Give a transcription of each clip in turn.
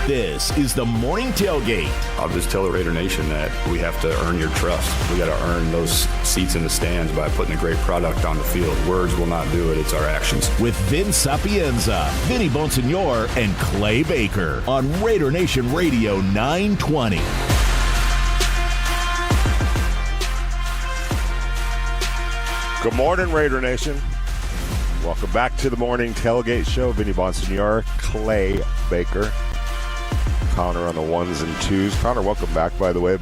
This is the Morning Tailgate. I'll just tell the Raider Nation that we have to earn your trust. We got to earn those seats in the stands by putting a great product on the field. Words will not do it. It's our actions. With Vince Sapienza, Vinny Bonsignor, and Clay Baker on Raider Nation Radio 920. Good morning, Raider Nation. Welcome back to the Morning Tailgate Show. Vinny Bonsignor, Clay Baker, Connor on the ones and twos. Connor, welcome back, by the way.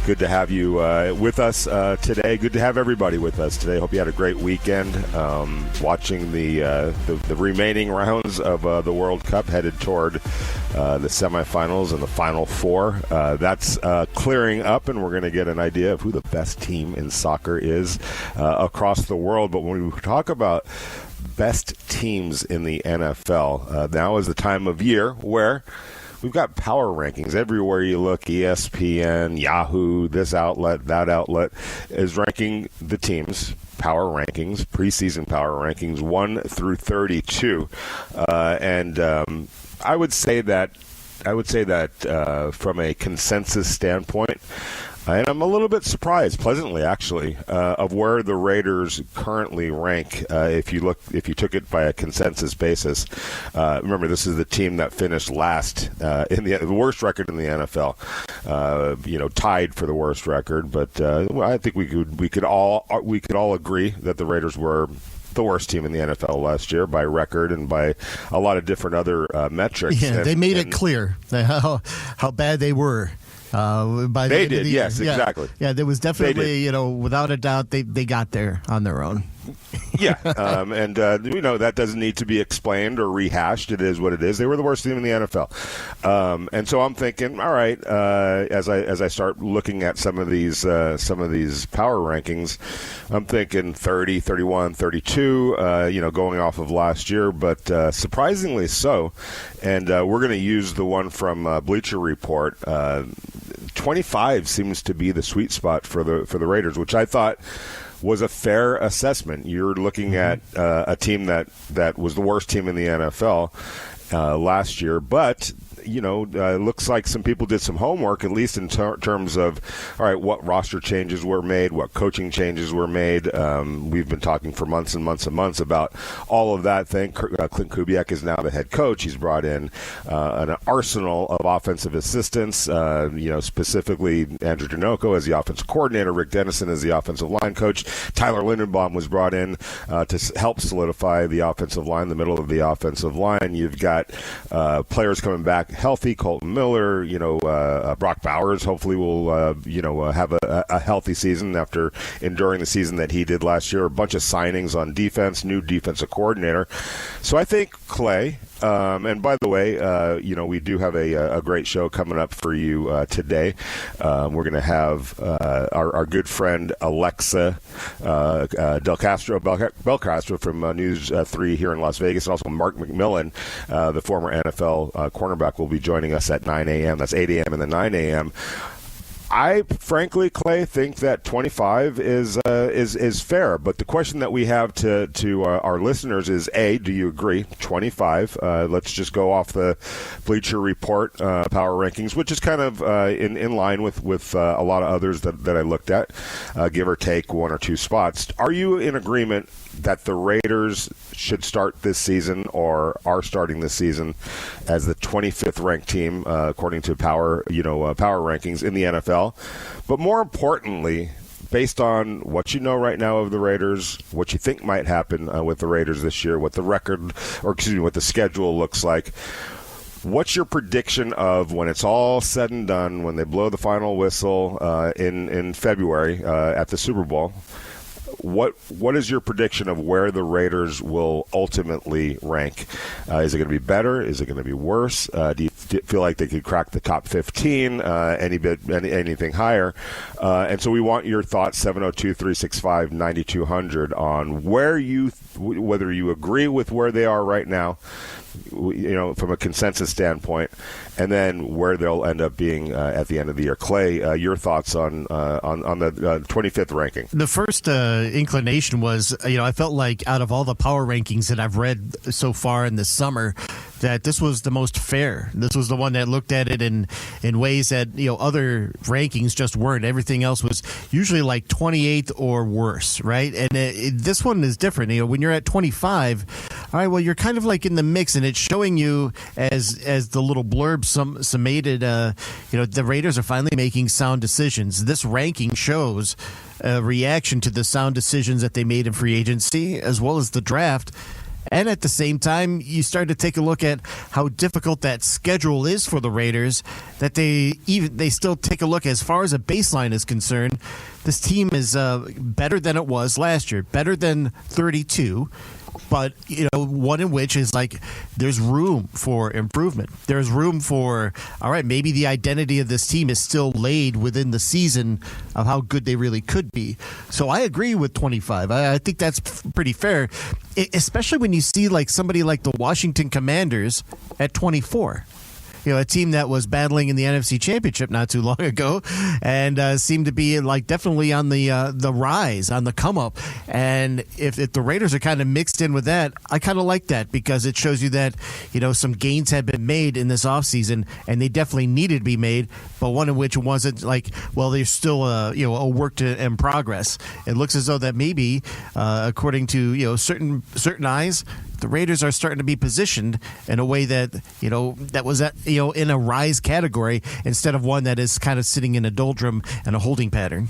Good to have you with us today. Good to have everybody with us today. Hope you had a great weekend watching the remaining rounds of the World Cup headed toward the semifinals and the Final Four. That's clearing up, and we're going to get an idea of who the best team in soccer is across the world. But when we talk about best teams in the NFL, now is the time of year where we've got power rankings everywhere you look. ESPN, Yahoo, this outlet, that outlet is ranking the teams. Power rankings, preseason power rankings, 1 through 32, and I would say that from a consensus standpoint. And I'm a little bit surprised, pleasantly actually, of where the Raiders currently rank. If you took it by a consensus basis, remember this is the team that finished last in the worst record in the NFL. Tied for the worst record. But I think we could all agree that the Raiders were the worst team in the NFL last year by record and by a lot of different other metrics. Yeah, they made it clear how bad they were. By the end of the year. Yes, exactly. Yeah, there was definitely, without a doubt, they got there on their own. Yeah, and that doesn't need to be explained or rehashed. It is what it is. They were the worst team in the NFL, and so I'm thinking, all right, as I start looking at some of these power rankings, I'm thinking 30, 31, 32, going off of last year, but surprisingly so, and we're going to use the one from Bleacher Report. 25 seems to be the sweet spot for the Raiders, which I thought was a fair assessment. You're looking at a team that was the worst team in the NFL last year, but looks like some people did some homework, at least in terms of, all right, what roster changes were made, what coaching changes were made. We've been talking for months and months and months about all of that thing. Clint Kubiak is now the head coach. He's brought in an arsenal of offensive assistants, specifically Andrew Janocko as the offensive coordinator, Rick Dennison as the offensive line coach. Tyler Lindenbaum was brought in to help solidify the offensive line, the middle of the offensive line. You've got players coming back healthy. Colton Miller, Brock Bowers hopefully will, have a healthy season after enduring the season that he did last year. A bunch of signings on defense, new defensive coordinator. So I think Clay, and by the way, we do have a great show coming up for you today. We're going to have our good friend Alexa Belcastro from News 3 here in Las Vegas, and also Mark Millian, the former NFL cornerback, will be joining us at 9 a.m. That's 8 a.m. and then 9 a.m. I frankly, Clay, think that 25 is fair. But the question that we have to our listeners is, A, do you agree? 25. Let's just go off the Bleacher Report power rankings, which is kind of in line with a lot of others that I looked at, give or take one or two spots. Are you in agreement that the Raiders should start this season, or are starting this season, as the 25th ranked team according to power rankings in the NFL? But more importantly, based on what you know right now of the Raiders, what you think might happen with the Raiders this year, what the schedule looks like, what's your prediction of when it's all said and done, when they blow the final whistle in February at the Super Bowl? What is your prediction of where the Raiders will ultimately rank? Is it going to be better? Is it going to be worse? Do you feel like they could crack the top 15? Anything higher? And so we want your thoughts, 702-365-9200, on whether you agree with where they are right now, from a consensus standpoint, and then where they'll end up being at the end of the year. Clay, your thoughts on the 25th ranking? The first inclination was, I felt like out of all the power rankings that I've read so far in the summer, that this was the most fair. This was the one that looked at it in ways that other rankings just weren't. Everything else was usually like 28th or worse, right? And this one is different. When you're at 25, all right, well, you're kind of like in the mix, and it's showing you as the little blurb summated. The Raiders are finally making sound decisions. This ranking shows a reaction to the sound decisions that they made in free agency as well as the draft. And at the same time, you start to take a look at how difficult that schedule is for the Raiders, that they still take a look as far as a baseline is concerned. This team is better than it was last year, better than 32. But, one in which is like there's room for improvement. There's room for, all right, maybe the identity of this team is still laid within the season of how good they really could be. So I agree with 25. I think that's pretty fair, especially when you see like somebody like the Washington Commanders at 24. A team that was battling in the NFC Championship not too long ago, and seemed to be like definitely on the rise, on the come up. And if the Raiders are kind of mixed in with that, I kind of like that because it shows you that some gains have been made in this offseason, and they definitely needed to be made. But one in which wasn't like, well, there's still a work in progress. It looks as though that maybe, according to certain eyes, the Raiders are starting to be positioned in a way that that was in a rise category instead of one that is kind of sitting in a doldrum and a holding pattern.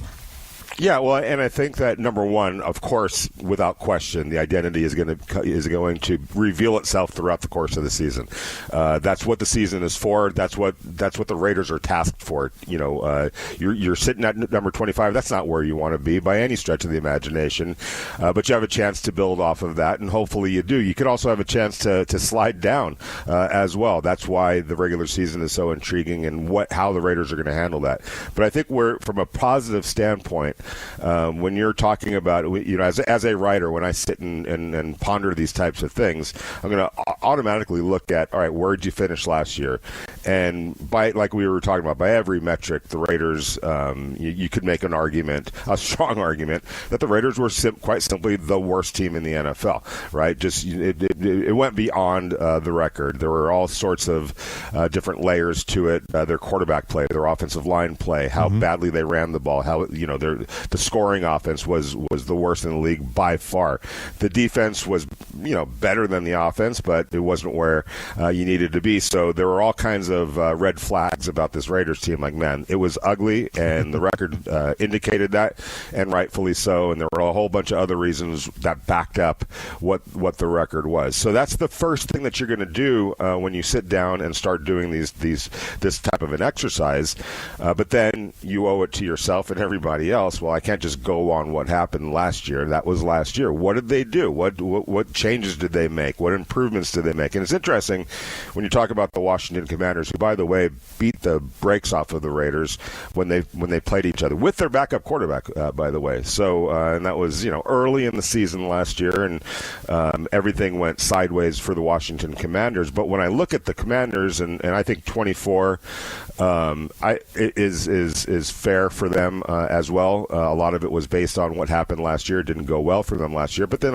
Yeah, well, and I think that number one, of course, without question, the identity is going to reveal itself throughout the course of the season. That's what the season is for. That's what the Raiders are tasked for. You're sitting at number 25. That's not where you want to be by any stretch of the imagination, but you have a chance to build off of that, and hopefully you do. You could also have a chance to slide down as well. That's why the regular season is so intriguing, and how the Raiders are going to handle that. But I think from a positive standpoint. When you're talking about, as a writer, when I sit and ponder these types of things, I'm going to automatically look at, all right, where did you finish last year? And like we were talking about, by every metric, the Raiders, you could make an argument, a strong argument, that the Raiders were quite simply the worst team in the NFL, right? Just it went beyond the record. There were all sorts of different layers to it. Their quarterback play, their offensive line play, how badly they ran the ball, how the scoring offense was the worst in the league by far. The defense was better than the offense, but it wasn't where you needed to be. So there were all kinds of red flags about this Raiders team. Like, man, it was ugly, and the record indicated that, and rightfully so. And there were a whole bunch of other reasons that backed up what the record was. So that's the first thing that you're going to do when you sit down and start doing this type of an exercise. But then you owe it to yourself and everybody else. Well, I can't just go on what happened last year. That was last year. What did they do? What changes did they make? What improvements did they make? And it's interesting when you talk about the Washington Commanders, who, by the way, beat the brakes off of the Raiders when they played each other with their backup quarterback, by the way. So, and that was early in the season last year, and everything went sideways for the Washington Commanders. But when I look at the Commanders, and I think 24 is fair for them as well. A lot of it was based on what happened last year. It didn't go well for them last year. But then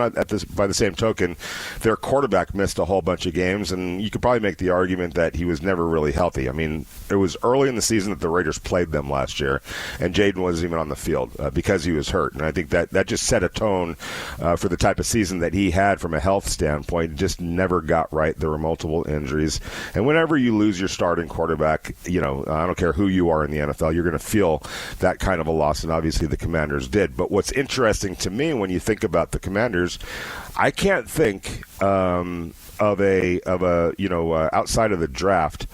by the same token, their quarterback missed a whole bunch of games, and you could probably make the argument that he was never really healthy. I mean, it was early in the season that the Raiders played them last year, and Jaden wasn't even on the field because he was hurt. And I think that just set a tone for the type of season that he had from a health standpoint. It just never got right. There were multiple injuries. And whenever you lose your starting quarterback, I don't care who you are in the NFL, you're going to feel that kind of a loss, and obviously the Commanders did. But what's interesting to me when you think about the Commanders, I can't think of a outside of the draft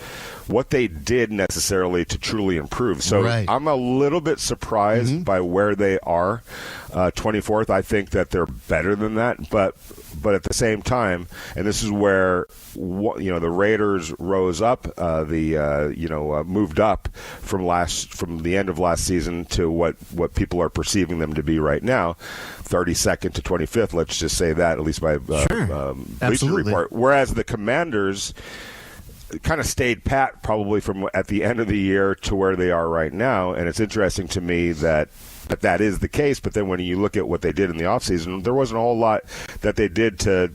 what they did necessarily to truly improve. So right. I'm a little bit surprised by where they are. 24th, I think that they're better than that, but at the same time, and this is where the Raiders rose up, moved up from the end of last season to what people are perceiving them to be right now, 32nd to 25th. Let's just say that, at least by Bleacher Report. Whereas the Commanders kind of stayed pat probably from at the end of the year to where they are right now. And it's interesting to me that that that is the case. But then when you look at what they did in the offseason, there wasn't a whole lot that they did to,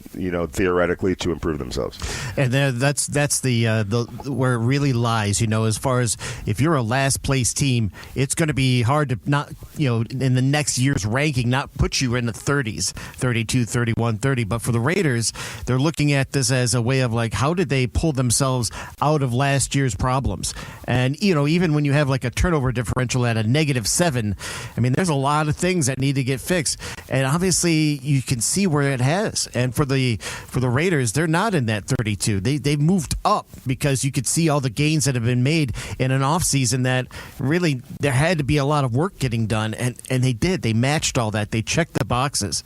theoretically to improve themselves. And that's the where it really lies, as far as if you're a last place team, it's going to be hard to not, in the next year's ranking, not put you in the 30s, 32, 31, 30. But for the Raiders, they're looking at this as a way of like, how did they pull themselves out of last year's problems? And, even when you have like a turnover differential at a -7, I mean, there's a lot of things that need to get fixed. And obviously you can see where it has. And for the Raiders, they're not in that 32. They've moved up because you could see all the gains that have been made in an offseason that really there had to be a lot of work getting done. And they did. They matched all that. They checked the boxes.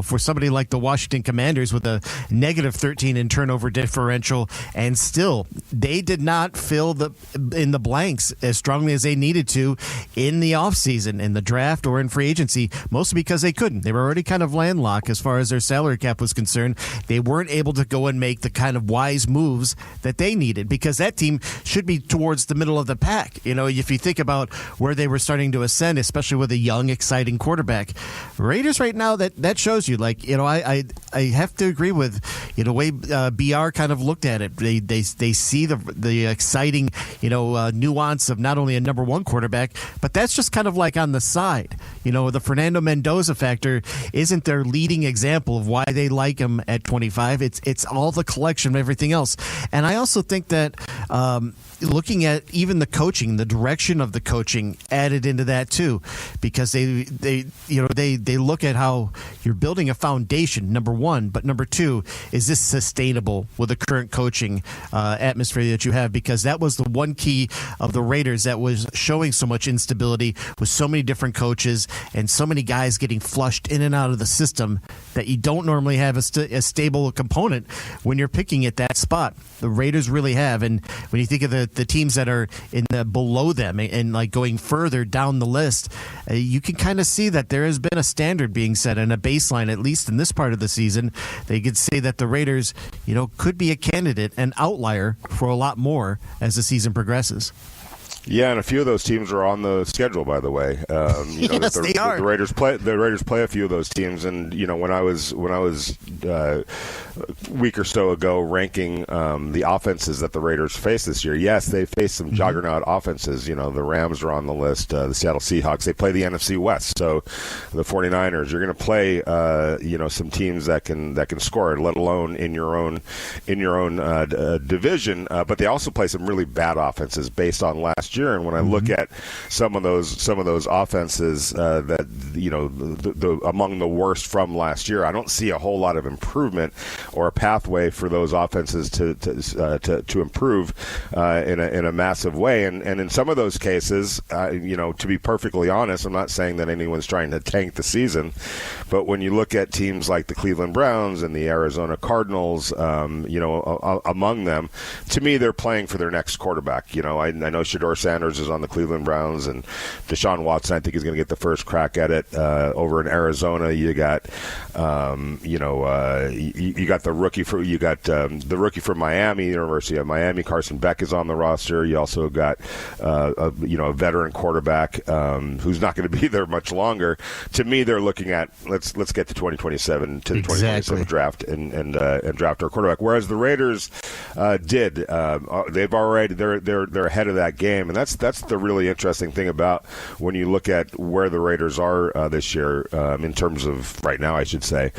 For somebody like the Washington Commanders with a -13 in turnover differential, and still they did not fill in the blanks as strongly as they needed to in the offseason, in the draft or in free agency, mostly because they couldn't. They were already kind of landlocked as far as their salary cap was concerned. They weren't able to go and make the kind of wise moves that they needed, because that team should be towards the middle of the pack. If you think about where they were starting to ascend, especially with a young, exciting quarterback. Raiders right now, that shows you, I have to agree with the way BR kind of looked at it. They see the exciting nuance of not only a number one quarterback, but that's just kind of like on the side. The Fernando Mendoza factor isn't their leading example of why they like him at 25. It's all the collection of everything else. And I also think that looking at even the coaching, the direction of the coaching added into that too, because they look at how you're building a foundation, number one, but number two, is this sustainable with the current coaching atmosphere that you have? Because that was the one key of the Raiders that was showing so much instability with so many different coaches and so many guys getting flushed in and out of the system that you don't normally have a stable component when you're picking at that spot. The Raiders really have. And when you think of the teams that are in below them and like going further down the list, you can kind of see that there has been a standard being set and a baseline, at least in this part of the season. They could say that the Raiders, could be a candidate, an outlier for a lot more as the season progresses. Yeah, and a few of those teams are on the schedule, by the way. Yes, they are. The Raiders play a few of those teams, and when I was a week or so ago ranking the offenses that the Raiders face this year, yes, they face some juggernaut offenses. The Rams are on the list, the Seattle Seahawks. They play the NFC West, so the 49ers. You're going to play some teams that can score, let alone in your own division. But they also play some really bad offenses based on last year. And when I look at some of those offenses that the among the worst from last year, I don't see a whole lot of improvement or a pathway for those offenses to improve in a massive way. And in some of those cases, to be perfectly honest, I'm not saying that anyone's trying to tank the season, but when you look at teams like the Cleveland Browns and the Arizona Cardinals, among them, to me, they're playing for their next quarterback. I know Shedeur Sanders is on the Cleveland Browns, and Deshaun Watson, I think, is going to get the first crack at it. Over in Arizona, you got, you got the rookie from Miami, University of Miami. Carson Beck is on the roster. You also got, a veteran quarterback who's not going to be there much longer. To me, they're looking at let's get to 2027 to the 2027 draft and draft our quarterback. Whereas the Raiders they're ahead of that game, and that's the really interesting thing about when you look at where the Raiders are this year in terms of right now, I should say,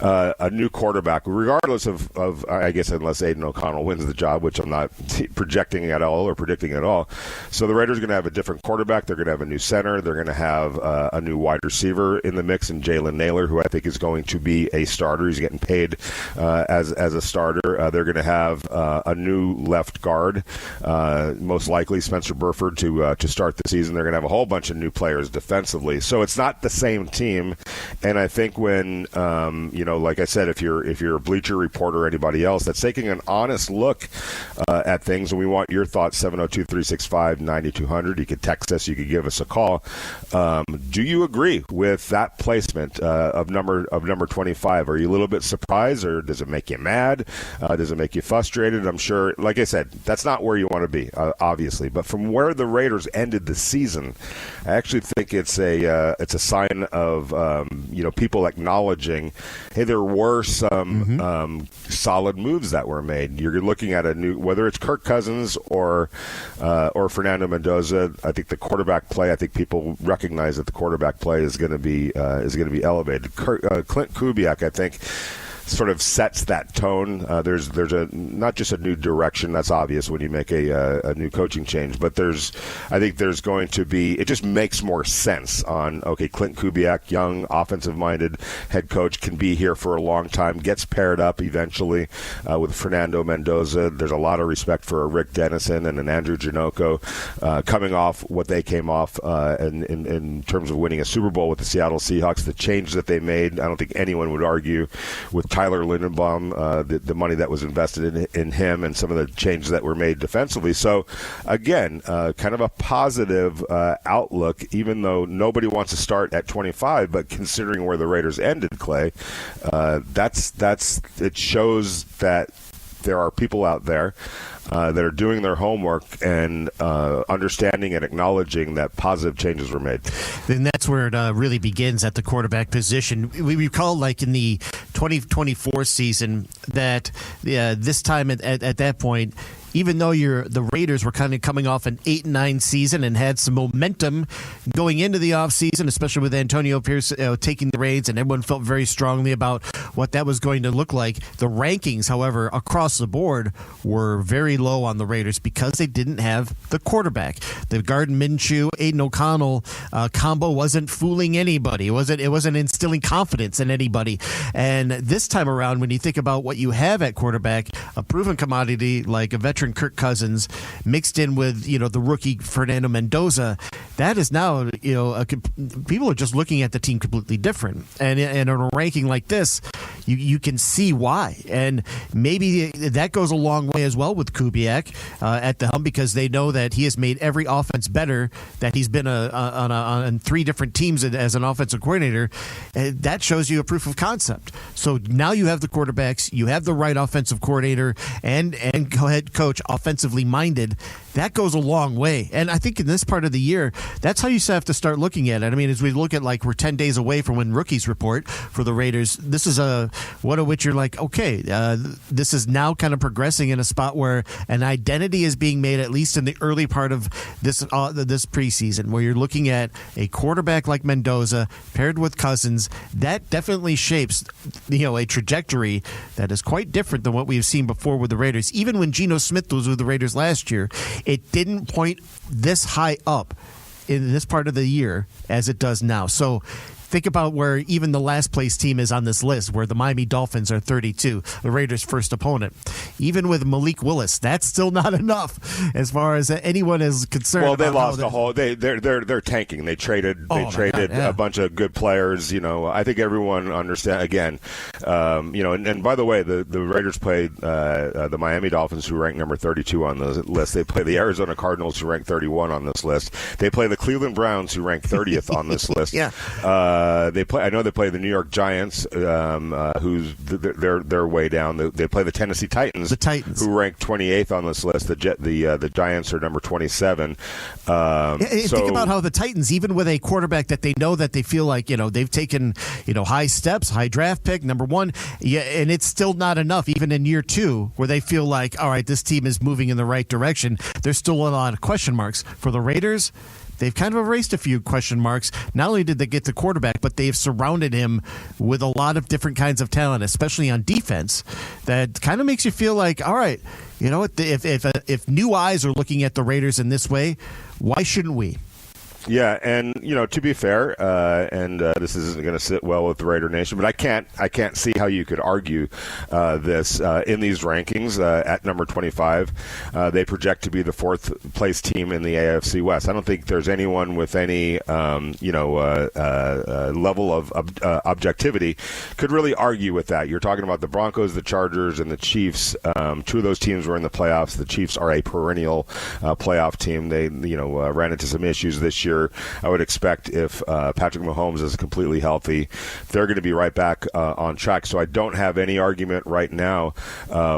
a new quarterback, regardless of I guess unless Aiden O'Connell wins the job, which I'm not projecting at all or predicting at all. So the Raiders are going to have a different quarterback. They're going to have a new center. They're going to have a new wide receiver in the mix, and Jalen Naylor, who I think is going to be a starter. He's getting paid as a starter. They're going to have a new left guard, most likely Spencer Burford to start the season. They're going to have a whole bunch of new players defensively. So it's not the same team. And I think when like I said, if you're a Bleacher Bleacher Report or anybody else, that's taking an honest look at things. And we want your thoughts, 702-365-9200. You could text us. You could give us a call. Do you agree with that placement of number 25? Are you a little bit surprised, or does it make you mad? Does it make you frustrated? I'm sure, like I said, that's not where you want to be, obviously. But from where the Raiders ended the season, I actually think it's a sign of people acknowledging, hey, there were some solid moves that were made. You're looking at a new, whether it's Kirk Cousins or Fernando Mendoza. I think the quarterback play. I think people recognize that the quarterback play is going to be elevated. Clint Kubiak, I think, sort of sets that tone. There's a not just a new direction. That's obvious when you make a new coaching change, but I think there's going to be. It just makes more sense on, okay, Clint Kubiak, young, offensive-minded head coach, can be here for a long time, gets paired up eventually with Fernando Mendoza. There's a lot of respect for a Rick Dennison and an Andrew Janocko coming off what they came off in terms of winning a Super Bowl with the Seattle Seahawks. The change that they made, I don't think anyone would argue with Tyler Lindenbaum, the money that was invested in him, and some of the changes that were made defensively. So, again, kind of a positive outlook, even though nobody wants to start at 25. But considering where the Raiders ended, Clay, it shows that there are people out there that are doing their homework and understanding and acknowledging that positive changes were made. And that's where it really begins at the quarterback position. We recall, like in the 2024 season, that this time at that point, even though the Raiders were kind of coming off an 8-9 season and had some momentum going into the offseason, especially with Antonio Pierce taking the reins, and everyone felt very strongly about what that was going to look like. The rankings, however, across the board were very low on the Raiders because they didn't have the quarterback. The Gardner Minshew, Aiden O'Connell combo wasn't fooling anybody. It wasn't instilling confidence in anybody. And this time around, when you think about what you have at quarterback, a proven commodity like a veteran Kirk Cousins mixed in with the rookie Fernando Mendoza, that is now people are just looking at the team completely different. And in a ranking like this, you can see why. And maybe that goes a long way as well with Kubiak at the helm, because they know that he has made every offense better that he's been on 3 different teams as an offensive coordinator. That shows you a proof of concept. So now you have the quarterbacks, you have the right offensive coordinator and head coach offensively minded. That goes a long way. And I think in this part of the year, that's how you have to start looking at it. I mean, as we look at, like, we're 10 days away from when rookies report for the Raiders, this is one of which you're like, okay, this is now kind of progressing in a spot where an identity is being made, at least in the early part of this preseason, where you're looking at a quarterback like Mendoza paired with Cousins. That definitely shapes a trajectory that is quite different than what we've seen before with the Raiders. Even when Geno Smith was with the Raiders last year, it didn't point this high up in this part of the year as it does now. So think about where even the last place team is on this list, where the Miami Dolphins are 32, the Raiders' first opponent. Even with Malik Willis, that's still not enough as far as anyone is concerned. Well, they lost the whole. They're tanking. They traded a bunch of good players. I think everyone understands. Again, and by the way, the Raiders played the Miami Dolphins, who ranked number 32 on the list. They play the Arizona Cardinals, who ranked 31 on this list. They play the Cleveland Browns, who ranked 30th on this list. Yeah. I know they play the New York Giants, who's they're way down. They play the Tennessee Titans, who ranked 28th on this list. The Giants are number 27. Think about how the Titans, even with a quarterback that they know that they feel like they've taken high steps, high draft pick, number 1, and it's still not enough. Even in year 2, where they feel like, all right, this team is moving in the right direction, there's still a lot of question marks for the Raiders. They've kind of erased a few question marks. Not only did they get the quarterback, but they've surrounded him with a lot of different kinds of talent, especially on defense. That kind of makes you feel like, all right, if new eyes are looking at the Raiders in this way, why shouldn't we? Yeah, and to be fair, and this isn't going to sit well with the Raider Nation, but I can't see how you could argue this in these rankings at number 25. They project to be the fourth place team in the AFC West. I don't think there's anyone with any level of objectivity could really argue with that. You're talking about the Broncos, the Chargers, and the Chiefs. Two of those teams were in the playoffs. The Chiefs are a perennial playoff team. They ran into some issues this year. I would expect if Patrick Mahomes is completely healthy, they're going to be right back on track. So I don't have any argument right now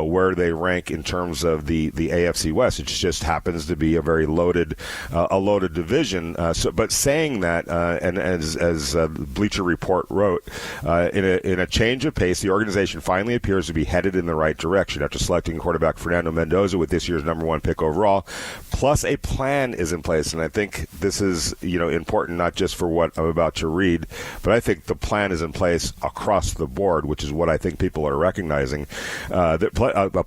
where they rank in terms of the AFC West. It just happens to be a very loaded division. But saying that, and as Bleacher Report wrote, in a change of pace, the organization finally appears to be headed in the right direction after selecting quarterback Fernando Mendoza with this year's number 1 pick overall. Plus, a plan is in place, and I think this is important not just for what I'm about to read, but I think the plan is in place across the board, which is what I think people are recognizing. A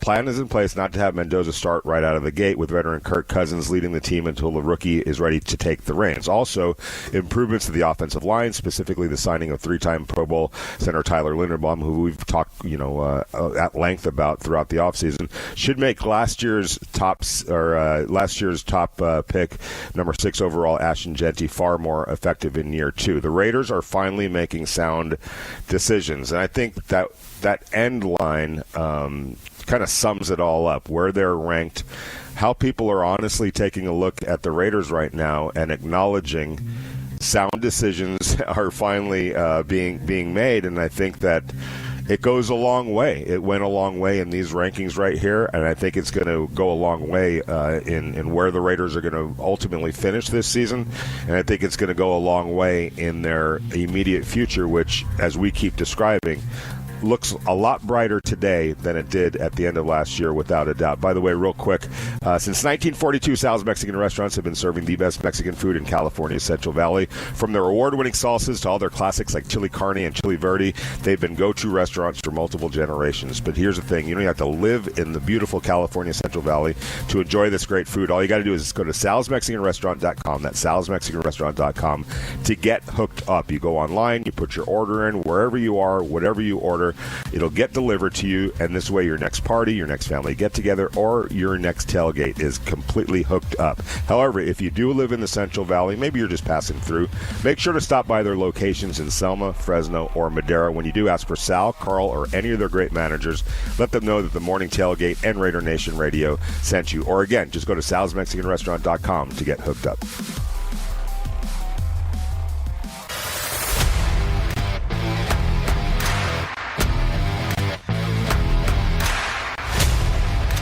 plan is in place not to have Mendoza start right out of the gate, with veteran Kirk Cousins leading the team until the rookie is ready to take the reins. Also, improvements to the offensive line, specifically the signing of 3-time Pro Bowl center Tyler Linderbaum, who we've talked at length about throughout the offseason, should make last year's top pick, number 6 overall, Ashton Jeanty, far more effective in year 2. The Raiders are finally making sound decisions, and I think that end line kind of sums it all up, where they're ranked, how people are honestly taking a look at the Raiders right now and acknowledging sound decisions are finally being made, and I think that it goes a long way. It went a long way in these rankings right here, and I think it's going to go a long way in where the Raiders are going to ultimately finish this season, and I think it's going to go a long way in their immediate future, which, as we keep describing, looks a lot brighter today than it did at the end of last year, without a doubt. By the way, real quick, since 1942, Sal's Mexican restaurants have been serving the best Mexican food in California's Central Valley. From their award-winning salsas to all their classics like chili carne and chili verde, they've been go-to restaurants for multiple generations. But here's the thing, you don't have to live in the beautiful California Central Valley to enjoy this great food. All you got to do is go to salsmexicanrestaurant.com. That's salsmexicanrestaurant.com to get hooked up. You go online, you put your order in, wherever you are, whatever you order, it'll get delivered to you, and this way your next party, your next family get-together, or your next tailgate is completely hooked up. However, if you do live in the Central Valley, maybe you're just passing through, make sure to stop by their locations in Selma, Fresno, or Madera. When you do, ask for Sal, Carl, or any of their great managers. Let them know that the Morning Tailgate and Raider Nation Radio sent you. Or again, just go to salsmexicanrestaurant.com to get hooked up.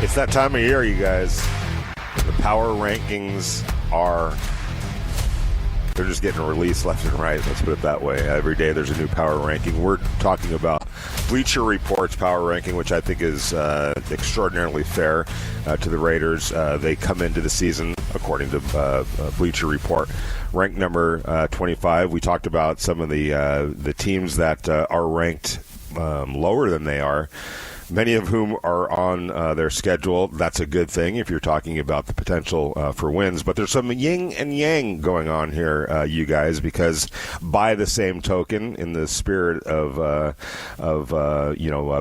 It's that time of year, you guys. The power rankings they're just getting released left and right. Let's put it that way. Every day there's a new power ranking. We're talking about Bleacher Report's power ranking, which I think is extraordinarily fair to the Raiders. They come into the season, according to Bleacher Report, ranked number 25. We talked about some of the teams that are ranked lower than they are, many of whom are on their schedule. That's a good thing if you're talking about the potential for wins. But there's some yin and yang going on here, you guys, because by the same token, in the spirit of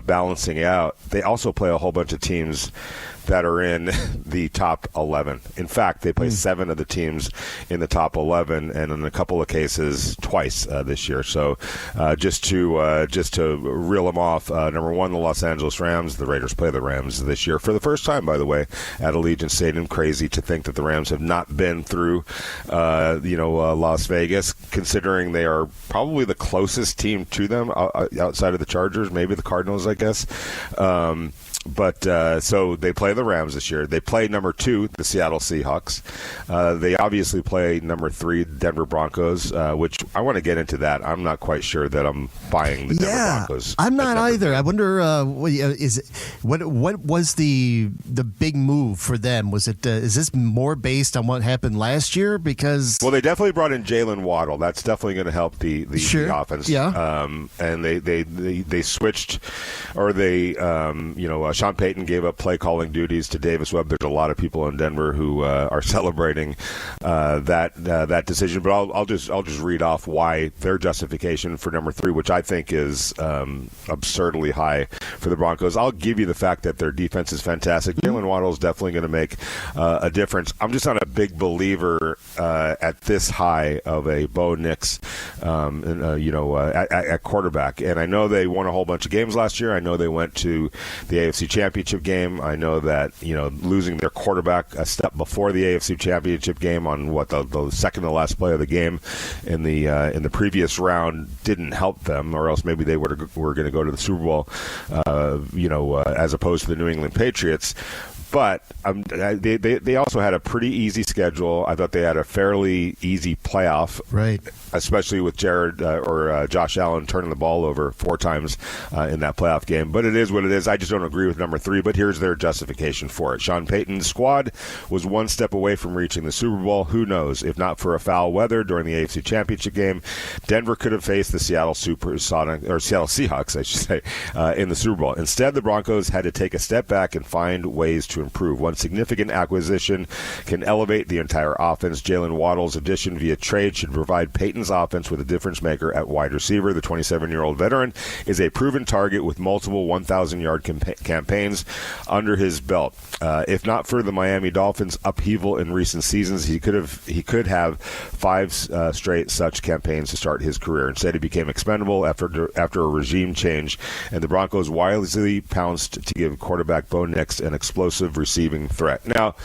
balancing out, they also play a whole bunch of teams that are in the top 11. In fact, they play 7 of the teams in the top 11, and in a couple of cases, twice this year. So just to reel them off, number 1, the Los Angeles Rams. The Raiders play the Rams this year for the first time, by the way, at Allegiant Stadium. Crazy to think that the Rams have not been through, Las Vegas, considering they are probably the closest team to them outside of the Chargers, maybe the Cardinals, I guess. But so they play the Rams this year. They play number 2, the Seattle Seahawks. They obviously play number 3, Denver Broncos, which I want to get into that. I'm not quite sure that I'm buying the Denver Broncos. I'm not either. I wonder, what was the big move for them? Was it is this more based on what happened last year? Because they definitely brought in Jalen Waddle. That's definitely going to help the offense. Yeah. And they switched, or they Sean Payton gave up play calling duties to Davis Webb. There's a lot of people in Denver who are celebrating that decision. But I'll just read off why their justification for number 3, which I think is absurdly high for the Broncos. I'll give you the fact that their defense is fantastic. Jalen Waddle is definitely going to make a difference. I'm just not a big believer at this high of a Bo Nix, at quarterback. And I know they won a whole bunch of games last year. I know they went to the AFC Championship game. I know that losing their quarterback a step before the AFC Championship game on the second to last play of the game in the previous round didn't help them, or else maybe they were going to go to the Super Bowl, as opposed to the New England Patriots. But they also had a pretty easy schedule. I thought they had a fairly easy playoff, right? Especially with Josh Allen turning the ball over 4 times in that playoff game. But it is what it is. I just don't agree with number 3. But here's their justification for it. Sean Payton's squad was one step away from reaching the Super Bowl. Who knows? If not for a foul weather during the AFC Championship game, Denver could have faced the Seattle Seahawks, I should say, in the Super Bowl. Instead, the Broncos had to take a step back and find ways to improve. One significant acquisition can elevate the entire offense. Jalen Waddle's addition via trade should provide Peyton's offense with a difference maker at wide receiver. The 27-year-old veteran is a proven target with multiple 1,000-yard campaigns under his belt. If not for the Miami Dolphins' upheaval in recent seasons, he could have 5 straight such campaigns to start his career. Instead, he became expendable after a regime change, and the Broncos wisely pounced to give quarterback Bo Nix an explosive receiving threat. Now,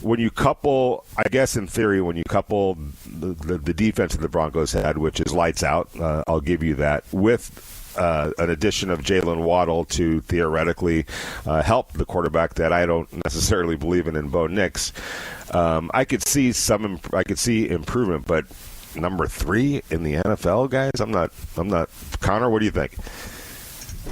when you couple, I guess in theory, the defense that the Broncos had, which is lights out, I'll give you that, with an addition of Jalen Waddle to theoretically help the quarterback that I don't necessarily believe in Bo Nix, I could see improvement, but number 3 in the NFL, guys, I'm not. Connor, what do you think?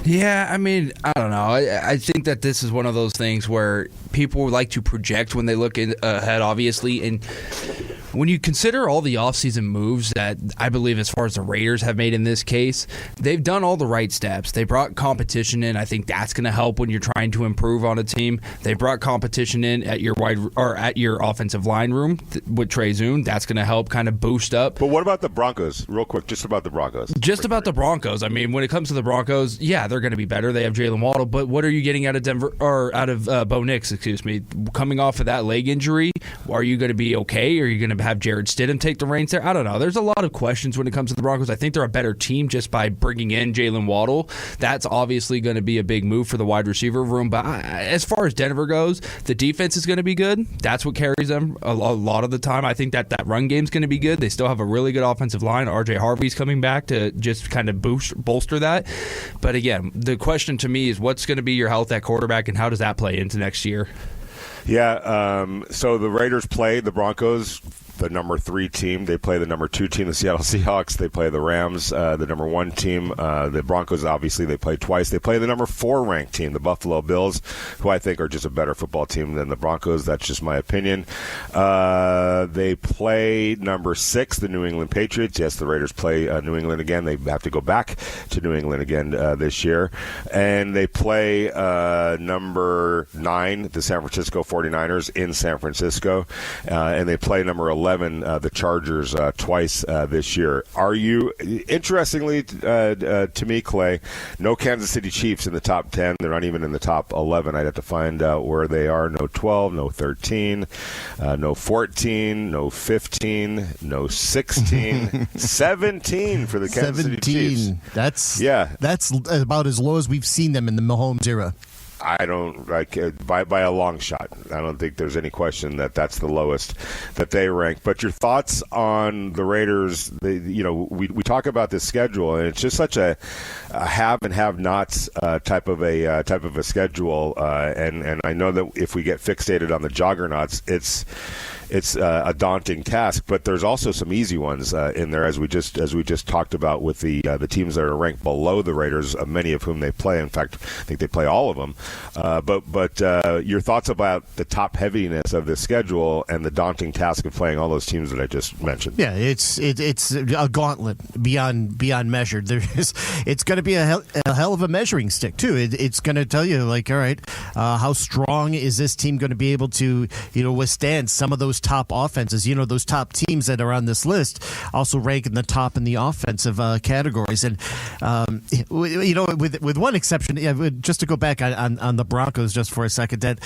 Yeah, I mean, I don't know. I think that this is one of those things where people like to project when they look ahead, obviously. And when you consider all the offseason moves that I believe as far as the Raiders have made in this case, they've done all the right steps. They brought competition in. I think that's going to help when you're trying to improve on a team. They brought competition in at your offensive line room with Trey Zune. That's going to help kind of boost up. But what about the Broncos? Real quick, just about the Broncos. The Broncos. I mean, when it comes to the Broncos, yeah, they're going to be better. They have Jalen Waddle, but what are you getting out of Denver or out of Bo Nix? Coming off of that leg injury, are you going to be okay? Are you going to have Jared Stidham take the reins there? I don't know. There's a lot of questions when it comes to the Broncos. I think they're a better team just by bringing in Jalen Waddle. That's obviously going to be a big move for the wide receiver room. But as far as Denver goes, the defense is going to be good. That's what carries them a lot of the time. I think that run game is going to be good. They still have a really good offensive line. RJ Harvey's coming back to just kind of bolster that. But again, the question to me is what's going to be your health at quarterback and how does that play into next year? Yeah, so the Raiders play the Broncos, the number 3 team. They play the number 2 team, the Seattle Seahawks. They play the Rams, the number 1 team. The Broncos, obviously, they play twice. They play the number 4 ranked team, the Buffalo Bills, who I think are just a better football team than the Broncos. That's just my opinion. They play number 6, the New England Patriots. Yes, the Raiders play New England again. They have to go back to New England again this year. And they play number 9, the San Francisco 49ers in San Francisco. And they play number 11, the Chargers, twice this year. Are you, interestingly to me, Clay, no Kansas City Chiefs in the top 10. They're not even in the top 11. I'd have to find out where they are. No 12, no 13, no 14, no 15, no 16, 17 for the Kansas City Chiefs. That's about as low as we've seen them in the Mahomes era. I don't by a long shot. I don't think there's any question that that's the lowest that they rank. But your thoughts on the Raiders? We talk about this schedule, and it's just such a have and have nots type of a schedule. And I know that if we get fixated on the juggernauts, it's a daunting task. But there's also some easy ones in there, as we just talked about with the teams that are ranked below the Raiders, many of whom they play. In fact, I think they play all of them. But your thoughts about the top heaviness of the schedule and the daunting task of playing all those teams that I just mentioned? Yeah, it's a gauntlet beyond measure. It's going to be a hell of a measuring stick too. It's going to tell you, like, all right, how strong is this team going to be able to withstand some of those top offenses? Those top teams that are on this list also rank in the top in the offensive categories. And with one exception, just to go back on the Broncos just for a second, that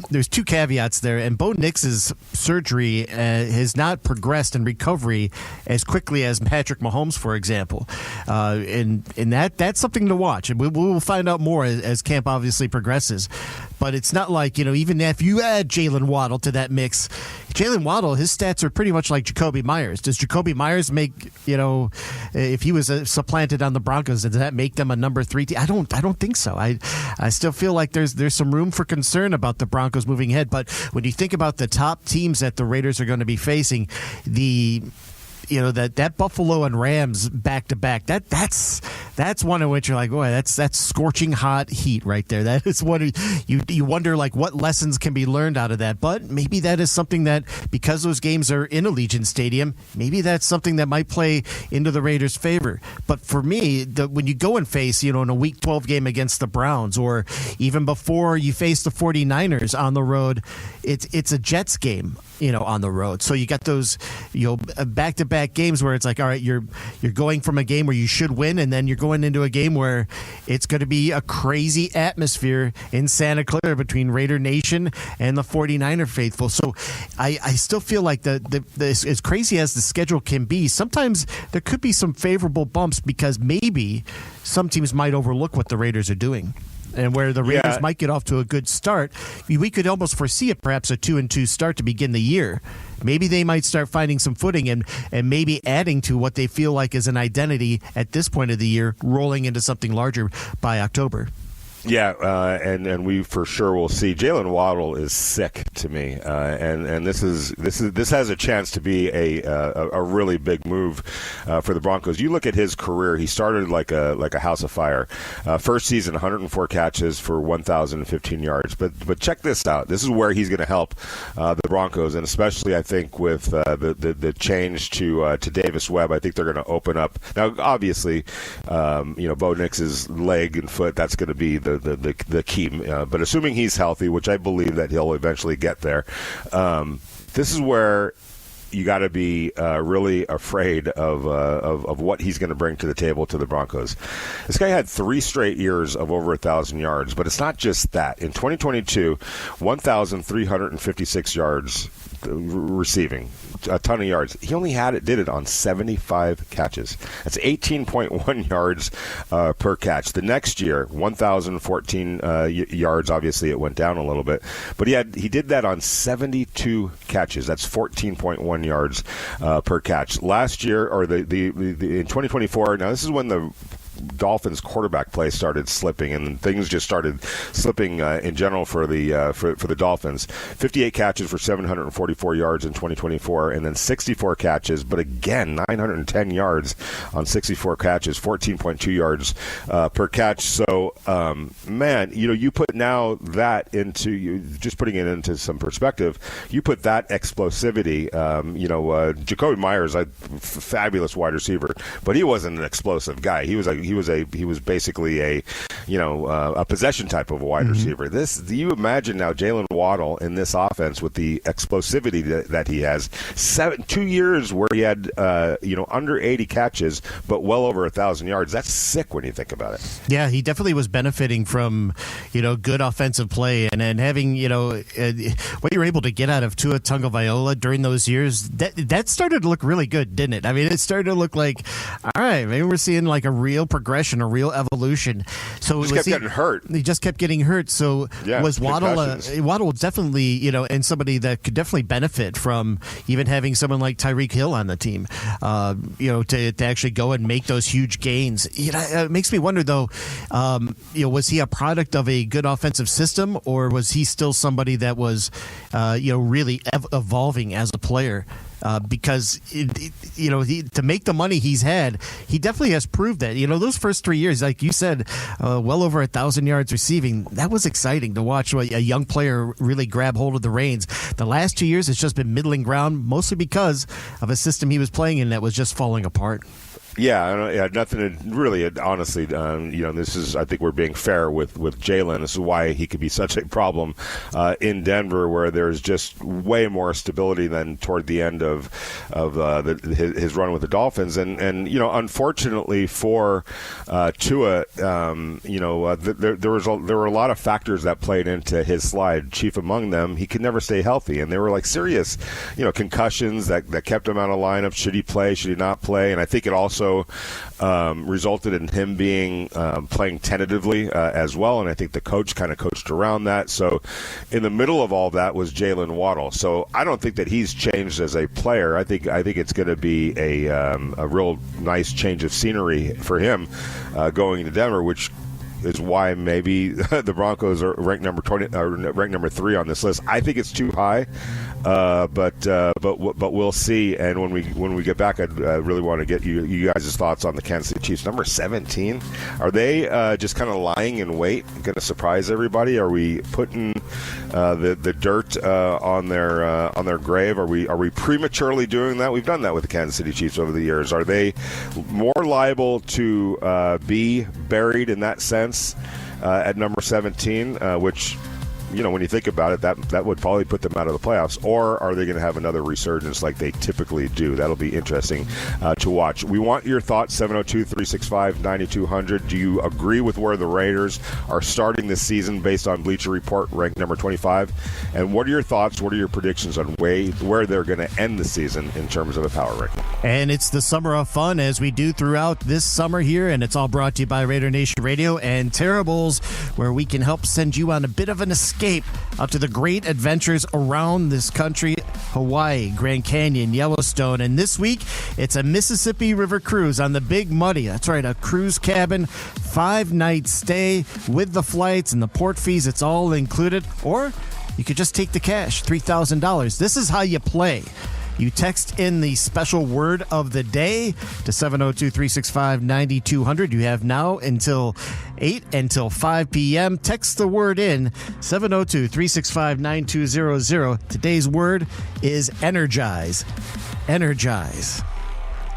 there's two caveats there, and Bo Nix's surgery has not progressed in recovery as quickly as Patrick Mahomes, for example, and that's something to watch, and we'll find out more as camp obviously progresses. But it's not like, even if you add Jalen Waddle to that mix, Jalen Waddle, his stats are pretty much like Jacoby Myers. Does Jacoby Myers make, if he was supplanted on the Broncos, does that make them a number 3 team? I don't think so. I still feel like there's some room for concern about the Broncos moving ahead. But when you think about the top teams that the Raiders are going to be facing, that Buffalo and Rams back to back, that's one in which you're like, boy, that's scorching hot heat right there. That is what you wonder, like, what lessons can be learned out of that. But maybe that is something that, because those games are in Allegiant Stadium, maybe that's something that might play into the Raiders' favor. But for me, when you go and face, in a Week 12 game against the Browns, or even before you face the 49ers on the road, it's a Jets game, on the road. So you got those, back-to-back games where it's like, all right, you're going from a game where you should win, and then you're going into a game where it's going to be a crazy atmosphere in Santa Clara between Raider Nation and the 49er faithful. So I still feel like as crazy as the schedule can be, sometimes there could be some favorable bumps, because maybe some teams might overlook what the Raiders are doing. And where the Raiders might get off to a good start, we could almost foresee perhaps a 2-2 start to begin the year. Maybe they might start finding some footing and maybe adding to what they feel like is an identity at this point of the year, rolling into something larger by October. Yeah, and we for sure will see. Jalen Waddle is sick to me, and this has a chance to be a really big move for the Broncos. You look at his career; he started like a house of fire. First season, 104 catches for 1,015 yards. But check this out. This is where he's going to help the Broncos, and especially I think with the change to Davis Webb, I think they're going to open up. Now, obviously, Bo Nix's leg and foot, that's going to be the key. But assuming he's healthy, which I believe that he'll eventually get there, this is where you got to be really afraid of what he's going to bring to the table to the Broncos. This guy had 3 straight years of over 1,000 yards, but it's not just that. In 2022, 1,356 yards receiving, a ton of yards. He only did it on 75 catches. That's 18.1 yards per catch. The next year, 1,014 yards. Obviously, it went down a little bit, but he did that on 72 catches. That's 14.1 yards per catch. Last year, or in 2024. Now, this is when the Dolphins quarterback play started slipping, and things just started slipping in general for the Dolphins. 58 catches for 744 yards in 2024, and then 64 catches, but again 910 yards on 64 catches, 14.2 yards per catch. So, man, you put now that into just putting it into some perspective. You put that explosivity. Jacoby Myers, a fabulous wide receiver, but he wasn't an explosive guy. He was basically a possession type of a wide receiver. Do you imagine now Jalen Waddle in this offense with the explosivity that he has? 2 years where he had under 80 catches, but well over 1,000 yards. That's sick when you think about it. Yeah, he definitely was benefiting from good offensive play and having what you were able to get out of Tua Tagovailoa during those years. That started to look really good, didn't it? I mean, it started to look like, all right, maybe we're seeing like a real progression, a real evolution. So He kept getting hurt. He just kept getting hurt. So was Waddle? Waddle definitely, and somebody that could definitely benefit from even having someone like Tyreek Hill on the team. To actually go and make those huge gains. It makes me wonder though. Was he a product of a good offensive system, or was he still somebody that was, really evolving as a player? Because to make the money he's had, he definitely has proved that. Those first 3 years, like you said, well over 1,000 yards receiving. That was exciting to watch a young player really grab hold of the reins. The last 2 years, it's just been middling ground, mostly because of a system he was playing in that was just falling apart. Yeah, it had nothing to really, honestly, this is, I think we're being fair with Jalen. This is why he could be such a problem in Denver, where there's just way more stability than toward the end of his run with the Dolphins. And unfortunately for Tua, there were a lot of factors that played into his slide. Chief among them, he could never stay healthy. And they were like serious, concussions that kept him out of lineup. Should he play? Should he not play? And I think it also resulted in him being playing tentatively as well, and I think the coach kind of coached around that. So in the middle of all that was Jalen Waddle. So I don't think that he's changed as a player. I think it's going to be a real nice change of scenery for him going to Denver, which is why maybe the Broncos are ranked number 20, ranked number 3 on this list. I think it's too high, but we'll see. And when we get back, I'd really want to get you guys' thoughts on the Kansas City Chiefs. Number 17, are they just kind of lying in wait, going to surprise everybody? Are we putting the dirt on their grave? Are we prematurely doing that? We've done that with the Kansas City Chiefs over the years. Are they more liable to be buried in that sense at number 17, which, when you think about it, that would probably put them out of the playoffs? Or are they going to have another resurgence like they typically do? That'll be interesting to watch. We want your thoughts, 702-365-9200. Do you agree with where the Raiders are starting this season based on Bleacher Report, ranked number 25? And what are your thoughts? What are your predictions on where they're going to end the season in terms of a power ranking? And it's the summer of fun, as we do throughout this summer here, and it's all brought to you by Raider Nation Radio and Terribles, where we can help send you on a bit of an escape out to the great adventures around this country: Hawaii, Grand Canyon, Yellowstone, and this week it's a Mississippi River cruise on the Big Muddy. That's right, a cruise cabin, 5-night stay with the flights and the port fees. It's all included. Or you could just take the cash, $3,000. This is how you play. You text in the special word of the day to 702-365-9200. You have now until 5 p.m. Text the word in, 702-365-9200. Today's word is energize. Energize.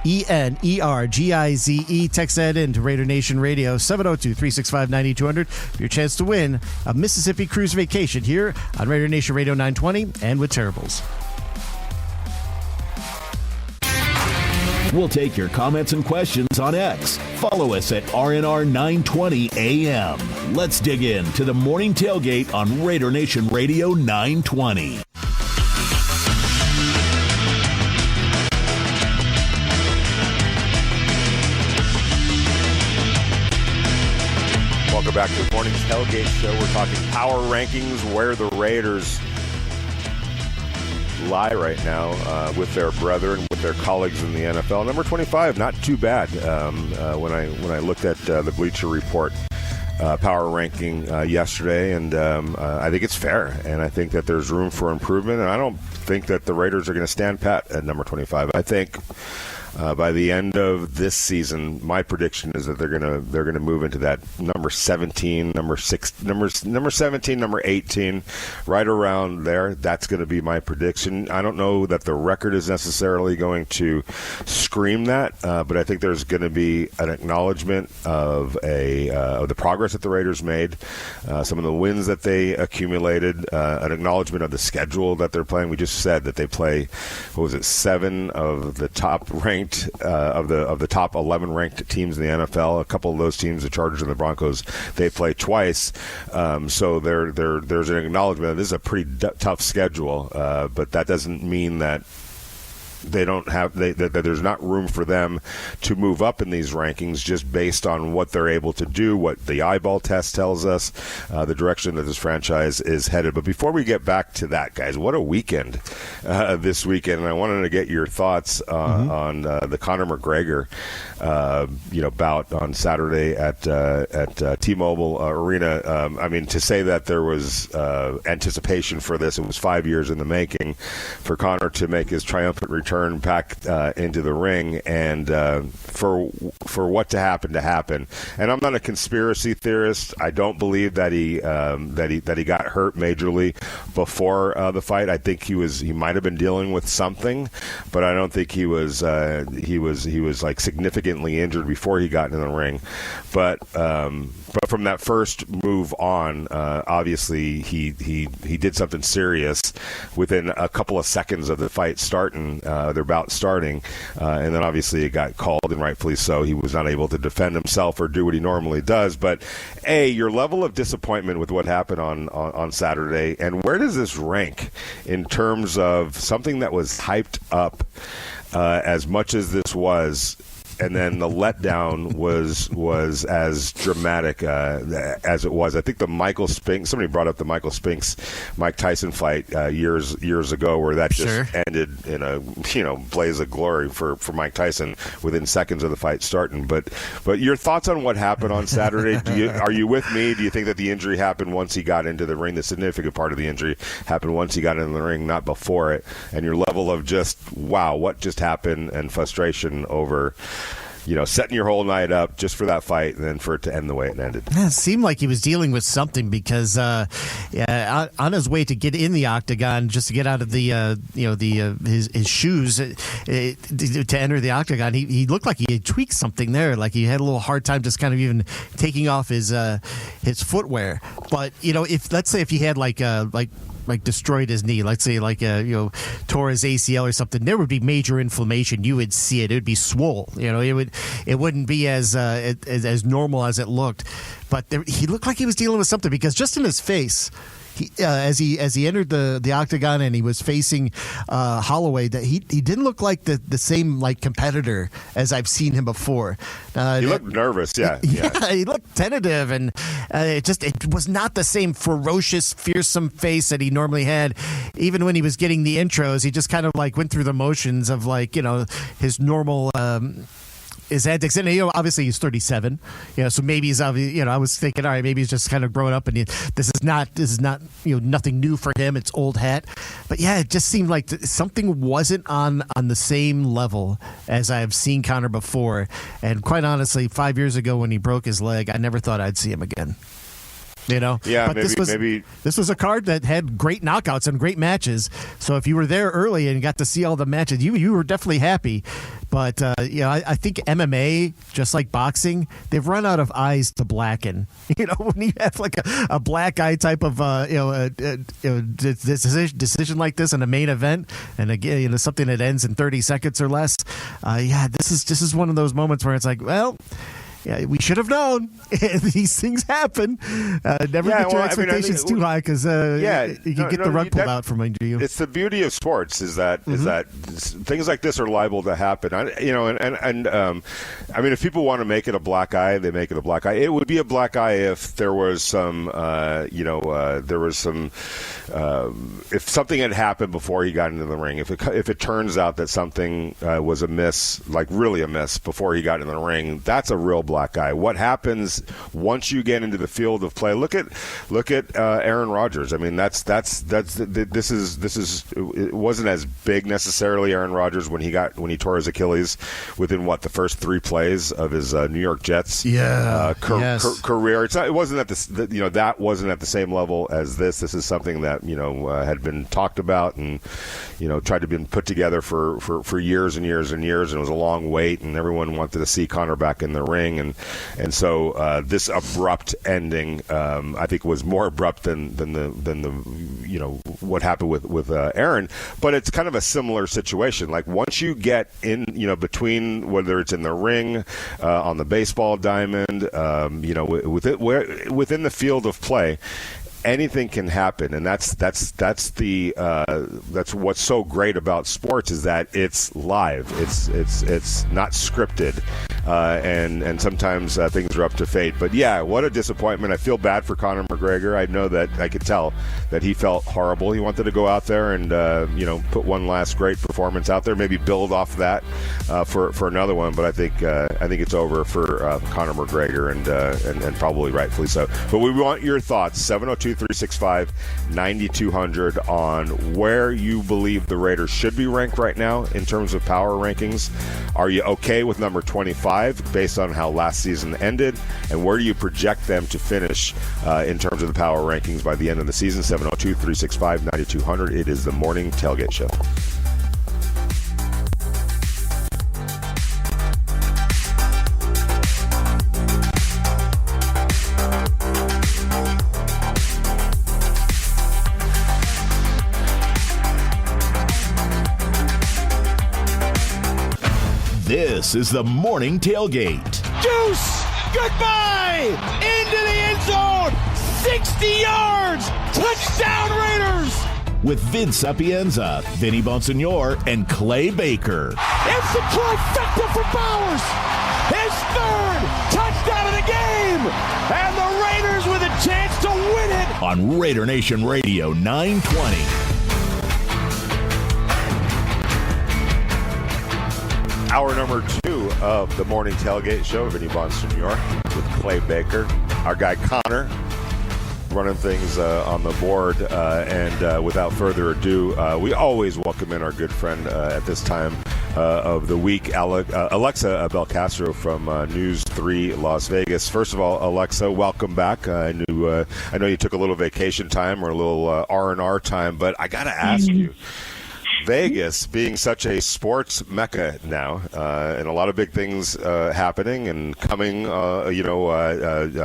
ENERGIZE. Text that in to Raider Nation Radio, 702-365-9200 for your chance to win a Mississippi cruise vacation here on Raider Nation Radio 920 and with Terribles. We'll take your comments and questions on X. Follow us at RNR920AM. Let's dig in to the morning tailgate on Raider Nation Radio 920. Welcome back to the morning tailgate show. We're talking power rankings, where the Raiders lie right now with their brethren, with their colleagues in the NFL. Number 25, not too bad. When I looked at the Bleacher Report power ranking yesterday, and I think it's fair, and I think that there's room for improvement, and I don't think that the Raiders are going to stand pat at number 25. I think by the end of this season, my prediction is that they're gonna move into that number 17, number 17, number 18, right around there. That's going to be my prediction. I don't know that the record is necessarily going to scream that, but I think there's going to be an acknowledgement of the progress that the Raiders made, some of the wins that they accumulated, an acknowledgement of the schedule that they're playing. We just said that they play, 7 of the top ranked of the top 11 ranked teams in the NFL. A couple of those teams, the Chargers and the Broncos, they play twice. So there's an acknowledgement that this is a pretty tough schedule, but that doesn't mean that that there's not room for them to move up in these rankings just based on what they're able to do, what the eyeball test tells us, the direction that this franchise is headed. But before we get back to that, guys, what a weekend this weekend, and I wanted to get your thoughts on the Conor McGregor bout on Saturday at T-Mobile Arena. I mean, to say that there was anticipation for this, it was 5 years in the making for Conor to make his triumphant return back into the ring, and for what to happen. And I'm not a conspiracy theorist. I don't believe that he got hurt majorly before the fight. I think he might have been dealing with something, but I don't think he was like significantly injured before he got into the ring. But from that first move on, obviously he did something serious within a couple of seconds of the fight starting, their bout starting, and then obviously it got called, and rightfully so. He was not able to defend himself or do what he normally does. But your level of disappointment with what happened on Saturday, and where does this rank in terms of something that was hyped up as much as this was, and then the letdown was as dramatic as it was? I think the Michael Spinks, somebody brought up the Michael Spinks Mike Tyson fight years ago, where that just ended in a blaze of glory for Mike Tyson within seconds of the fight starting. But your thoughts on what happened on Saturday? Are you with me? Do you think that the injury happened once he got into the ring? The significant part of the injury happened once he got into the ring, not before it. And your level of just, wow, what just happened, and frustration over setting your whole night up just for that fight, and then for it to end the way it ended. Yeah, it seemed like he was dealing with something, because on his way to get in the octagon, just to get out of the his shoes to enter the octagon, he looked like he had tweaked something there, like he had a little hard time just kind of even taking off his footwear. But if he had like destroyed his knee, let's say tore his ACL or something, there would be major inflammation. You would see it. It would be swole. It wouldn't be as normal as it looked. But he looked like he was dealing with something, because just in his face, as he entered the octagon and he was facing Holloway, that he didn't look like the same competitor as I've seen him before. He looked nervous, yeah. He looked tentative, and it was not the same ferocious, fearsome face that he normally had. Even when he was getting the intros, he just kind of went through the motions of his normal. His antics, and obviously he's 37. So maybe he's I was thinking, all right, maybe he's just kind of growing up, and this is not nothing new for him. It's old hat, but it just seemed like something wasn't on the same level as I've seen Conor before. And quite honestly, 5 years ago when he broke his leg, I never thought I'd see him again. Yeah, but maybe this was a card that had great knockouts and great matches. So if you were there early and got to see all the matches, you were definitely happy. But I think MMA, just like boxing, they've run out of eyes to blacken. When you have a black eye type of decision like this in a main event, and again something that ends in 30 seconds or less. This is one of those moments where it's like, well. Yeah, we should have known. These things happen. Never get your expectations too high, because you can get the rug pulled out from under you. It's the beauty of sports is that things like this are liable to happen. I mean, if people want to make it a black eye, they make it a black eye. It would be a black eye if there was some, if something had happened before he got into the ring. If it turns out that something was amiss, like really amiss, before he got in the ring, that's a real black eye. What happens once you get into the field of play? Look at Aaron Rodgers. I mean, this is it wasn't as big necessarily, Aaron Rodgers, when he tore his Achilles within the first 3 plays of his New York Jets career. It wasn't at that wasn't at the same level as this. This is something that had been talked about and tried to be put together for years and years and years, and it was a long wait, and everyone wanted to see Conor back in the ring. And so this abrupt ending, I think, was more abrupt than the what happened with Aaron. But it's kind of a similar situation. Like once you get in, between, whether it's in the ring, on the baseball diamond, within the field of play. anything can happen, and that's what's so great about sports is that it's live. It's not scripted, and sometimes things are up to fate. But yeah, what a disappointment! I feel bad for Conor McGregor. I know that I could tell that he felt horrible. He wanted to go out there and put one last great performance out there, maybe build off that for another one. But I think it's over for Conor McGregor, and probably rightfully so. But we want your thoughts. 702-365-9200 on where you believe the Raiders should be ranked right now in terms of power rankings. Are you okay with number 25 based on how last season ended? And where do you project them to finish in terms of the power rankings by the end of the season? 702-365-9200. It is the Morning Tailgate Show. This is the Morning Tailgate. Deuce! Goodbye! Into the end zone! 60 yards! Touchdown Raiders! With Vince Sapienza, Vinny Bonsignore, and Clay Baker. It's the trifecta for Bowers! His third touchdown of the game! And the Raiders with a chance to win it! On Raider Nation Radio 920. Hour number 2 of the Morning Tailgate Show. Vinny Bonsignore with Clay Baker. Our guy Connor running things on the board. And without further ado, we always welcome in our good friend at this time of the week, Alexa Belcastro from News 3 Las Vegas. First of all, Alexa, welcome back. I know you took a little vacation time or a little R&R time, but I got to ask you, Vegas being such a sports mecca now, and a lot of big things happening and coming,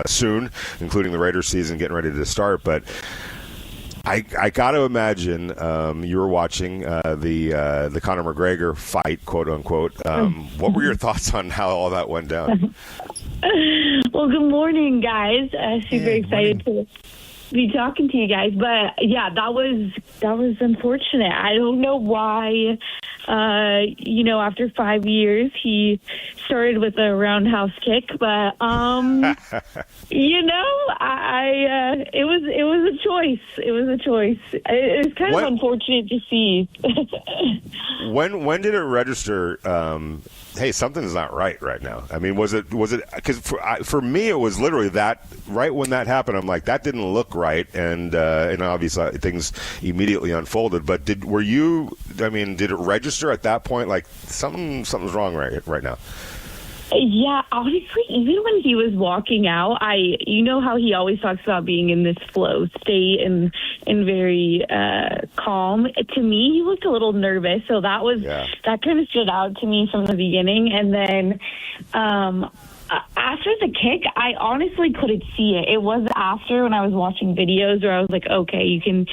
soon, including the Raiders season getting ready to start. But I got to imagine you were watching the Conor McGregor fight, quote unquote. What were your thoughts on how all that went down? Well, good morning, guys. Super excited to be talking to you guys, but yeah, that was unfortunate. I don't know why. After 5 years, he started with a roundhouse kick, but it was a choice. It was a choice. It was kind of unfortunate to see. When did it register? Hey, something is not right now. I mean, was it because for me it was literally that right when that happened. I'm like, that didn't look right, and obviously things immediately unfolded. But did it register at that point? Like something's wrong right now. Yeah, honestly, even when he was walking out, you know how he always talks about being in this flow state and very calm. To me, he looked a little nervous, so that kind of stood out to me from the beginning. And then after the kick, I honestly couldn't see it. It was after when I was watching videos where I was like, okay, you can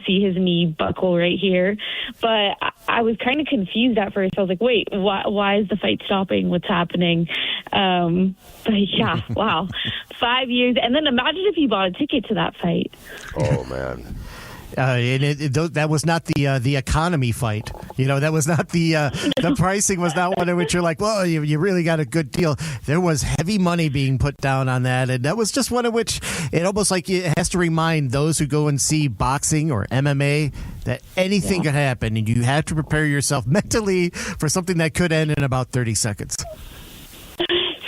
see his knee buckle right here. But I was kind of confused at first. I was like, wait, why is the fight stopping? What's happening? But yeah, wow. 5 years. And then imagine if you bought a ticket to that fight. Oh, man. That was not the economy fight. That was not the pricing was not one in which you're like, well, you really got a good deal. There was heavy money being put down on that, and that was just one in which it almost like it has to remind those who go and see boxing or MMA that anything could happen, and you have to prepare yourself mentally for something that could end in about 30 seconds.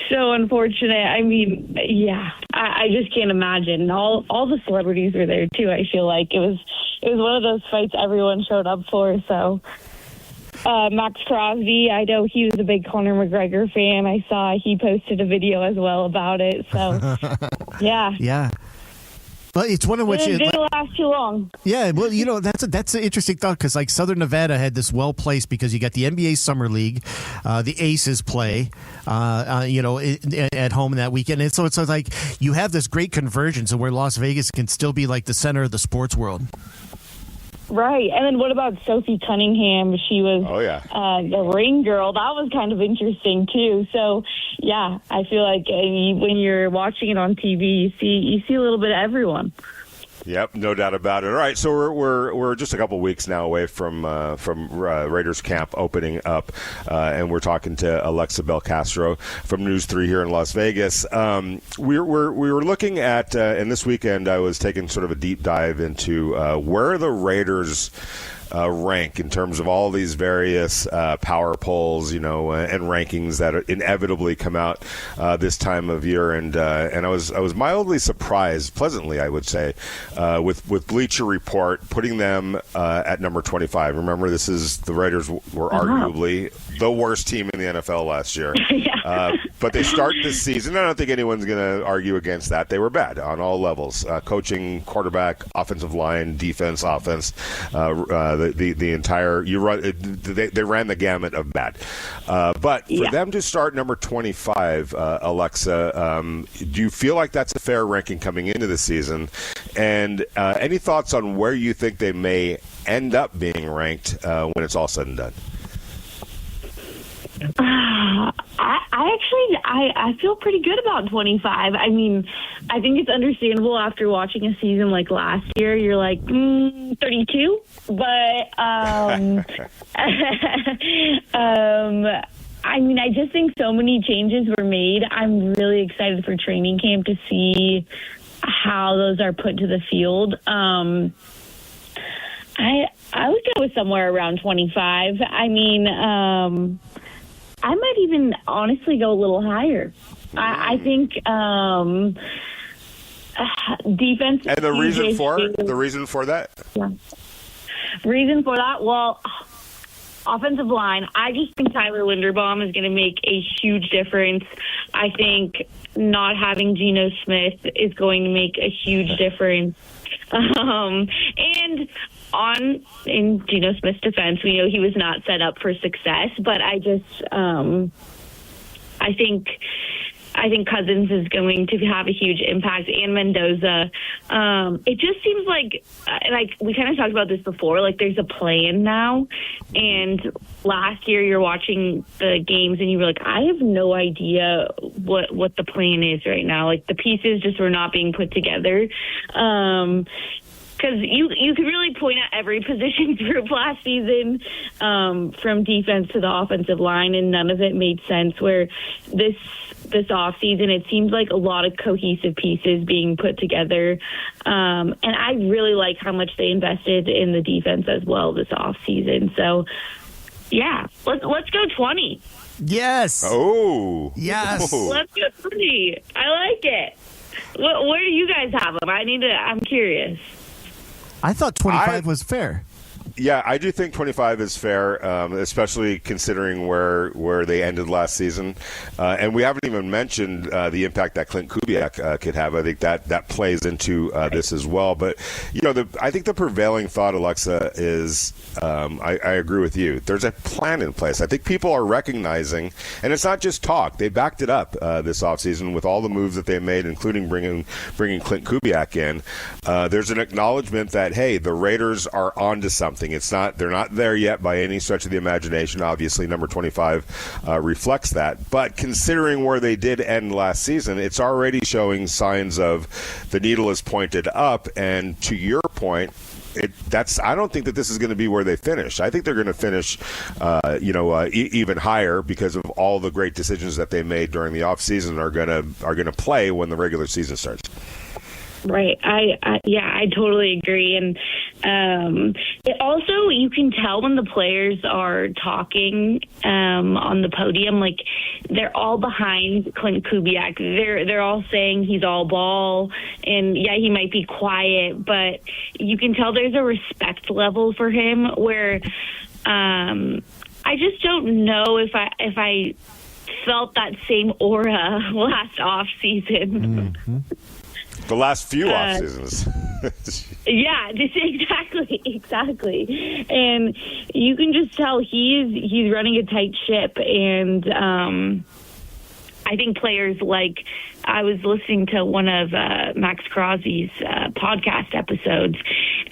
So unfortunate. I mean, yeah, I just can't imagine. All the celebrities were there too. I feel like it was one of those fights everyone showed up for. So Max Crosby, I know he was a big Conor McGregor fan. I saw he posted a video as well about it. So yeah. Yeah. Well, it's one in which it didn't last too long. Yeah, well, that's an interesting thought because like Southern Nevada had this well placed because you got the NBA Summer League, the Aces play, at home that weekend, and so it's like you have this great convergence of where Las Vegas can still be like the center of the sports world. Right, and then what about Sophie Cunningham? She was the ring girl. That was kind of interesting too. So yeah, I feel like when you're watching it on TV, you see a little bit of everyone. Yep, no doubt about it. All right, so we're just a couple weeks now away from Raiders camp opening up, and we're talking to Alexa Belcastro from News 3 here in Las Vegas. We were looking at, and this weekend I was taking sort of a deep dive into where the Raiders rank in terms of all these various power polls, and rankings that inevitably come out this time of year, and I was mildly surprised, pleasantly I would say, with Bleacher Report putting them at number 25. Remember, the Raiders were arguably the worst team in the NFL last year. Yeah. But they start this season. I don't think anyone's going to argue against that. They were bad on all levels: coaching, quarterback, offensive line, defense, offense. The entire they ran the gamut of bad. But for them to start number 25, Alexa, do you feel like that's a fair ranking coming into the season? And any thoughts on where you think they may end up being ranked when it's all said and done? I feel pretty good about 25. I mean, I think it's understandable after watching a season like last year. You're like 32, but I mean, I just think so many changes were made. I'm really excited for training camp to see how those are put to the field. I would go with somewhere around 25. I mean, I might even honestly go a little higher. I think defense. And the reason for that? Yeah. Reason for that? Well, offensive line. I just think Tyler Linderbaum is going to make a huge difference. I think not having Geno Smith is going to make a huge difference. And in Geno Smith's defense, we know he was not set up for success, but I think Cousins is going to have a huge impact, and Mendoza. It just seems like we kind of talked about this before, like there's a plan now. And last year you're watching the games and you were like, I have no idea what the plan is right now. Like the pieces just were not being put together. Because you could really point at every position group last season, from defense to the offensive line, and none of it made sense. Where this offseason, it seems like a lot of cohesive pieces being put together. And I really like how much they invested in the defense as well this offseason. So, yeah, let's go 20. Yes. Oh. Yes. Let's go 20. I like it. Where do you guys have them? I'm curious. I thought 25 was fair. Yeah, I do think 25 is fair, especially considering where they ended last season. And we haven't even mentioned the impact that Clint Kubiak could have. I think that plays into this as well. But, I think the prevailing thought, Alexa, is I agree with you. There's a plan in place. I think people are recognizing, and it's not just talk. They backed it up this offseason with all the moves that they made, including bringing Clint Kubiak in. There's an acknowledgement that, hey, the Raiders are onto something. They're not there yet by any stretch of the imagination. Obviously, number 25 reflects that. But considering where they did end last season, it's already showing signs of the needle is pointed up. And to your point, I don't think that this is going to be where they finish. I think they're going to finish, even higher because of all the great decisions that they made during the offseason are going to play when the regular season starts. Right. I totally agree. And it also, you can tell when the players are talking on the podium, like they're all behind Clint Kubiak. They're all saying he's all ball, and yeah, he might be quiet, but you can tell there's a respect level for him where I just don't know if I felt that same aura last off season. Mm-hmm. The last few off seasons. Yeah, exactly. And you can just tell he's running a tight ship. And I think players like, I was listening to one of Max Crosby's podcast episodes,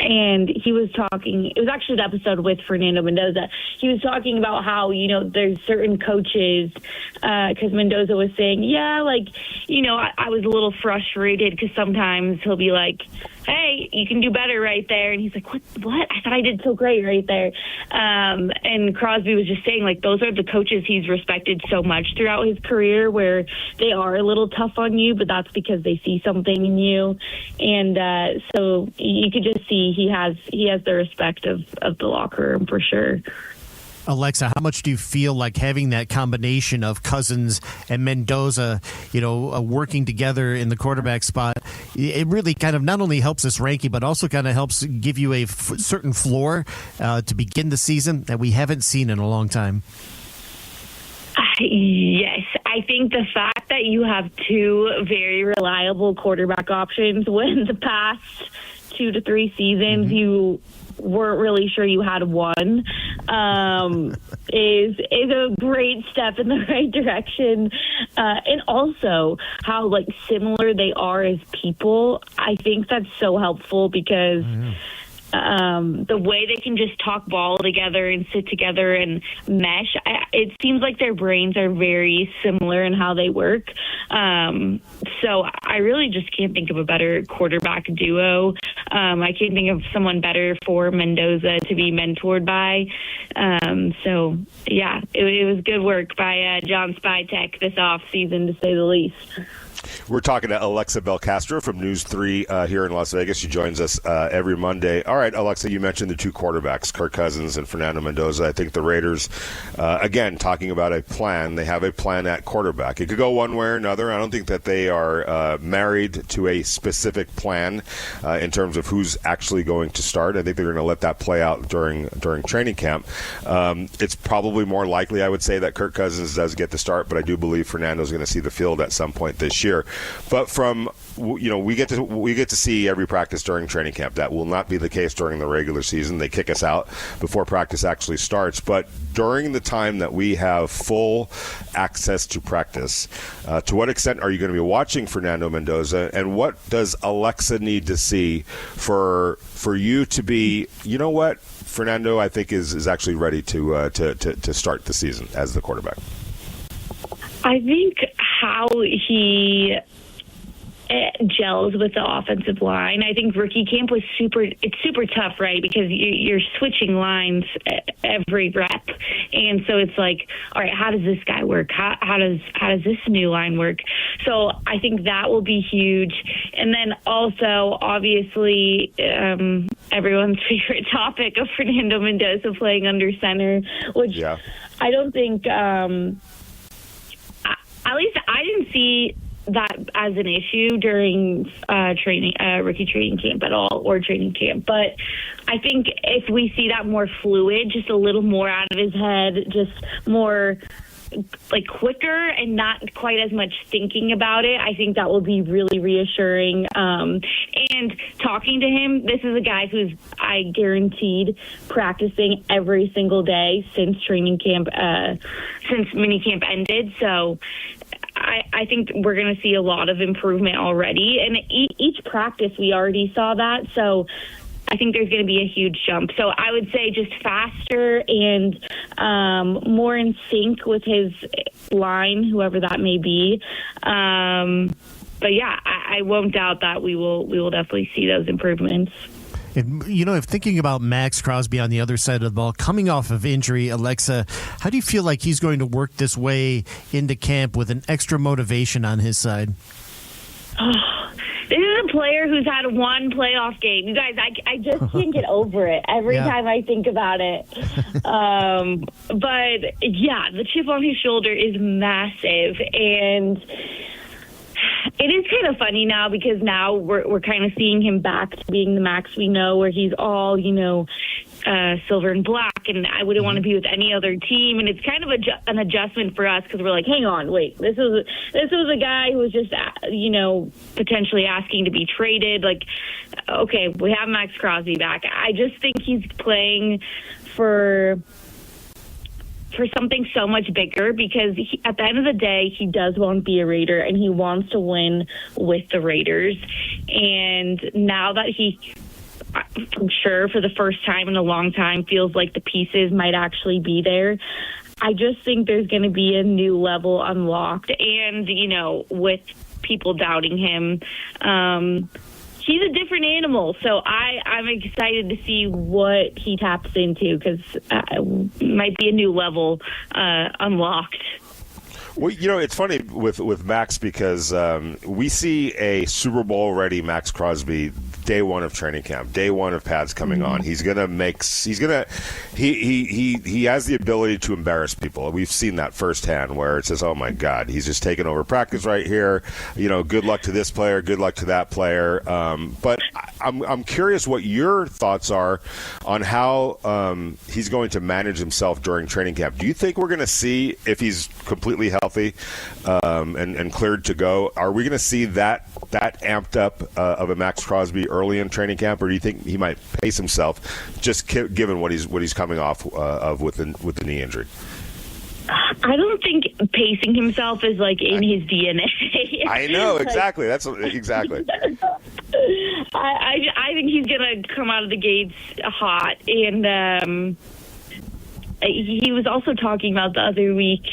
and he was talking, it was actually the episode with Fernando Mendoza. He was talking about how, there's certain coaches, because Mendoza was saying, I was a little frustrated because sometimes he'll be like, hey, you can do better right there. And he's like, what? I thought I did so great right there. And Crosby was just saying, like, those are the coaches he's respected so much throughout his career, where they are a little tough on you, but that's because they see something in you. And so you could just see he has the respect of the locker room for sure. Alexa, how much do you feel like having that combination of Cousins and Mendoza, working together in the quarterback spot, it really kind of not only helps this ranking, but also kind of helps give you a certain floor to begin the season that we haven't seen in a long time? Yes, I think the fact that you have two very reliable quarterback options when the past 2 to 3 seasons you weren't really sure you had one is a great step in the right direction. And also how like similar they are as people. I think that's so helpful because the way they can just talk ball together and sit together and mesh, it seems like their brains are very similar in how they work. So I really just can't think of a better quarterback duo. I can't think of someone better for Mendoza to be mentored by. So, yeah, it was good work by John Spytek this offseason, to say the least. We're talking to Alexa Belcastro from News 3 here in Las Vegas. She joins us every Monday. All right, Alexa, you mentioned the two quarterbacks, Kirk Cousins and Fernando Mendoza. I think the Raiders, again, talking about a plan, they have a plan at quarterback. It could go one way or another. I don't think that they are married to a specific plan in terms of who's actually going to start. I think they're going to let that play out during training camp. It's probably more likely, I would say, that Kirk Cousins does get the start, but I do believe Fernando's going to see the field at some point this year. But from we get to see every practice during training camp. That will not be the case during the regular season. They kick us out before practice actually starts. But during the time that we have full access to practice, to what extent are you going to be watching Fernando Mendoza, and what does Alexa need to see for you to be, you know what, Fernando, I think is actually ready to start the season as the quarterback? I think how he gels with the offensive line. I think rookie camp was super tough, right? Because you're switching lines every rep. And so it's like, all right, how does this guy work? How does this new line work? So I think that will be huge. And then also, obviously, everyone's favorite topic of Fernando Mendoza playing under center, which I don't think, at least I didn't see that as an issue during rookie training camp at all, or training camp. But I think if we see that more fluid, just a little more out of his head, just more like quicker and not quite as much thinking about it, I think that will be really reassuring. And talking to him, this is a guy who's, I guaranteed, practicing every single day since training camp, since minicamp ended. So I think we're going to see a lot of improvement already. And each practice, we already saw that. So I think there's going to be a huge jump. So I would say just faster and more in sync with his line, whoever that may be. But yeah, I won't doubt that we will definitely see those improvements. And, if thinking about Max Crosby on the other side of the ball, coming off of injury, Alexa, how do you feel like he's going to work this way into camp with an extra motivation on his side? Oh, this is a player who's had one playoff game. You guys, I just can't get over it every time I think about it. But, yeah, the chip on his shoulder is massive. And it is kind of funny now because now we're kind of seeing him back to being the Max we know, where he's all, silver and black, and I wouldn't want to be with any other team. And it's kind of an adjustment for us because we're like, hang on, wait, this was a guy who was just, potentially asking to be traded. Like, okay, we have Max Crosby back. I just think he's playing for something so much bigger because at the end of the day, he does want to be a Raider and he wants to win with the Raiders. And now that I'm sure for the first time in a long time, feels like the pieces might actually be there, I just think there's going to be a new level unlocked. And, with people doubting him, he's a different animal. So I'm excited to see what he taps into, because it might be a new level unlocked. Well, it's funny with Max, because we see a Super Bowl ready Max Crosby day one of training camp, day one of pads coming on. He has the ability to embarrass people. We've seen that firsthand, where it says, oh my God, he's just taking over practice right here. Good luck to this player, good luck to that player. But I'm curious what your thoughts are on how he's going to manage himself during training camp. Do you think we're going to see, if he's completely healthy and cleared to go, are we going to see that amped up of a Max Crosby early in training camp, or do you think he might pace himself, just given what he's coming off of with the knee injury? I don't think pacing himself is in his DNA. I know, exactly. That's exactly. I think he's gonna come out of the gates hot, and he was also talking about the other week,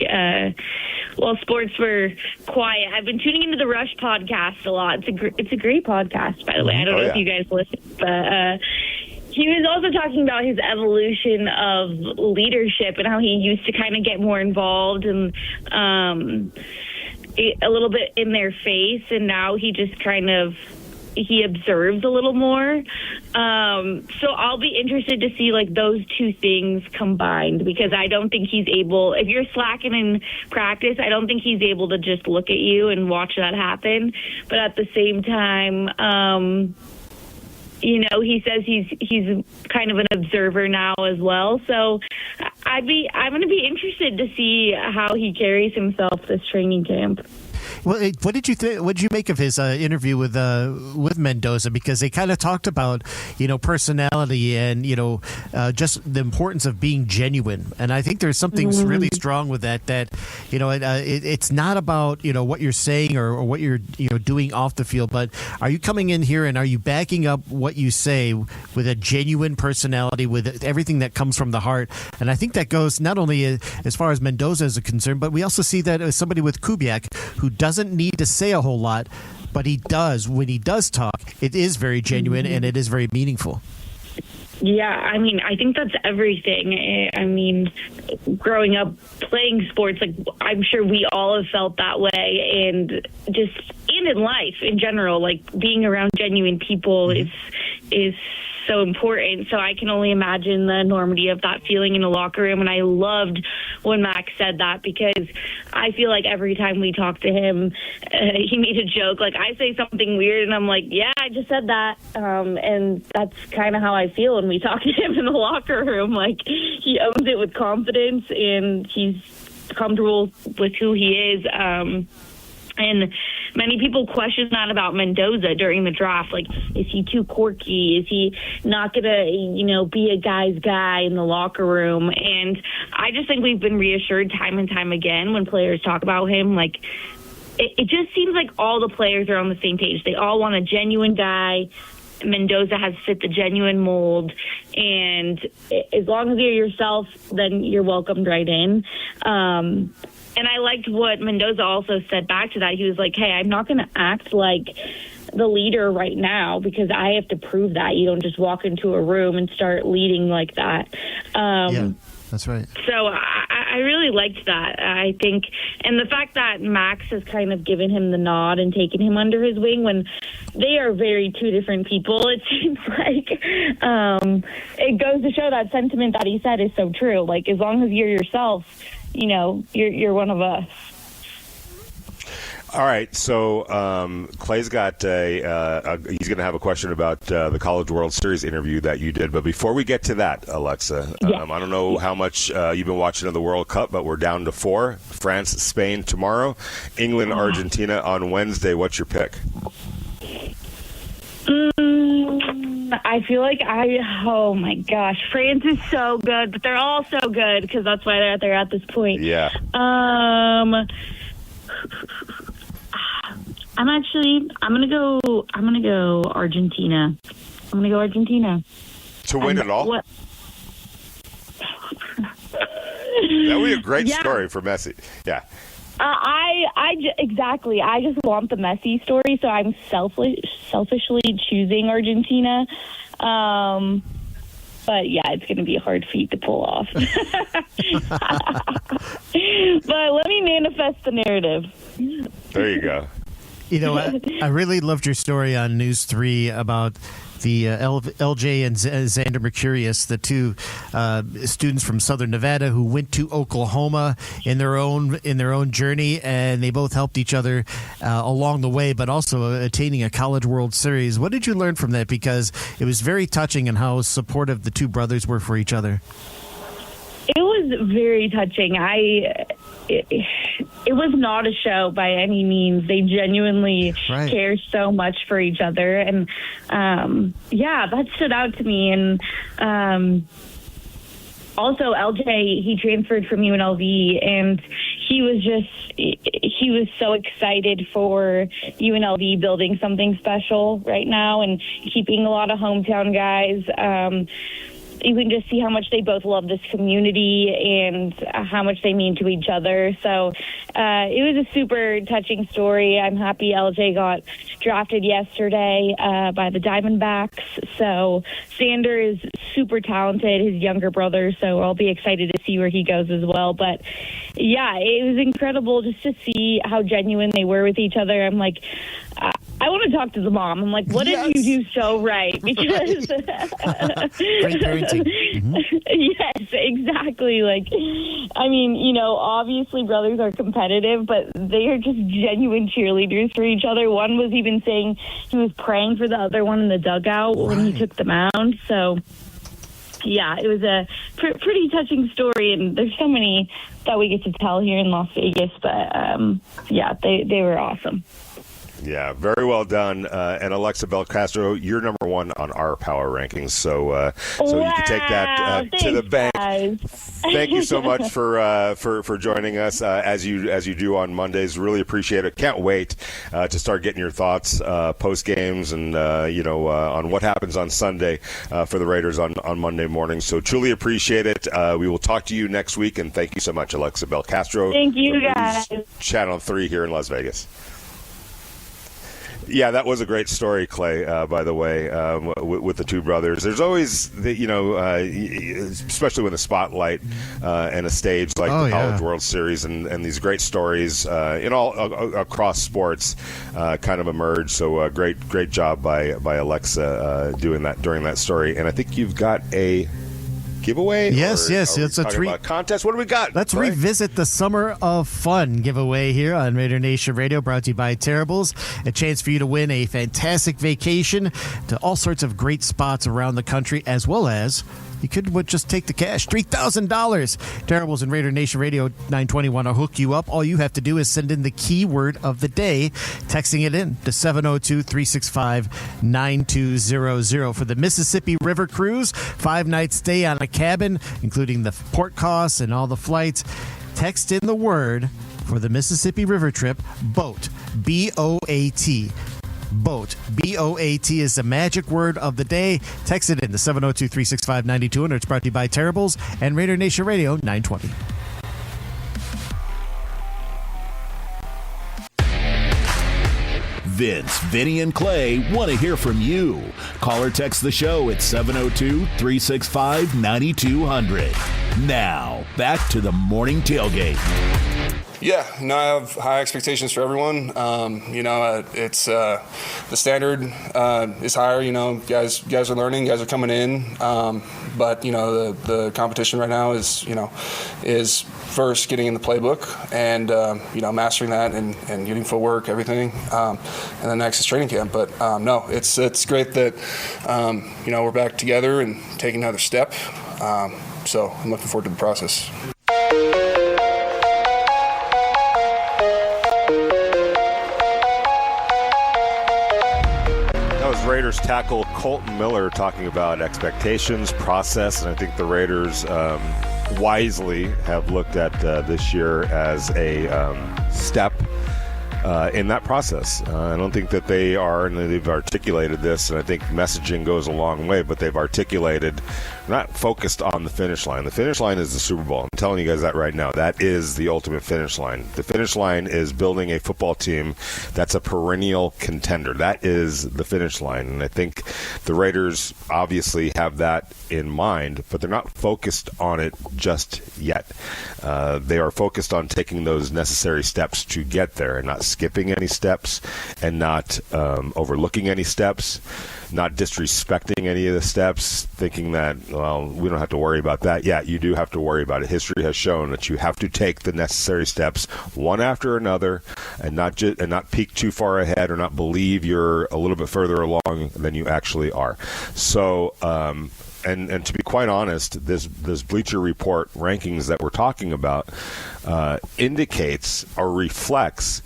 while sports were quiet. I've been tuning into the Rush podcast a lot. It's a great podcast, by the way. I don't know if you guys listen, but he was also talking about his evolution of leadership and how he used to kind of get more involved and a little bit in their face, and now he just he observes a little more. So I'll be interested to see those two things combined, because I don't think he's able, if you're slacking in practice, I don't think he's able to just look at you and watch that happen. But at the same time, he says he's kind of an observer now as well. So I'm going to be interested to see how he carries himself this training camp. Well, what did you think? What did you make of his interview with Mendoza? Because they kind of talked about personality and just the importance of being genuine. And I think there's something really strong with that. It's not about what you're saying or what you're doing off the field, but are you coming in here and are you backing up what you say with a genuine personality, with everything that comes from the heart? And I think that goes not only as far as Mendoza is concerned, but we also see that as somebody with Kubiak who doesn't need to say a whole lot, but he does. When he does talk, it is very genuine and it is very meaningful. Yeah, I think that's everything. Growing up playing sports, I'm sure we all have felt that way, and just in life in general, being around genuine people is so important. So I can only imagine the enormity of that feeling in a locker room. And I loved when Max said that, because I feel like every time we talk to him, he made a joke. I say something weird and I'm like, yeah, I just said that. And that's kind of how I feel when we talk to him in the locker room. He owns it with confidence and he's comfortable with who he is. And many people question that about Mendoza during the draft. Is he too quirky? Is he not going to, be a guy's guy in the locker room? And I just think we've been reassured time and time again when players talk about him. It just seems like all the players are on the same page. They all want a genuine guy. Mendoza has fit the genuine mold. And as long as you're yourself, then you're welcomed right in. And I liked what Mendoza also said back to that. He was like, hey, I'm not going to act like the leader right now, because I have to prove that. You don't just walk into a room and start leading like that. Yeah, that's right. So I really liked that. I think, and the fact that Max has kind of given him the nod and taken him under his wing when they are very two different people, it seems like. It goes to show that sentiment that he said is so true. As long as you're yourself, you're one of us. All right, so Clay's got he's going to have a question about the College World Series interview that you did. But before we get to that, Alexa, I don't know how much you've been watching of the World Cup, but we're down to 4. France, Spain tomorrow, England, Argentina on Wednesday. What's your pick? I feel like oh my gosh, France is so good, but they're all so good because that's why they're at this point. Yeah. I'm gonna go Argentina. To win it all? That would be a great story for Messi. Yeah. Exactly. I just want the Messi story, so I'm selfishly choosing Argentina. But yeah, it's going to be a hard feat to pull off. But let me manifest the narrative. There you go. You know, I really loved your story on News 3 about the LJ and Xander Mercurius, the two students from Southern Nevada who went to Oklahoma in their own journey, and they both helped each other along the way, but also attaining a College World Series. What did you learn from that? Because it was very touching and how supportive the two brothers were for each other. It was very touching. It was not a show by any means. They genuinely care so much for each other. And, that stood out to me. And also, LJ, he transferred from UNLV, and he was so excited for UNLV building something special right now and keeping a lot of hometown guys. You can just see how much they both love this community and how much they mean to each other. So it was a super touching story. I'm happy LJ got drafted yesterday by the Diamondbacks. So Xander is super talented, his younger brother, so I'll be excited to see where he goes as well. But yeah, it was incredible just to see how genuine they were with each other. I'm like, I want to talk to the mom. I'm like, what did you do so right? Because great parenting. Mm-hmm. Yes, exactly. Like, I mean, obviously brothers are competitive, but they are just genuine cheerleaders for each other. One was even saying he was praying for the other one in the dugout when he took the mound. So, yeah, it was a pretty touching story, and there's so many that we get to tell here in Las Vegas. But, they were awesome. Yeah, very well done. And Alexa Belcastro, you're number one on our power rankings, so you can take that to the bank. Guys. Thank you so much for joining us as you do on Mondays. Really appreciate it. Can't wait to start getting your thoughts post games and on what happens on Sunday for the Raiders on Monday morning. So truly appreciate it. We will talk to you next week, and thank you so much, Alexa Belcastro. Thank you, guys. Channel 3 here in Las Vegas. Yeah, that was a great story, Clay, by the way, with the two brothers. There's always, especially when the spotlight and a stage like the College World Series and these great stories in all across sports kind of emerge. So great job by Alexa doing that during that story. And I think you've got a giveaway? Yes. It's a contest. What do we got? Let's revisit the Summer of Fun giveaway here on Raider Nation Radio, brought to you by Terribles. A chance for you to win a fantastic vacation to all sorts of great spots around the country, as well as you could just take the cash, $3,000. Terribles and Raider Nation Radio 920 want to hook you up. All you have to do is send in the keyword of the day, texting it in to 702-365-9200 for the Mississippi River Cruise. 5-night stay on a cabin, including the port costs and all the flights. Text in the word for the Mississippi River trip, BOAT, B-O-A-T. BOAT, B-O-A-T is the magic word of the day. Text it in to 702-365-9200. It's brought to you by Terribles and Raider Nation Radio 920. Vince, Vinny, and Clay want to hear from you. Call or text the show at 702-365-9200. Now, back to the morning tailgate. Yeah, no, I have high expectations for everyone. It's the standard is higher. Guys are learning, guys are coming in. But the competition right now is first getting in the playbook and mastering that and getting footwork, everything. And then next is training camp. But it's great that we're back together and taking another step. So I'm looking forward to the process. Raiders tackle Colton Miller talking about expectations, process, and I think the Raiders wisely have looked at this year as a step in that process. I don't think that they are, and they've articulated this, and I think messaging goes a long way, but they've articulated not focused on the finish line. The finish line is the Super Bowl. I'm telling you guys that right now. That is the ultimate finish line. The finish line is building a football team that's a perennial contender. That is the finish line. And I think the Raiders obviously have that in mind, but they're not focused on it just yet. They are focused on taking those necessary steps to get there and not skipping any steps and not overlooking any steps, not disrespecting any of the steps, thinking that, well, we don't have to worry about that. Yeah, you do have to worry about it. History has shown that you have to take the necessary steps one after another and not peek too far ahead or not believe you're a little bit further along than you actually are. So, and to be quite honest, this Bleacher Report rankings that we're talking about indicates or reflects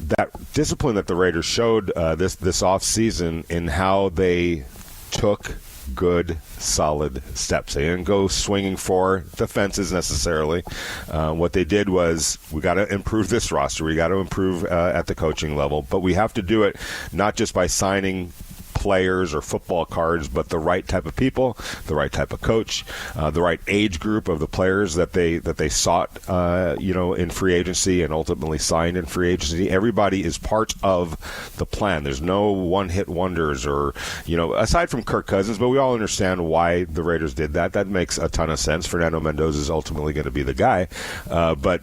that discipline that the Raiders showed this offseason in how they took good, solid steps. They didn't go swinging for the fences necessarily. What they did was, we got to improve this roster. We got to improve at the coaching level, but we have to do it not just by signing players or football cards, but the right type of people, the right type of coach, the right age group of the players that they sought, in free agency and ultimately signed in free agency. Everybody is part of the plan. There's no one-hit wonders, or aside from Kirk Cousins, but we all understand why the Raiders did that. That makes a ton of sense. Fernando Mendoza is ultimately going to be the guy, but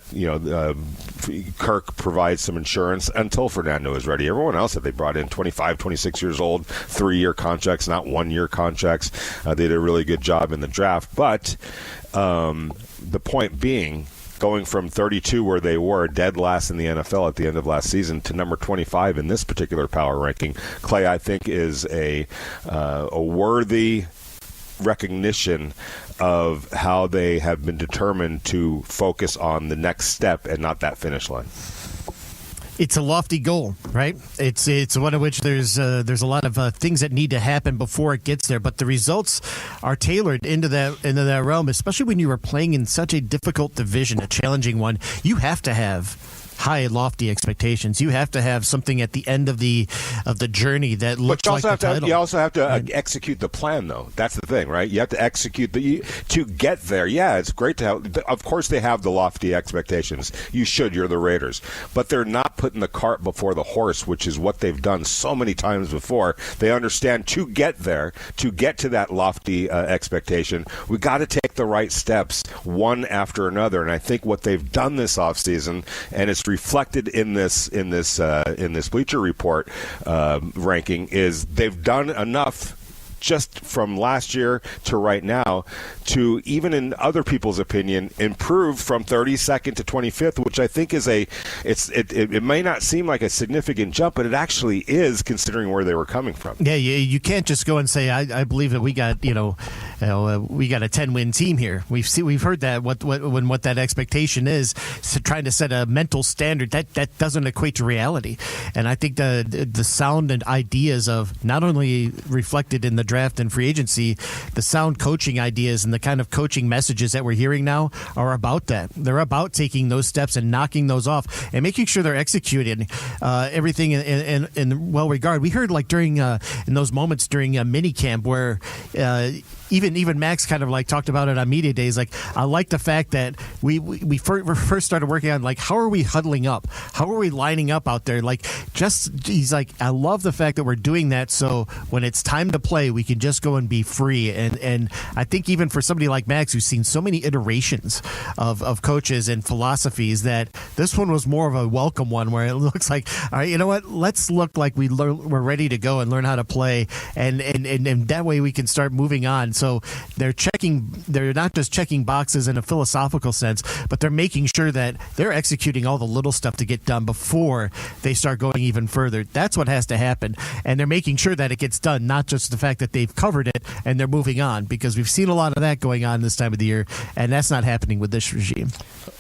Kirk provides some insurance until Fernando is ready. Everyone else that they brought in, 25, 26 years old, 3-year contracts, not 1-year contracts. They did a really good job in the draft. But the point being, going from 32, where they were dead last in the NFL at the end of last season, to number 25 in this particular power ranking, Clay, I think, is a worthy recognition of how they have been determined to focus on the next step and not that finish line. It's a lofty goal, right? It's one of which there's a lot of things that need to happen before it gets there, but the results are tailored into that realm, especially when you are playing in such a difficult division, a challenging one. You have to have high, lofty expectations. You have to have something at the end of the journey that looks like the title. You also have to execute the plan, though. That's the thing, right? You have to execute to get there. Yeah, it's great to have. Of course, they have the lofty expectations. You should. You're the Raiders, but they're not putting the cart before the horse, which is what they've done so many times before. They understand to get there, to get to that lofty expectation, we got to take the right steps one after another. And I think what they've done this offseason, and it's reflected in this Bleacher Report ranking, is they've done enough just from last year to right now to, even in other people's opinion, improve from 32nd to 25th, which I think is it may not seem like a significant jump, but it actually is, considering where they were coming from. Yeah, you can't just go and say, I believe that we got we got a 10-win team here. We've heard that what that expectation is, so trying to set a mental standard that doesn't equate to reality. And I think the sound and ideas of, not only reflected in the draft and free agency, the sound coaching ideas and the kind of coaching messages that we're hearing now are about that. They're about taking those steps and knocking those off and making sure they're executing everything in well regard. We heard during in those moments during mini camp where even Max kind of talked about it on media days. I like the fact that we first started working on how are we huddling up? How are we lining up out there? He's like, I love the fact that we're doing that, so when it's time to play, we can just go and be free. And I think even for somebody like Max, who's seen so many iterations of coaches and philosophies, that this one was more of a welcome one, where it looks like, all right, you know what? Let's look like we're ready to go and learn how to play, and that way we can start moving on. So they're not just checking boxes in a philosophical sense, but they're making sure that they're executing all the little stuff to get done before they start going even further. That's what has to happen. And they're making sure that it gets done, not just the fact that they've covered it and they're moving on, because we've seen a lot of that going on this time of the year, and that's not happening with this regime.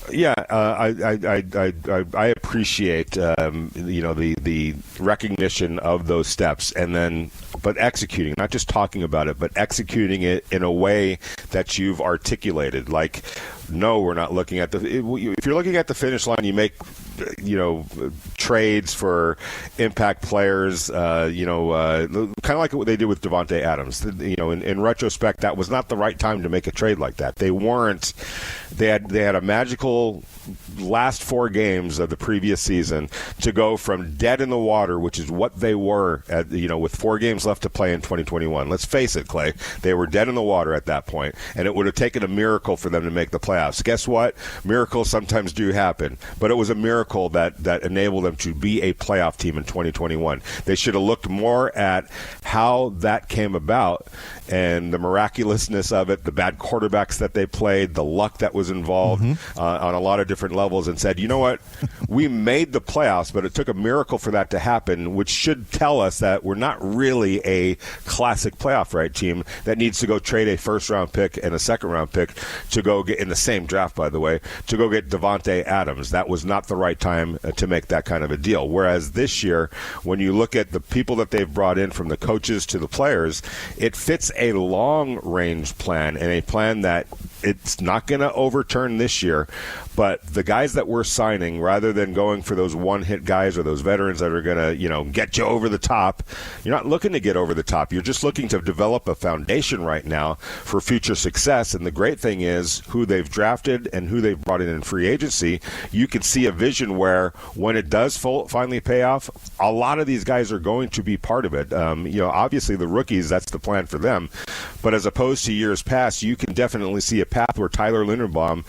Yeah, I appreciate the recognition of those steps, but executing, not just talking about it, but executing it in a way that you've articulated. No, we're not looking at if you're looking at the finish line, you make trades for impact players, kind of like what they did with Davante Adams. In retrospect, that was not the right time to make a trade like that. They weren't. They had a magical last 4 games of the previous season to go from dead in the water, which is what they were with 4 games left to play in 2021. Let's face it, Clay, they were dead in the water at that point, and it would have taken a miracle for them to make the playoffs. Guess what? Miracles sometimes do happen, but it was a miracle that enabled them to be a playoff team in 2021. They should have looked more at how that came about and the miraculousness of it, the bad quarterbacks that they played, the luck that was involved on a lot of different levels, and said, you know what, we made the playoffs, but it took a miracle for that to happen, which should tell us that we're not really a classic playoff right team that needs to go trade a first-round pick and a second-round pick to go get, in the same draft, by the way, to go get Davante Adams. That was not the right time to make that kind of a deal. Whereas this year, when you look at the people that they've brought in, from the coaches to the players, it fits a long-range plan, and a plan that it's not going to overturn this year. But the guys that we're signing, rather than going for those one-hit guys or those veterans that are going to, get you over the top, you're not looking to get over the top. You're just looking to develop a foundation right now for future success. And the great thing is who they've drafted and who they've brought in free agency. You can see a vision where when it does finally pay off, a lot of these guys are going to be part of it. Obviously the rookies, that's the plan for them. But as opposed to years past, you can definitely see a path where Tyler Linderbaum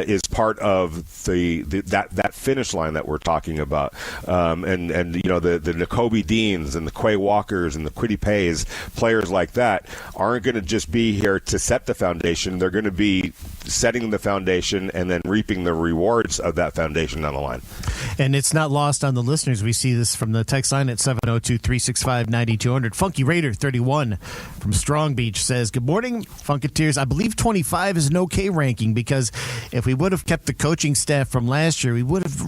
is part of that finish line that we're talking about, and the Nakobe Deans and the Quay Walkers and the Kwity Pays, players like that aren't going to just be here to set the foundation. They're going to be setting the foundation and then reaping the rewards of that foundation down the line. And it's not lost on the listeners. We see this from the text line at 702-365-9200. Funky Raider 31 from Strong Beach says, good morning, Funketeers. I believe 25 is an okay ranking because if we would have kept the coaching staff from last year, we would have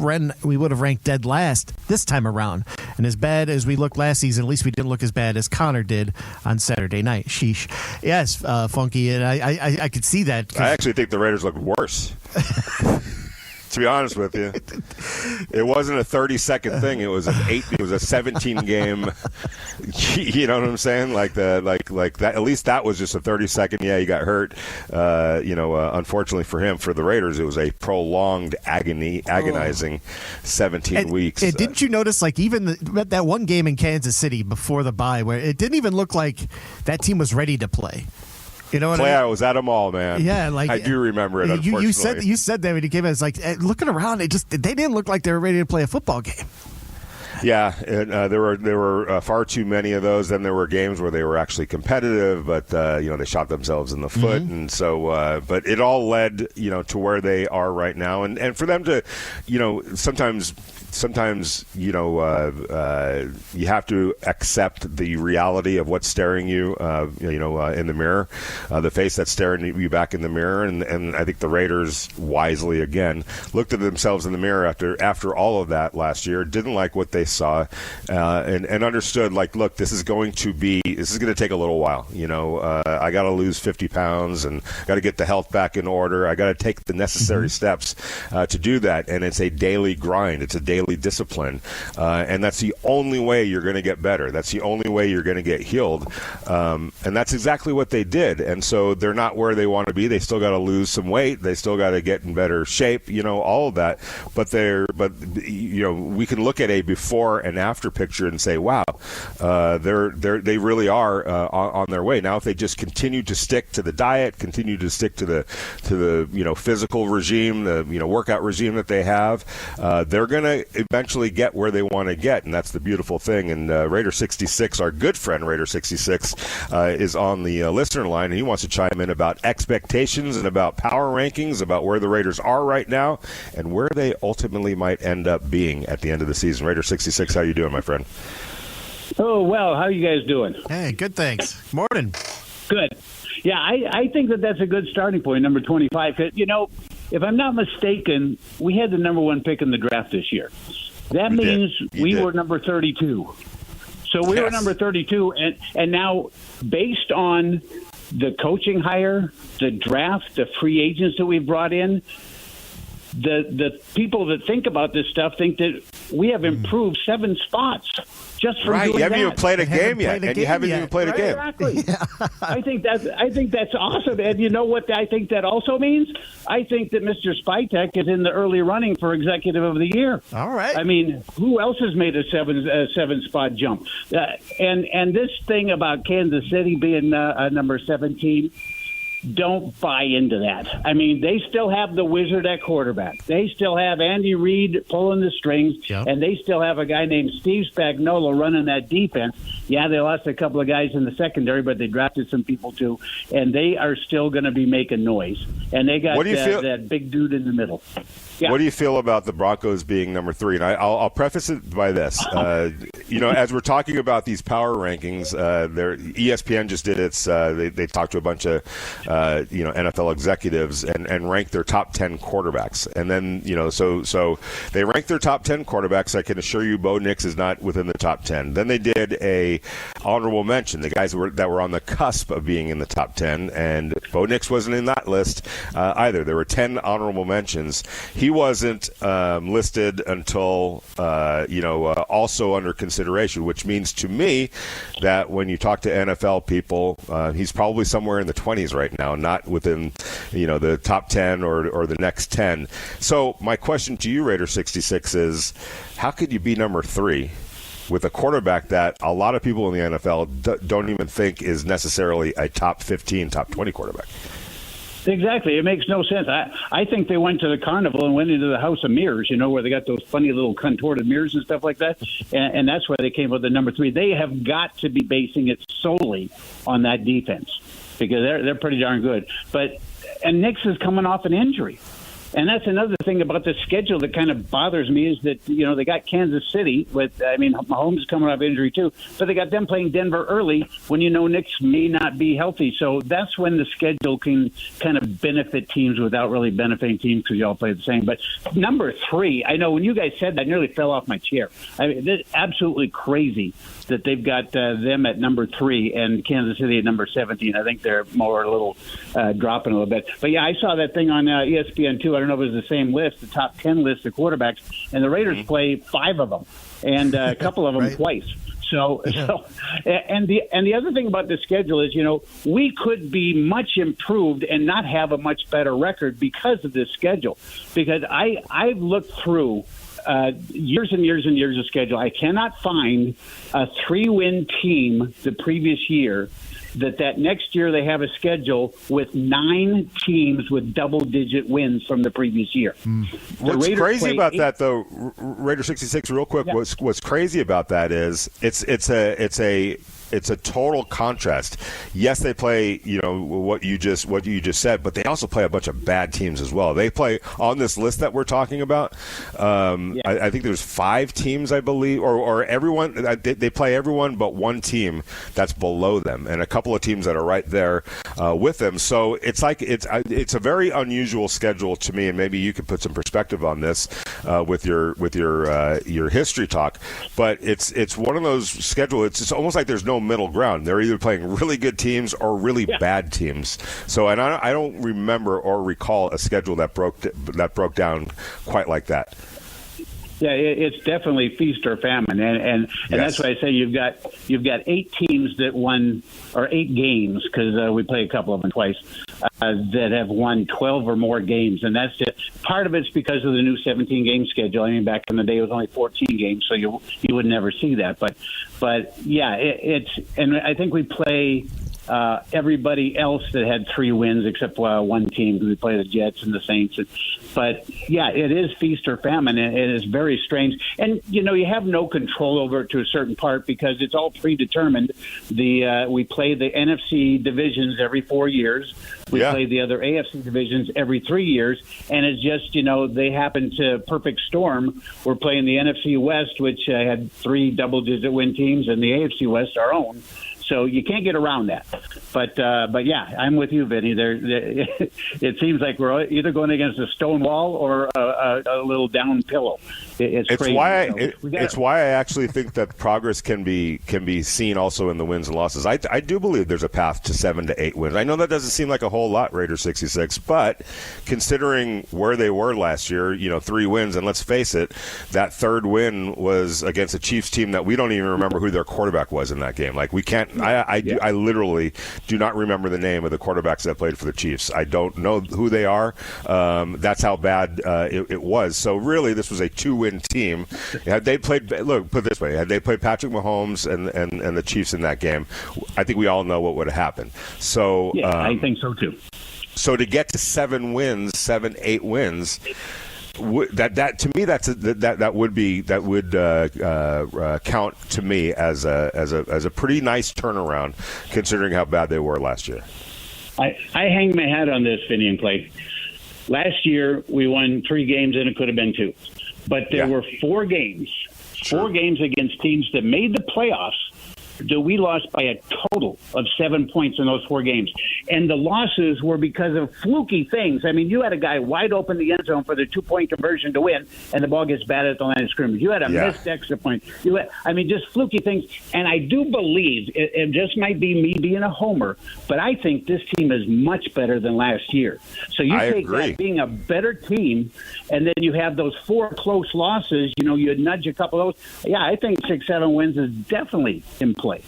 ranked dead last this time around. And as bad as we looked last season, at least we didn't look as bad as Connor did on Saturday night. Sheesh. Yes, Funky, and I could see that. I actually think the Raiders look worse. To be honest with you, it wasn't a 30-second thing. It was a 17-game. You know what I'm saying? Like that. At least that was just a 30-second. Yeah, he got hurt. Unfortunately for him, for the Raiders, it was a prolonged, agonizing 17 weeks. And didn't you notice, even that one game in Kansas City before the bye, where it didn't even look like that team was ready to play? You know what I mean? was at them all, man. Yeah, I do remember it. Unfortunately, you said that when you came in. It's like looking around, they didn't look like they were ready to play a football game. Yeah, and, there were far too many of those. Then there were games where they were actually competitive, but they shot themselves in the foot, and so. But it all led, to where they are right now, and for them to, sometimes you have to accept the reality of what's staring you, in the mirror, the face that's staring you back in the mirror, and I think the Raiders wisely again looked at themselves in the mirror after all of that last year, didn't like what they saw, and understood, look, this is going to take a little while. I got to lose 50 pounds and got to get the health back in order. I got to take the necessary steps to do that, and it's a daily grind. It's a daily discipline, and that's the only way you're going to get better. That's the only way you're going to get healed, and that's exactly what they did. And so they're not where they want to be. They still got to lose some weight. They still got to get in better shape. All of that. But we can look at a before and after picture and say, wow, they really are on their way. Now, if they just continue to stick to the diet, continue to stick to the physical regime, the workout regime that they have, they're going to eventually get where they want to get, and that's the beautiful thing. And Raider 66, our good friend Raider 66, is on the listener line, and he wants to chime in about expectations and about power rankings, about where the Raiders are right now and where they ultimately might end up being at the end of the season. Raider 66, how you doing, my friend? Oh, well, how are you guys doing? Hey, good, thanks. Morning. Good. Yeah, I think that's a good starting point, number 25. If I'm not mistaken, we had the number 1 pick in the draft this year. That means we were number 32. So we were number 32, and now based on the coaching hire, the draft, the free agents that we've brought in, the people that think about this stuff think that we have improved 7 spots just from doing you haven't that. even played a game yet, and you haven't even played a game. Exactly. I think that's awesome. And you know what I think that also means? I think that Mr. Spytek is in the early running for Executive of the Year. All right. I mean, who else has made a seven spot jump? And this thing about Kansas City being number 17. Don't buy into that. I mean, they still have the wizard at quarterback. They still have Andy Reid pulling the strings, and they still have a guy named Steve Spagnuolo running that defense. Yeah, they lost a couple of guys in the secondary, but they drafted some people too, and they are still going to be making noise. And they got that big dude in the middle. Yeah. What do you feel about the Broncos being number 3? And I'll preface it by this. As we're talking about these power rankings, ESPN just did its. They talked to a bunch of NFL executives and ranked their top 10 quarterbacks. And then so they ranked their top 10 quarterbacks. I can assure you, Bo Nix is not within the top 10. Then they did a honorable mention, the guys that were on the cusp of being in the top 10, and Bo Nix wasn't in that list either. There were 10 honorable mentions. He wasn't listed until, also under consideration, which means to me that when you talk to NFL people, he's probably somewhere in the 20s right now, not within, the top 10 or the next 10. So my question to you, Raider 66, is how could you be number 3 with a quarterback that a lot of people in the NFL don't even think is necessarily a top 15, top 20 quarterback? Exactly. It makes no sense. I think they went to the carnival and went into the House of Mirrors, where they got those funny little contorted mirrors and stuff like that. And that's why they came with the number 3. They have got to be basing it solely on that defense because they're pretty darn good. And Nix is coming off an injury. And that's another thing about the schedule that kind of bothers me is that, they got Kansas City Mahomes is coming off injury too, but they got them playing Denver early when Nix may not be healthy. So that's when the schedule can kind of benefit teams without really benefiting teams because you all play the same. But number 3, I know when you guys said that, I nearly fell off my chair. I mean, it's absolutely crazy that they've got them at number 3 and Kansas City at number 17. I think they're more a little dropping a little bit. But, yeah, I saw that thing on ESPN, too. I don't know if it was the same list, the top 10 list of quarterbacks, and the Raiders play 5 of them and a couple of them twice. And the other thing about the schedule is, we could be much improved and not have a much better record because of this schedule. Because I've looked through years and years and years of schedule. I cannot find a 3-win team the previous year that next year they have a schedule with 9 teams with double-digit wins from the previous year. What's crazy about that, though, Raider 66, real quick, what's crazy about that is it's a total contrast. Yes, they play, what you just said, but they also play a bunch of bad teams as well. They play on this list that we're talking about. I think there's 5 teams, I believe, or everyone. They play everyone but one team that's below them, and a couple of teams that are right there with them. So it's like it's a very unusual schedule to me, and maybe you could put some perspective on this with your history talk. But it's one of those schedules. It's almost like there's no middle ground. They're either playing really good teams or really bad teams. So, and I don't remember or recall a schedule that broke down quite like that. Yeah, it's definitely feast or famine, and that's why I say you've got 8 teams that won, or 8 games, because we play a couple of them twice, that have won 12 or more games, and that's just part of it's because of the new 17-game schedule. I mean, back in the day it was only 14 games, so you would never see that. But yeah, and I think we play everybody else that had 3 wins except one team, because we play the Jets and the Saints. But yeah, it is feast or famine, and it is very strange. And you have no control over it to a certain part because it's all predetermined. We play the NFC divisions every 4 years. We play the other AFC divisions every 3 years, and it's just they happen to perfect storm. We're playing the NFC West, which had 3 double-digit win teams, and the AFC West, our own. So you can't get around that. But yeah, I'm with you, Vinny. It seems like we're either going against a stone wall or a little down pillow. It's crazy. It's why I actually think that progress can be seen also in the wins and losses. I do believe there's a path to 7 to 8 wins. I know that doesn't seem like a whole lot, Raiders 66, but considering where they were last year, 3 wins, and let's face it, that third win was against a Chiefs team that we don't even remember who their quarterback was in that game. Like, we can't. I literally do not remember the name of the quarterbacks that played for the Chiefs. I don't know who they are. That's how bad it was. So really, this was a 2-win team. Had they played, put it this way, had they played Patrick Mahomes and the Chiefs in that game, I think we all know what would have happened. So yeah, I think so too. So to get to 7 wins, 7-8 wins. That to me, that would count to me as a pretty nice turnaround, considering how bad they were last year. I hang my hat on this, Vinny and Clay. Last year we won 3 games and it could have been 2, but there were 4 games, Sure. 4 games against teams that made the playoffs. that we lost by a total of 7 points in those 4 games. And the losses were because of fluky things. I mean, you had a guy wide open the end zone for the 2-point conversion to win, and the ball gets batted at the line of scrimmage. You had a missed extra point. Just fluky things. And I do believe, it just might be me being a homer, but I think this team is much better than last year. So you take that being a better team, and then you have those 4 close losses, you nudge a couple of those. Yeah, I think 6-7 wins is definitely in play.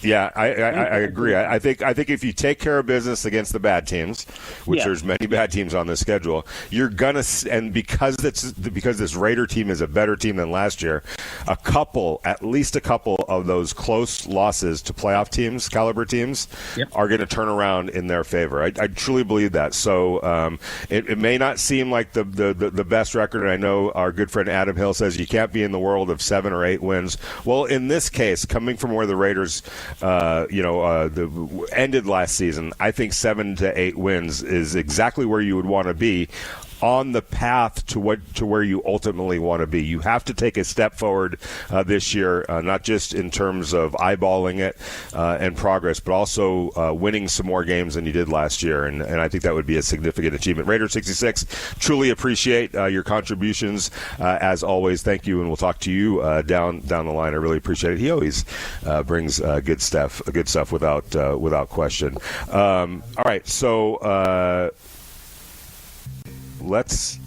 Yeah, I agree. I think if you take care of business against the bad teams, which there's many bad teams on this schedule, you're gonna, and because this Raider team is a better team than last year, at least a couple of those close losses to playoff teams, caliber teams, are going to turn around in their favor. I truly believe that. So it may not seem like the best record, and I know our good friend Adam Hill says you can't be in the world of 7 or 8 wins. Well, in this case, coming from where the Raiders ended last season, I think 7 to 8 wins is exactly where you would want to be on the path to where you ultimately want to be. You have to take a step forward this year, not just in terms of eyeballing it and progress, but also winning some more games than you did last year. And I think that would be a significant achievement. Raider 66, truly appreciate your contributions as always. Thank you, and we'll talk to you down the line. I really appreciate it. He always brings good stuff without question. All right, so. Let's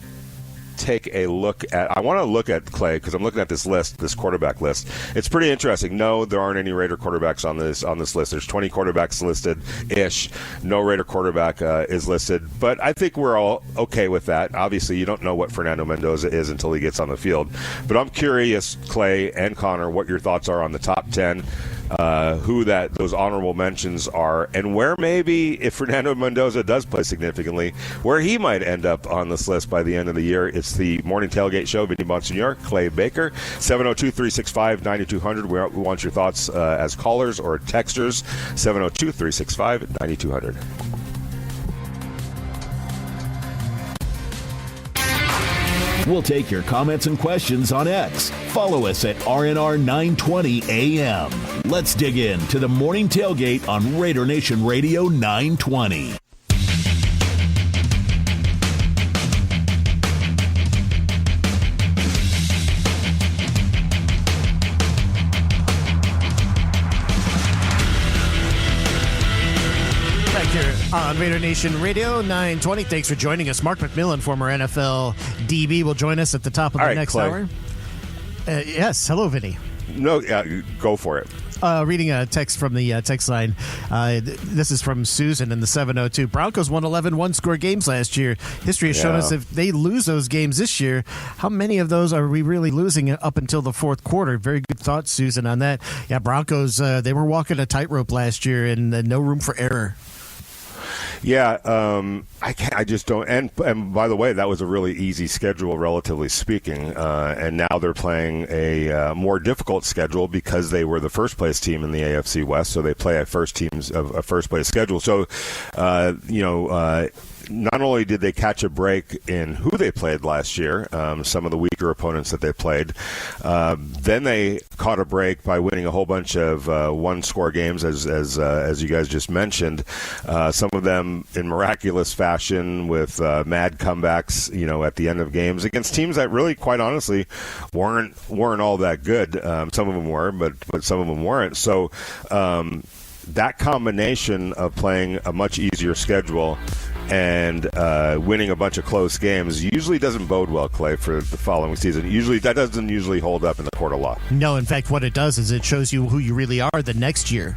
take a look at. I want to look at Clay because I'm looking at this quarterback list. It's pretty interesting. No, there aren't any Raider quarterbacks on this list. There's 20 quarterbacks listed-ish. No Raider quarterback is listed, but I think we're all okay with that. Obviously, you don't know what Fernando Mendoza is until he gets on the field. But I'm curious, Clay and Connor, what your thoughts are on the top 10. Who those honorable mentions are, and where maybe, if Fernando Mendoza does play significantly, where he might end up on this list by the end of the year. It's the Morning Tailgate Show. Vinny Bonsignor, Clay Baker, 702-365-9200. We want your thoughts as callers or texters, 702-365-9200. We'll take your comments and questions on X. Follow us at RNR920AM. Let's dig in to the Morning Tailgate on Raider Nation Radio 920. On Raider Nation Radio 920. Thanks for joining us. Mark Millian, former NFL DB, will join us at the top of the next hour. Yes. Hello, Vinny. No, go for it. Reading a text from the text line. This is from Susan in the 702. Broncos won 11 one-score games last year. History has shown us if they lose those games this year, how many of those are we really losing up until the fourth quarter? Very good thought, Susan, on that. Yeah, Broncos, they were walking a tightrope last year, and no room for error. Yeah, I just don't. And by the way, that was a really easy schedule, relatively speaking. And now they're playing a more difficult schedule because they were the first place team in the AFC West, so they play a first place schedule. So, not only did they catch a break in who they played last year, some of the weaker opponents that they played, then they caught a break by winning a whole bunch of one-score games, as you guys just mentioned. Some of them in miraculous fashion with mad comebacks, at the end of games against teams that really, quite honestly, weren't all that good. Some of them were, but some of them weren't. So that combination of playing a much easier schedule and winning a bunch of close games usually doesn't bode well, Clay, for the following season. That doesn't usually hold up in the court of law. No, in fact, what it does is it shows you who you really are the next year.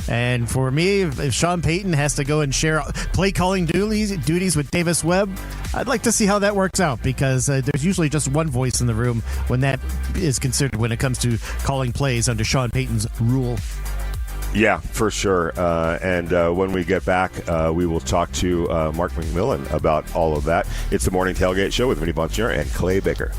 And for me, if Sean Payton has to go and share play calling duties with Davis Webb, I'd like to see how that works out, because there's usually just one voice in the room when that is considered when it comes to calling plays under Sean Payton's rule. Yeah, for sure. And when we get back, we will talk to Mark Millian about all of that. It's the Morning Tailgate Show with Vinny Bonsignore and Clay Baker.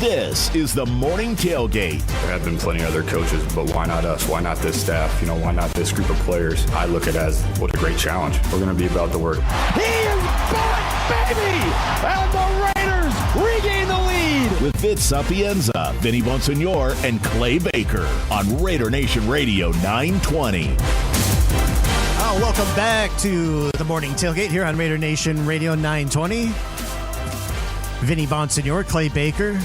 This is the Morning Tailgate. There have been plenty of other coaches, but why not us? Why not this staff? Why not this group of players? I look at it as what a great challenge. We're going to be about the work. He is back, baby! And the Raiders regain the lead! With Fitz Sapienza, Vinny Bonsignore, and Clay Baker on Raider Nation Radio 920. Oh, welcome back to the Morning Tailgate here on Raider Nation Radio 920. Vinny Bonsignore, Clay Baker,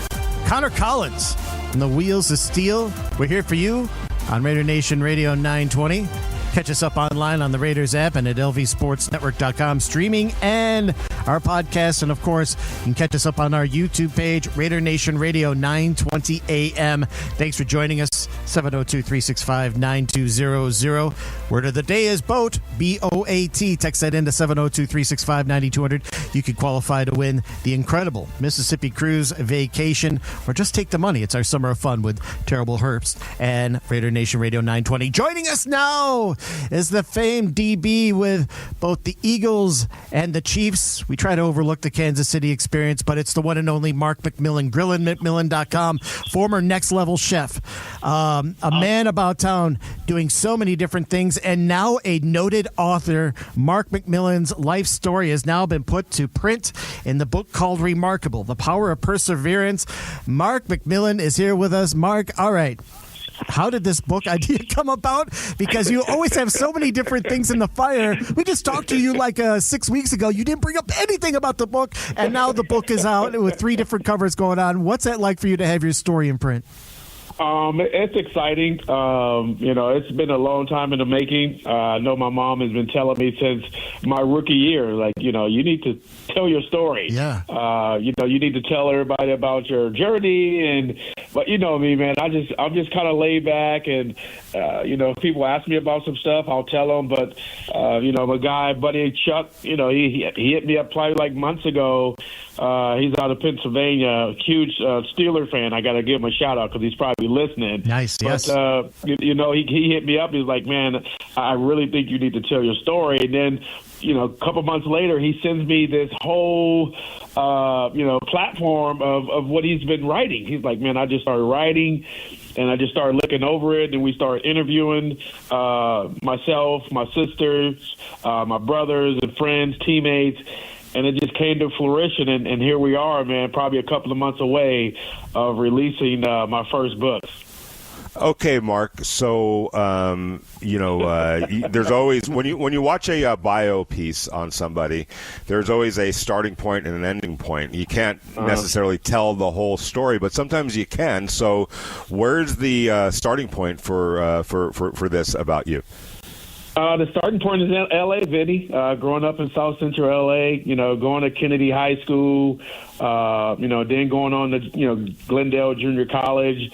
Connor Collins, and the Wheels of Steel. We're here for you on Raider Nation Radio 920. Catch us up online on the Raiders app and at lvsportsnetwork.com, streaming and our podcast. And, of course, you can catch us up on our YouTube page, Raider Nation Radio 920 AM. Thanks for joining us. 702-365-9200. Word of the day is BOAT, B-O-A-T. Text that into 702-365-9200. You could qualify to win the incredible Mississippi Cruise vacation, or just take the money. It's our summer of fun with Terrible Herbst and Raider Nation Radio 920. Joining us now is the famed DB with both the Eagles and the Chiefs. We try to overlook the Kansas City experience, but it's the one and only Mark Millian, grillinmcmillan.com, former Next Level chef. A man about town doing so many different things, and now a noted author. Mark Millian's life story has now been put to print in the book called Remarkable, The Power of Perseverance. Mark Millian is here with us. Mark, all right. How did this book idea come about? Because you always have so many different things in the fire. We just talked to you like 6 weeks ago. You didn't bring up anything about the book, and now the book is out with 3 different covers going on. What's that like for you to have your story in print? It's exciting. It's been a long time in the making. I know my mom has been telling me since my rookie year, you need to tell your story. Yeah. You need to tell everybody about your journey. But you know me, man, I'm just kind of laid back, and if people ask me about some stuff, I'll tell them. But my guy, buddy Chuck, he hit me up probably like months ago. He's out of Pennsylvania, huge Steeler fan. I got to give him a shout out because he's probably listening. Nice, yes. But, he hit me up. He's like, man, I really think you need to tell your story. And then, a couple months later, he sends me this whole, platform of what he's been writing. He's like, man, I just started writing. And I just started looking over it, and we started interviewing myself, my sisters, my brothers and friends, teammates. And it just came to fruition, and here we are, man, probably a couple of months away of releasing my first book. Okay, Mark. So, there's always when you watch a bio piece on somebody, there's always a starting point and an ending point. You can't necessarily tell the whole story, but sometimes you can. So, where's the starting point for this about you? The starting point is L.A., Vinny. Growing up in South Central L.A., going to Kennedy High School, then going on to, Glendale Junior College,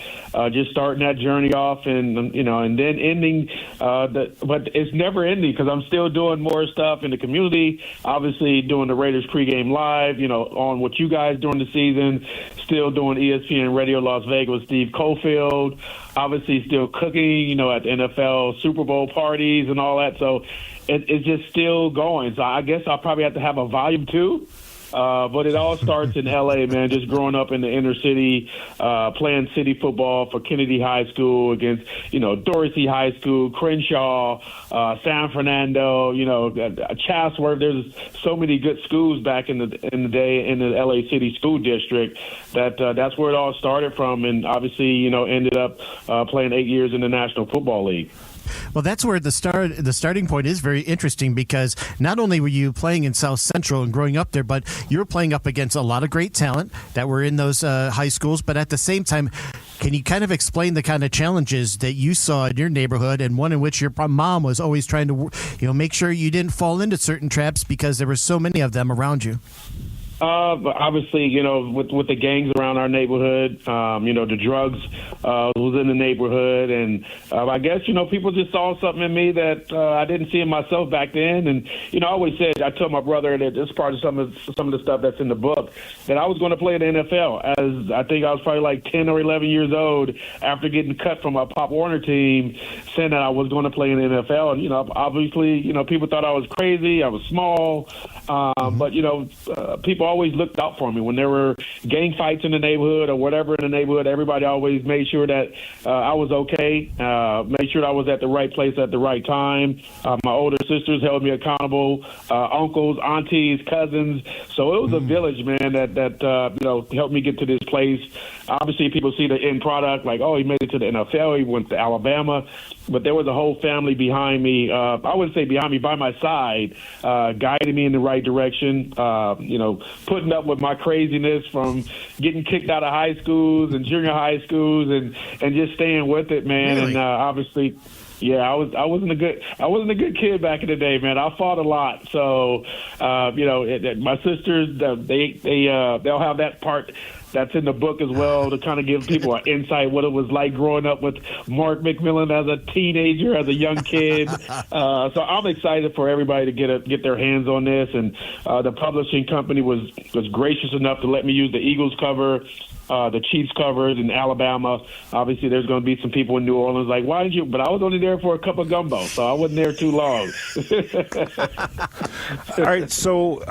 just starting that journey off and then ending. But it's never ending because I'm still doing more stuff in the community, obviously doing the Raiders pregame live, on what you guys during the season, still doing ESPN Radio Las Vegas with Steve Cofield. obviously still cooking, at the NFL Super Bowl parties and all that. So it's just still going. So I guess I'll probably have to have a volume 2. But it all starts in L.A., man, just growing up in the inner city, playing city football for Kennedy High School against, Dorsey High School, Crenshaw, San Fernando, Chatsworth. There's so many good schools back in the day in the L.A. City School District that's where it all started from, and obviously, ended up playing 8 years in the National Football League. Well, that's where the starting point is very interesting, because not only were you playing in South Central and growing up there, but you were playing up against a lot of great talent that were in those high schools. But at the same time, can you kind of explain the kind of challenges that you saw in your neighborhood, and one in which your mom was always trying to make sure you didn't fall into certain traps because there were so many of them around you? Obviously, with the gangs around our neighborhood, the drugs was in the neighborhood, and I guess people just saw something in me that I didn't see in myself back then. And I always said, I told my brother that this part of some of the stuff that's in the book, that I was going to play in the NFL. As I think I was probably like 10 or 11 years old after getting cut from a Pop Warner team, saying that I was going to play in the NFL. And obviously, people thought I was crazy. I was small, but people always looked out for me when there were gang fights in the neighborhood or whatever in the neighborhood. Everybody always made sure that I was okay, made sure I was at the right place at the right time. My older sisters held me accountable, uncles, aunties, cousins. So it was a village, man, that helped me get to this place. Obviously, people see the end product, like, oh, he made it to the NFL, he went to Alabama. But there was a whole family behind me. I wouldn't say behind me, by my side, guiding me in the right direction, putting up with my craziness from getting kicked out of high schools and junior high schools and just staying with it, man. Really? And obviously, yeah, I wasn't a good kid back in the day, man. I fought a lot. So, my sisters, they'll have that part that's in the book as well, to kind of give people an insight what it was like growing up with Mark Millian as a teenager, as a young kid. So I'm excited for everybody to get their hands on this. And the publishing company was gracious enough to let me use the Eagles cover, the Chiefs covers in Alabama. Obviously, there's going to be some people in New Orleans like, why did you? But I was only there for a cup of gumbo, so I wasn't there too long. All right, so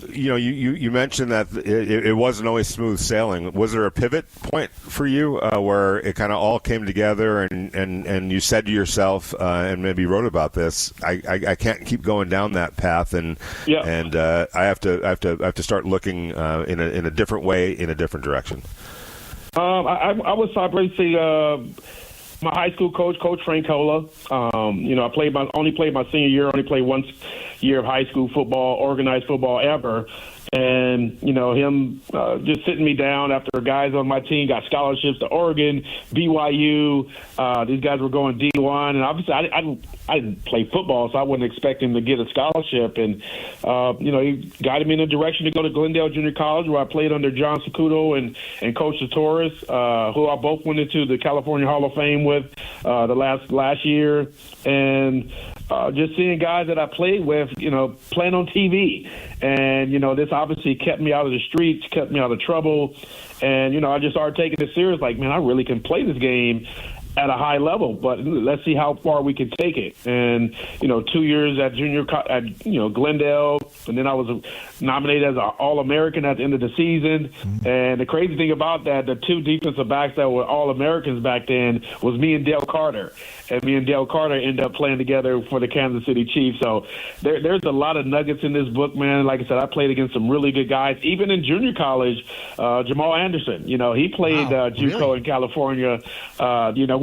you mentioned that it wasn't always smooth sailing. Was there a pivot point for you where it kind of all came together, and you said to yourself, and maybe wrote about this, I can't keep going down that path, and I have to start looking in a different way, in a different direction. I would probably say my high school coach, Coach Francola. I only played my senior year. Only played one year of high school football, organized football ever. And, him just sitting me down after guys on my team got scholarships to Oregon, BYU. These guys were going D1. And obviously I didn't play football, so I wasn't expecting to get a scholarship. And, he guided me in a direction to go to Glendale Junior College, where I played under John Sacuto and Coach Notorious, who I both went into the California Hall of Fame with the last year. And just seeing guys that I played with, playing on TV. And, this obviously kept me out of the streets, kept me out of trouble. And, I just started taking it serious, like, man, I really can play this game at a high level, but let's see how far we can take it. And 2 years at Glendale, and then I was nominated as an All-American at the end of the season. And the crazy thing about that, the two defensive backs that were All-Americans back then was me and Dale Carter. And me and Dale Carter ended up playing together for the Kansas City Chiefs. So there's a lot of nuggets in this book, man. Like I said, I played against some really good guys. Even in junior college, Jamal Anderson, he played JUCO in California.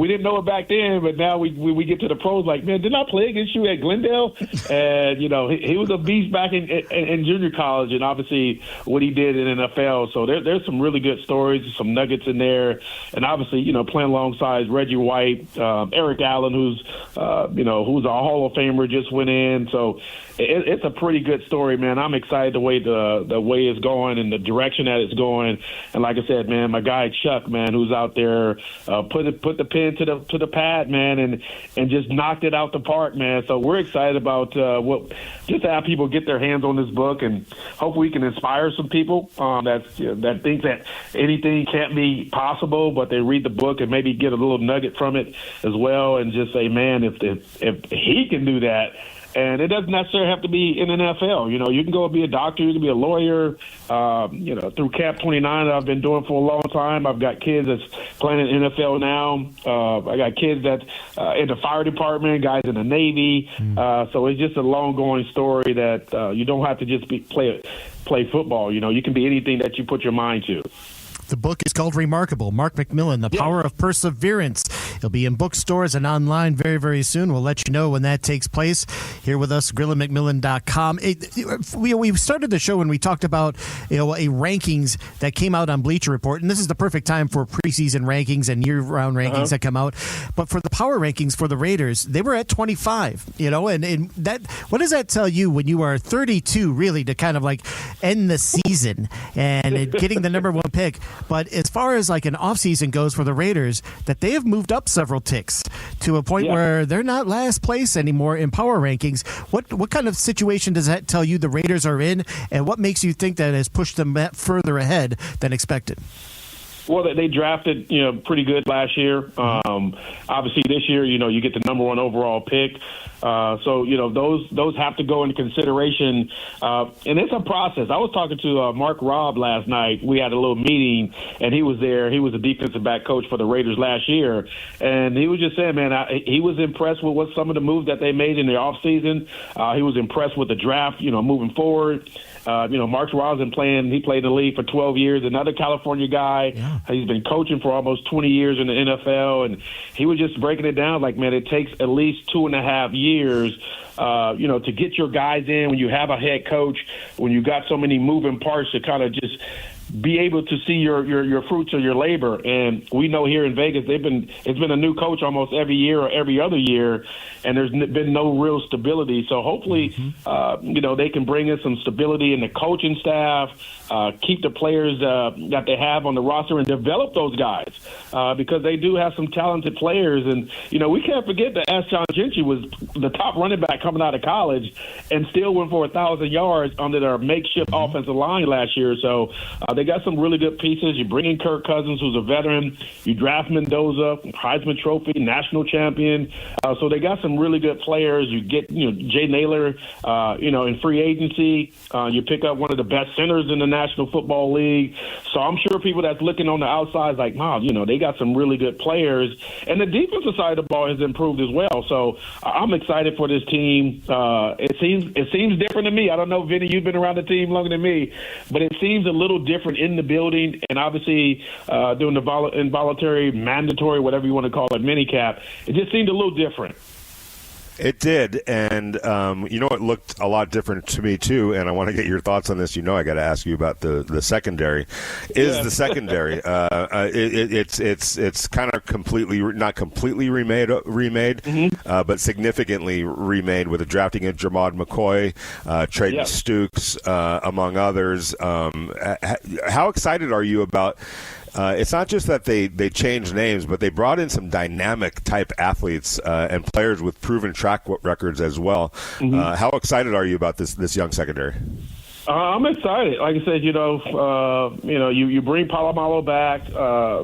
We didn't know it back then, but now we get to the pros like, man, didn't I play against you at Glendale? And, he was a beast back in junior college, and obviously what he did in NFL. So there's some really good stories, some nuggets in there. And obviously, playing alongside Reggie White, Eric Allen, who's a Hall of Famer, just went in. So it's a pretty good story, man. I'm excited the way it's going and the direction that it's going. And like I said, man, my guy Chuck, man, who's out there, put the pen to the pad, man, and just knocked it out the park, man. So we're excited about just how people get their hands on this book, and hopefully we can inspire some people that think that anything can't be possible, but they read the book and maybe get a little nugget from it as well, and just say, man, if he can do that. And it doesn't necessarily have to be in the NFL. You know, you can go be a doctor, you can be a lawyer. Through Cap 29 that I've been doing for a long time, I've got kids that's playing in the NFL now. I got kids that in the fire department, guys in the Navy. So it's just a long-going story that you don't have to just play football. You know, you can be anything that you put your mind to. The book is called Remarkable. Mark Millian, The Power of Perseverance. It'll be in bookstores and online very, very soon. We'll let you know when that takes place. Here with us, GrillandMcMillan.com. We started the show when we talked about a rankings that came out on Bleacher Report, and this is the perfect time for preseason rankings and year-round rankings that come out. But for the power rankings for the Raiders, they were at 25. And that, what does that tell you when you are 32, really, to kind of like end the season and getting the number one pick? But as far as like an offseason goes for the Raiders, that they have moved up several ticks to a point where they're not last place anymore in power rankings. What kind of situation does that tell you the Raiders are in, and what makes you think that has pushed them further ahead than expected? Well, they drafted, pretty good last year. Obviously, this year, you get the number one overall pick. So those have to go into consideration. And it's a process. I was talking to Mark Robb last night. We had a little meeting, and he was there. He was a defensive back coach for the Raiders last year. And he was just saying, man, he was impressed with what some of the moves that they made in the offseason. He was impressed with the draft, moving forward. Mark Rosen he played in the league for 12 years, another California guy. Yeah. He's been coaching for almost 20 years in the NFL, and he was just breaking it down like, man, it takes at least 2.5 years, to get your guys in when you have a head coach, when you got so many moving parts to kind of just be able to see your fruits of your labor. And we know here in Vegas, it's been a new coach almost every year or every other year, and there's been no real stability. So hopefully, they can bring in some stability in the coaching staff, keep the players that they have on the roster and develop those guys because they do have some talented players. And, we can't forget that Ashton Gentry was the top running back coming out of college and still went for 1,000 yards under their makeshift offensive line last year. So they got some really good pieces. You bring in Kirk Cousins, who's a veteran. You draft Mendoza, Heisman Trophy, national champion. So they got some really good players. You get, Jay Naylor, in free agency. You pick up one of the best centers in the National Football League. So I'm sure people that's looking on the outside is like, wow, they got some really good players. And the defensive side of the ball has improved as well. So I'm excited for this team. It seems different to me. I don't know, Vinny, you've been around the team longer than me, but it seems a little different in the building. And obviously doing the involuntary, mandatory, whatever you want to call it, minicap, it just seemed a little different. It did, and it looked a lot different to me too. And I want to get your thoughts on this. I got to ask you about the secondary. The secondary? It's kind of not completely remade, but significantly remade with the drafting of Jermod McCoy, Trayton Stukes, among others. How excited are you about? It's not just that they changed names, but they brought in some dynamic type athletes and players with proven track records as well. How excited are you about this young secondary? I'm excited. Like I said, you bring Palomalo back.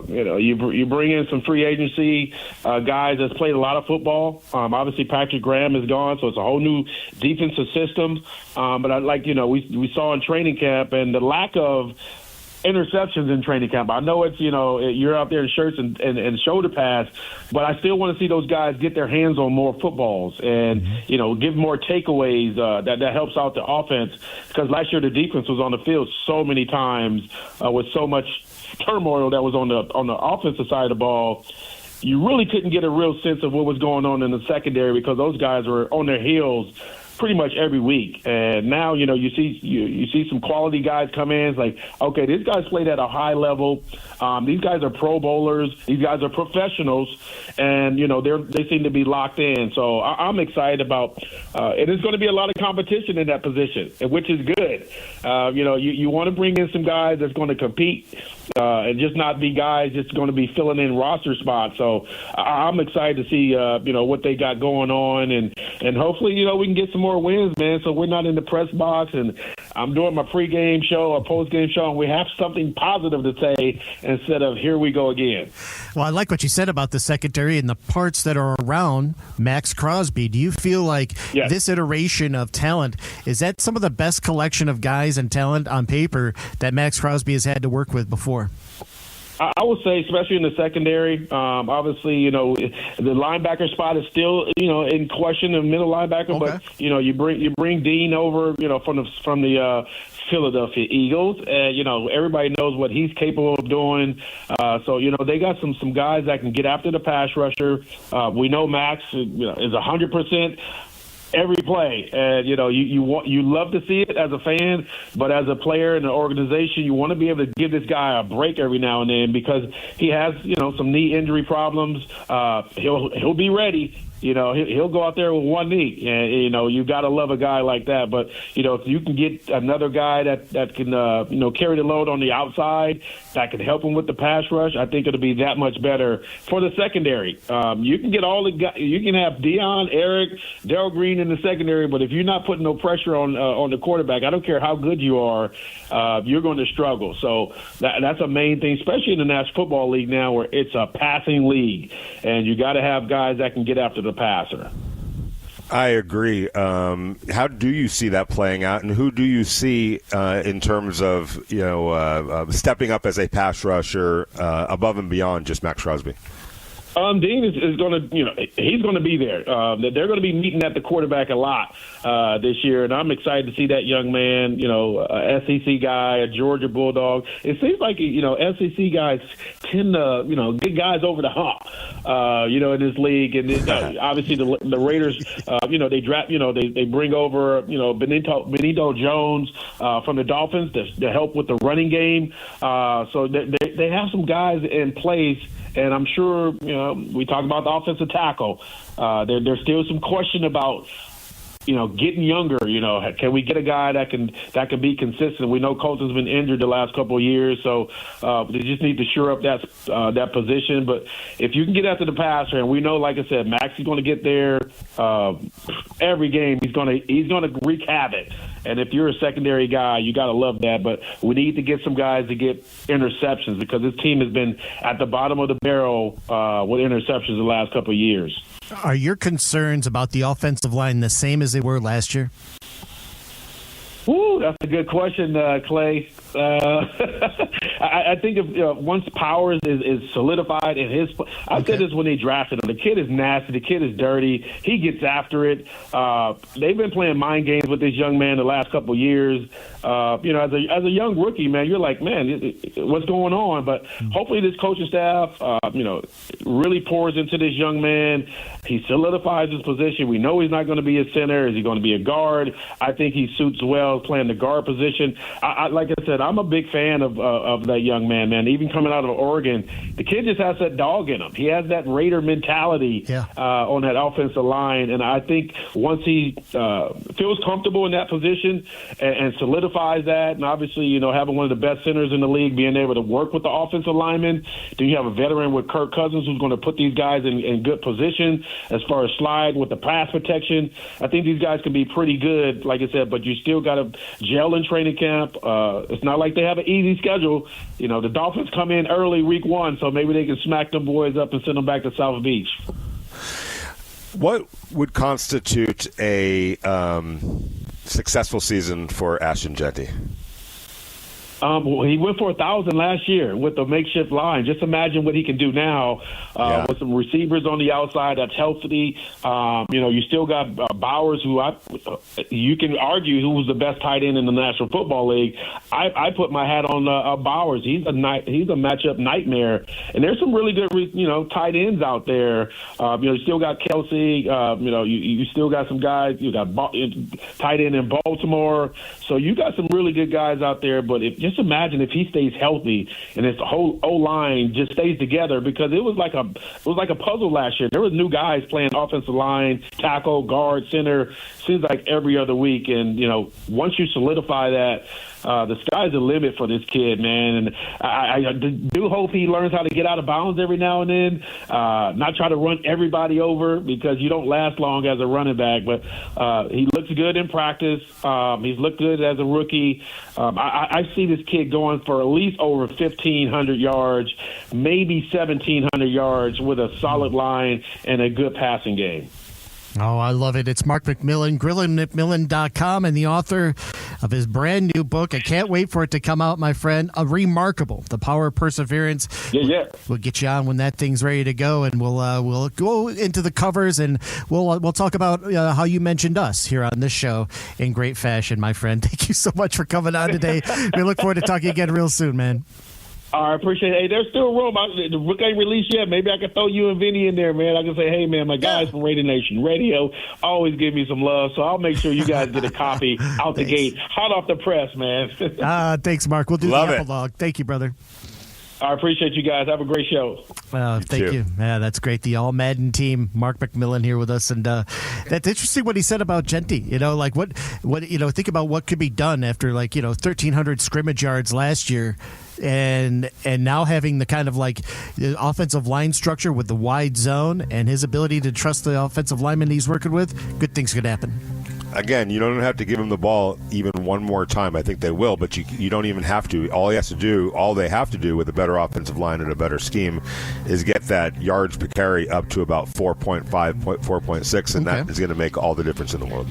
You bring in some free agency guys that's played a lot of football. Obviously, Patrick Graham is gone, so it's a whole new defensive system. But we saw in training camp and the lack of interceptions in training camp. I know it's, you're out there in shirts and shoulder pads, but I still want to see those guys get their hands on more footballs and, give more takeaways that helps out the offense. Because last year the defense was on the field so many times with so much turmoil that was on the offensive side of the ball. You really couldn't get a real sense of what was going on in the secondary because those guys were on their heels pretty much every week. And now, you see some quality guys come in. It's like, okay, these guys played at a high level. These guys are Pro Bowlers. These guys are professionals, and they seem to be locked in. So I'm excited about. It is going to be a lot of competition in that position, which is good. You want to bring in some guys that's going to compete. And just not be guys just going to be filling in roster spots. So I'm excited to see what they got going on, and hopefully we can get some more wins, man. So we're not in the press box, and I'm doing my pregame show or postgame show, and we have something positive to say instead of here we go again. Well, I like what you said about the secondary and the parts that are around Max Crosby. Do you feel like this iteration of talent, is that some of the best collection of guys and talent on paper that Max Crosby has had to work with before? I would say, especially in the secondary, obviously, the linebacker spot is still, in question, the middle linebacker. Okay. But you bring Dean over, from the Philadelphia Eagles, and everybody knows what he's capable of doing. So they got some guys that can get after the pass rusher. We know Max is 100%. Every play, and you love to see it as a fan, but as a player in an organization, you want to be able to give this guy a break every now and then because he has some knee injury problems. He'll be ready. He'll go out there with one knee, and you got to love a guy like that. But if you can get another guy that can carry the load on the outside, that can help him with the pass rush, I think it'll be that much better for the secondary. You can get all the guys. You can have Deion, Eric, Darrell Green in the secondary, but if you're not putting no pressure on the quarterback, I don't care how good you are, you're going to struggle. So that's a main thing, especially in the National Football League now, where it's a passing league, and you got to have guys that can get after the passer. I agree. How do you see that playing out, and who do you see in terms of stepping up as a pass rusher above and beyond just Max Crosby? Dean is going to, he's going to be there. They're going to be meeting at the quarterback a lot this year, and I'm excited to see that young man, a SEC guy, a Georgia Bulldog. It seems like, SEC guys tend to, get guys over the hump, in this league. And then, obviously the Raiders, they draft, they bring over, Benito Jones from the Dolphins to help with the running game. So they have some guys in place. And I'm sure, we talk about the offensive tackle. There's still some question about, getting younger. Can we get a guy that can be consistent? We know Colts has been injured the last couple of years, so they just need to shore up that position. But if you can get after the passer, and we know, like I said, Max is going to get there every game. He's going to wreak havoc. And if you're a secondary guy, you got to love that. But we need to get some guys to get interceptions because this team has been at the bottom of the barrel with interceptions the last couple of years. Are your concerns about the offensive line the same as they were last year? Ooh, that's a good question, Clay. I think if once Powers is solidified in his, I said this when they drafted him. The kid is nasty. The kid is dirty. He gets after it. They've been playing mind games with this young man the last couple of years. As a young rookie, man, you're like, man, what's going on? But hopefully this coaching staff, really pours into this young man. He solidifies his position. We know he's not going to be a center. Is he going to be a guard? I think he suits well playing the guard position. Like I said, I'm a big fan of that young man, Even coming out of Oregon, the kid just has that dog in him. He has that Raider mentality on that offensive line. And I think once he feels comfortable in that position and solidifies that, and obviously, having one of the best centers in the league, being able to work with the offensive linemen, then you have a veteran with Kirk Cousins who's going to put these guys in good position as far as slide with the pass protection. I think these guys can be pretty good, like I said, but you still got to gel in training camp. It's not like they have an easy schedule. The Dolphins come in early week 1, so maybe they can smack them boys up and send them back to South Beach. What would constitute a successful season for Ashton Jeanty? He went for 1,000 last year with the makeshift line. Just imagine what he can do now with some receivers on the outside that's healthy. You still got Bowers, who you can argue who was the best tight end in the National Football League. I put my hat on Bowers. He's a matchup nightmare. And there's some really good, tight ends out there. You still got Kelsey. You still got some guys. You got tight end in Baltimore. So you got some really good guys out there. But just imagine if he stays healthy and his whole O-line just stays together, because it was like a puzzle last year. There was new guys playing offensive line, tackle, guard, center. Seems like every other week. And once you solidify that, the sky's the limit for this kid, man. And I do hope he learns how to get out of bounds every now and then, not try to run everybody over, because you don't last long as a running back. But he looks good in practice. He's looked good as a rookie. I see this kid going for at least over 1,500 yards, maybe 1,700 yards with a solid line and a good passing game. Oh, I love it. It's Mark McMillan, GrillinMcMillan.com, and the author of his brand new book. I can't wait for it to come out, my friend. Remarkable, The Power of Perseverance. Yeah. We'll get you on when that thing's ready to go, and we'll go into the covers, and we'll talk about how you mentioned us here on this show in great fashion, my friend. Thank you so much for coming on today. We look forward to talking again real soon, man. I appreciate it. Hey, there's still room. The book ain't released yet. Maybe I can throw you and Vinny in there, man. I can say, hey, man, my guys from Raider Nation Radio always give me some love, so I'll make sure you guys get a copy out the gate, hot off the press, man. Thanks, Mark. We'll do Love the it. Apple Dog. Thank you, brother. I appreciate you guys. Have a great show. Thank you. Yeah, that's great. The All Madden team, Mark McMillan here with us, and that's interesting what he said about Genty. What think about what could be done after 1,300 scrimmage yards last year. And now having the kind of the offensive line structure with the wide zone and his ability to trust the offensive lineman he's working with, good things could happen. Again, you don't have to give him the ball even one more time. I think they will, but you don't even have to. All they have to do with a better offensive line and a better scheme is get that yards per carry up to about 4.5, 4.6, and that is going to make all the difference in the world.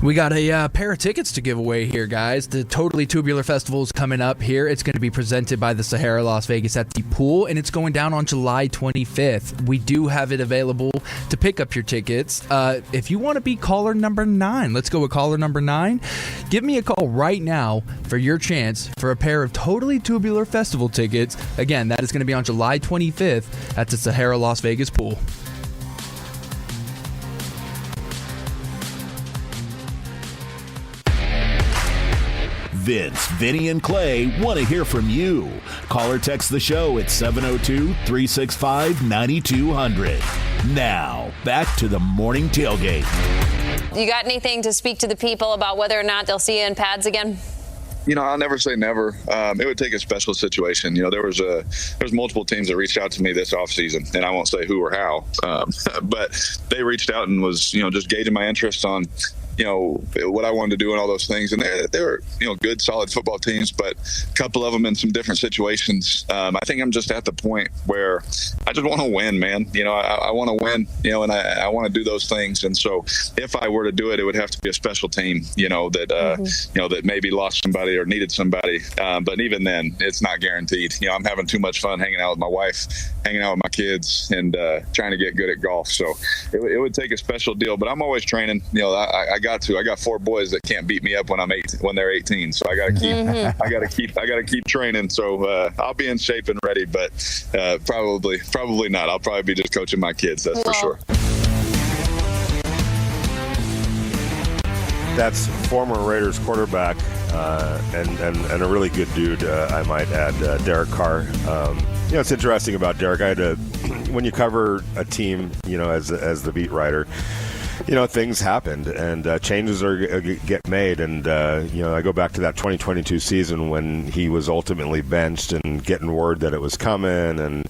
We got a pair of tickets to give away here, guys. The Totally Tubular Festival is coming up here. It's going to be presented by the Sahara Las Vegas at the Pool, and it's going down on July 25th. We do have it available to pick up your tickets. If you want to be caller number 9, let's go with caller number 9. Give me a call right now for your chance for a pair of Totally Tubular Festival tickets. Again, that is going to be on July 25th at the Sahara Las Vegas Pool. Vince, Vinny, and Clay want to hear from you. Call or text the show at 702-365-9200. Now, back to the morning tailgate. You got anything to speak to the people about whether or not they'll see you in pads again? I'll never say never. It would take a special situation. There's multiple teams that reached out to me this offseason, and I won't say who or how, but they reached out and was, just gauging my interest on, what I wanted to do and all those things. And they were, good, solid football teams, but a couple of them in some different situations. I think I'm just at the point where I just want to win, man. I want to win, and I want to do those things. And so if I were to do it, it would have to be a special team, that maybe lost somebody or needed somebody. But even then, it's not guaranteed. I'm having too much fun hanging out with my wife, hanging out with my kids, and trying to get good at golf. So it would take a special deal, but I'm always training. I got 4 boys that can't beat me up when they're 18. So I got to keep training. So I'll be in shape and ready, but probably not. I'll probably be just coaching my kids. That's for sure. That's former Raiders quarterback and a really good dude, I might add, Derek Carr. It's interesting about Derek. When you cover a team, as the beat writer, things happened and changes get made. And, I go back to that 2022 season when he was ultimately benched and getting word that it was coming and,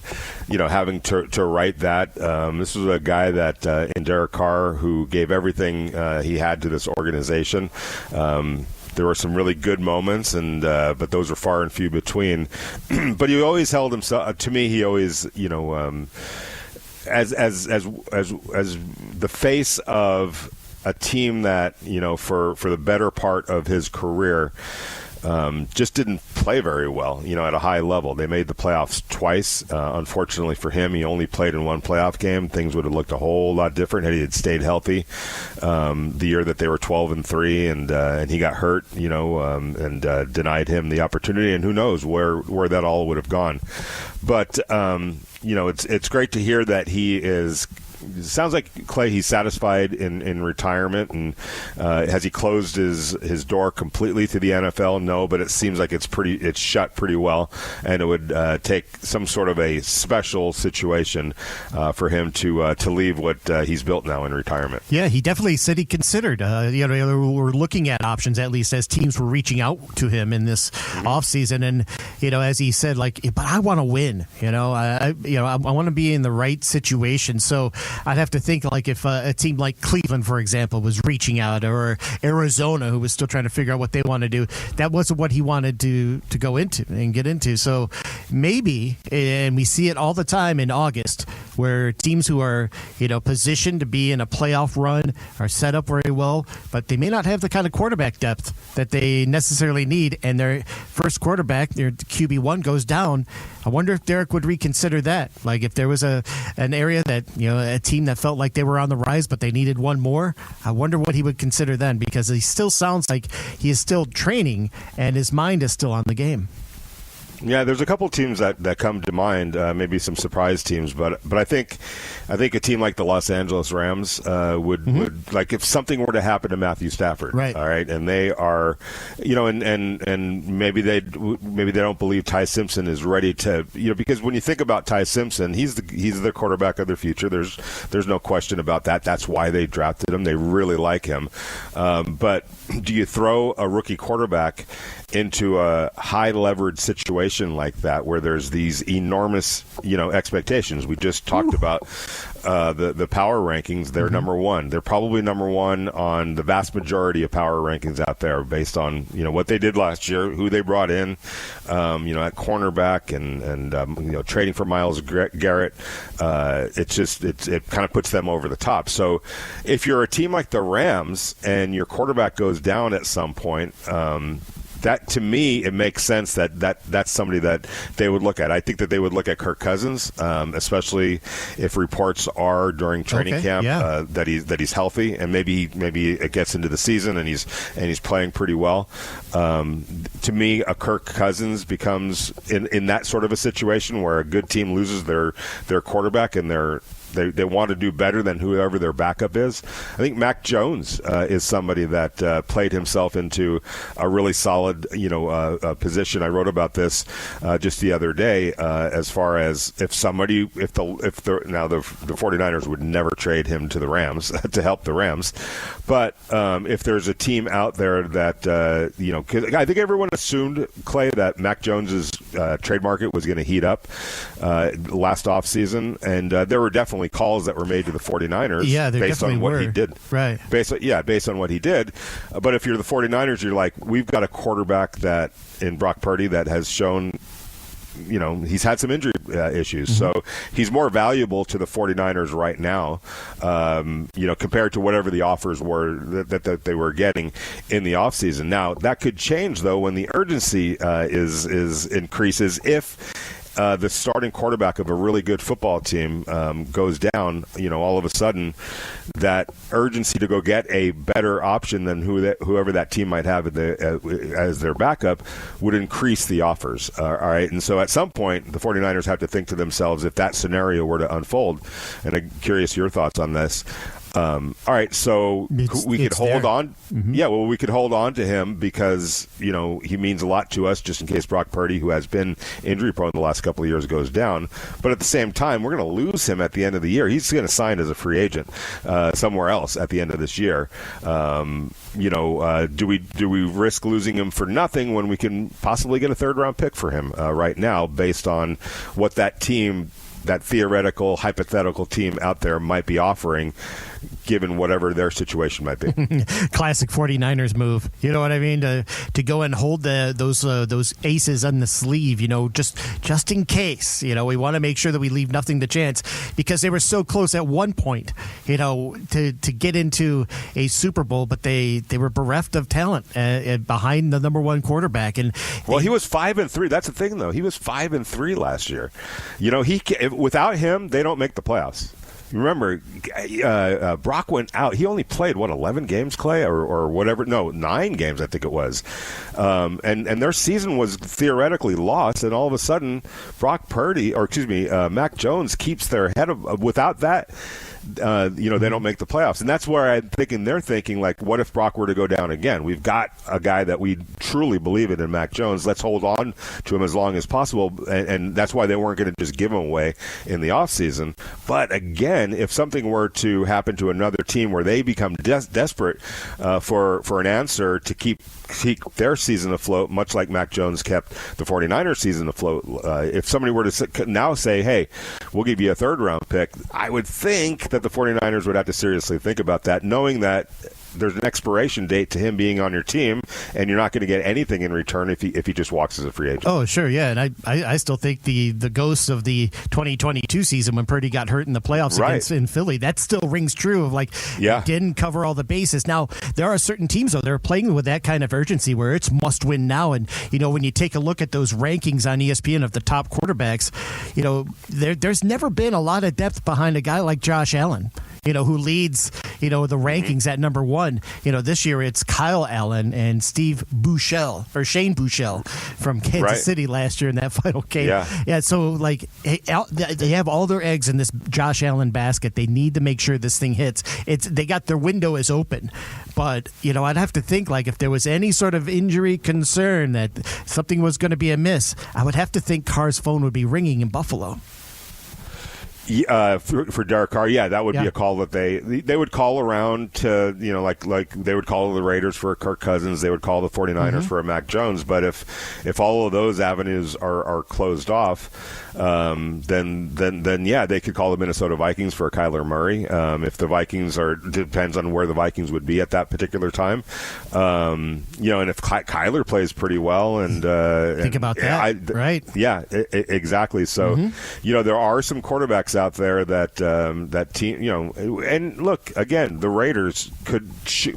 having to write that. This was a guy that in Derek Carr who gave everything he had to this organization. There were some really good moments, but those were far and few between. But he always held himself. To me, he always, as the face of a team that, for the better part of his career, just didn't play very well, at a high level. They made the playoffs twice. Unfortunately for him, he only played in one playoff game. Things would have looked a whole lot different had he had stayed healthy. The year that they were 12-3, and he got hurt, and denied him the opportunity. And who knows where that all would have gone. But it's great to hear that he is. It sounds like, Clay, he's satisfied in retirement, and has he closed his door completely to the NFL? No, but it seems like it's shut pretty well, and it would take some sort of a special situation for him to leave what he's built now in retirement. Yeah, he definitely said he considered. We're looking at options, at least as teams were reaching out to him in this offseason, and as he said, but I want to win. I want to be in the right situation. So I'd have to think if a team like Cleveland, for example, was reaching out, or Arizona, who was still trying to figure out what they want to do, that wasn't what he wanted to go into and get into. So maybe, and we see it all the time in August, where teams who are positioned to be in a playoff run are set up very well, but they may not have the kind of quarterback depth that they necessarily need, and their first quarterback, their QB1, goes down. I wonder if Derek would reconsider that. If there was an area that, a team that felt like they were on the rise, but they needed one more, I wonder what he would consider then, because he still sounds like he is still training and his mind is still on the game. Yeah, there's a couple teams that come to mind, maybe some surprise teams, but I think a team like the Los Angeles Rams would if something were to happen to Matthew Stafford, right? All right, and they are, and maybe they don't believe Ty Simpson is ready to, because when you think about Ty Simpson, he's the quarterback of their future. There's no question about that. That's why they drafted him. They really like him, but do you throw a rookie quarterback into a high leverage situation like that where there's these enormous expectations? We just talked about the power rankings. They're number one. They're probably number one on the vast majority of power rankings out there based on what they did last year, who they brought in, at cornerback, and trading for Myles Garrett. It kind of puts them over the top. So if you're a team like the Rams and your quarterback goes down at some point, that, to me, it makes sense that's somebody that they would look at. I think that they would look at Kirk Cousins, especially if reports are during training camp that he's healthy, and maybe it gets into the season and he's playing pretty well. To me, a Kirk Cousins becomes in that sort of a situation where a good team loses their quarterback and they want to do better than whoever their backup is. I think Mac Jones is somebody that played himself into a really solid, position. I wrote about this just the other day, as far as if the 49ers would never trade him to the Rams to help the Rams, but if there's a team out there that 'cause I think everyone assumed, Clay, that Mac Jones's trade market was going to heat up last offseason, and there were definitely calls that were made to the 49ers based on what he did. Right. Based on what he did. But if you're the 49ers, you're like, we've got a quarterback that in Brock Purdy that has shown he's had some injury issues. So he's more valuable to the 49ers right now, compared to whatever the offers were that they were getting in the offseason. Now, that could change, though, when the urgency is increases if the starting quarterback of a really good football team goes down. All of a sudden, that urgency to go get a better option than whoever that team might have as their backup would increase the offers. All right, and so at some point, the 49ers have to think to themselves, if that scenario were to unfold, and I'm curious your thoughts on this. All right, so we could hold on. Yeah, well, we could hold on to him because, he means a lot to us just in case Brock Purdy, who has been injury prone the last couple of years, goes down. But at the same time, we're going to lose him at the end of the year. He's going to sign as a free agent somewhere else at the end of this year. Do we risk losing him for nothing when we can possibly get a third-round pick for him right now based on what that team that theoretical, hypothetical team out there might be offering, given whatever their situation might be. Classic 49ers move. You know what I mean? To go and hold those aces on the sleeve, just in case. We want to make sure that we leave nothing to chance, because they were so close at one point, to get into a Super Bowl, but they were bereft of talent behind the number one quarterback. And he was 5-3. That's the thing, though. He was 5-3 last year. Without him, they don't make the playoffs. Remember, Brock went out. He only played, 11 games, Clay, or whatever? No, 9 games, I think it was. And their season was theoretically lost, and all of a sudden, Mac Jones keeps their head without that. They don't make the playoffs. And that's where I'm thinking they're thinking, like, what if Brock were to go down again? We've got a guy that we truly believe in Mac Jones. Let's hold on to him as long as possible. And that's why they weren't going to just give him away in the offseason. But again, if something were to happen to another team where they become desperate for an answer to keep their season afloat, much like Mac Jones kept the 49ers season afloat, if somebody were to now say, hey, we'll give you a third-round pick, I would think that the 49ers would have to seriously think about that, knowing that there's an expiration date to him being on your team, and you're not going to get anything in return if he just walks as a free agent. Oh, sure, yeah. And I still think the ghost of the 2022 season when Purdy got hurt in the playoffs in Philly, that still rings true of didn't cover all the bases. Now, there are certain teams, though, they're playing with that kind of urgency where it's must win now. And, when you take a look at those rankings on ESPN of the top quarterbacks, there's never been a lot of depth behind a guy like Josh Allen, who leads, the rankings at number one. This year it's Kyle Allen and Shane Buechele from Kansas City last year in that final game. Yeah. So they have all their eggs in this Josh Allen basket. They need to make sure this thing hits. They got their window is open, but I'd have to think if there was any sort of injury concern that something was going to be amiss, I would have to think Carr's phone would be ringing in Buffalo. For Derek Carr, that would be a call that they would call around to, like they would call the Raiders for a Kirk Cousins, they would call the 49ers for a Mac Jones. But if all of those avenues are closed off, then they could call the Minnesota Vikings for a Kyler Murray. If the Vikings depends on where the Vikings would be at that particular time. And if Kyler plays pretty well, and think about that, right? Yeah, exactly. So there are some quarterbacks out there that team, and look, again, the Raiders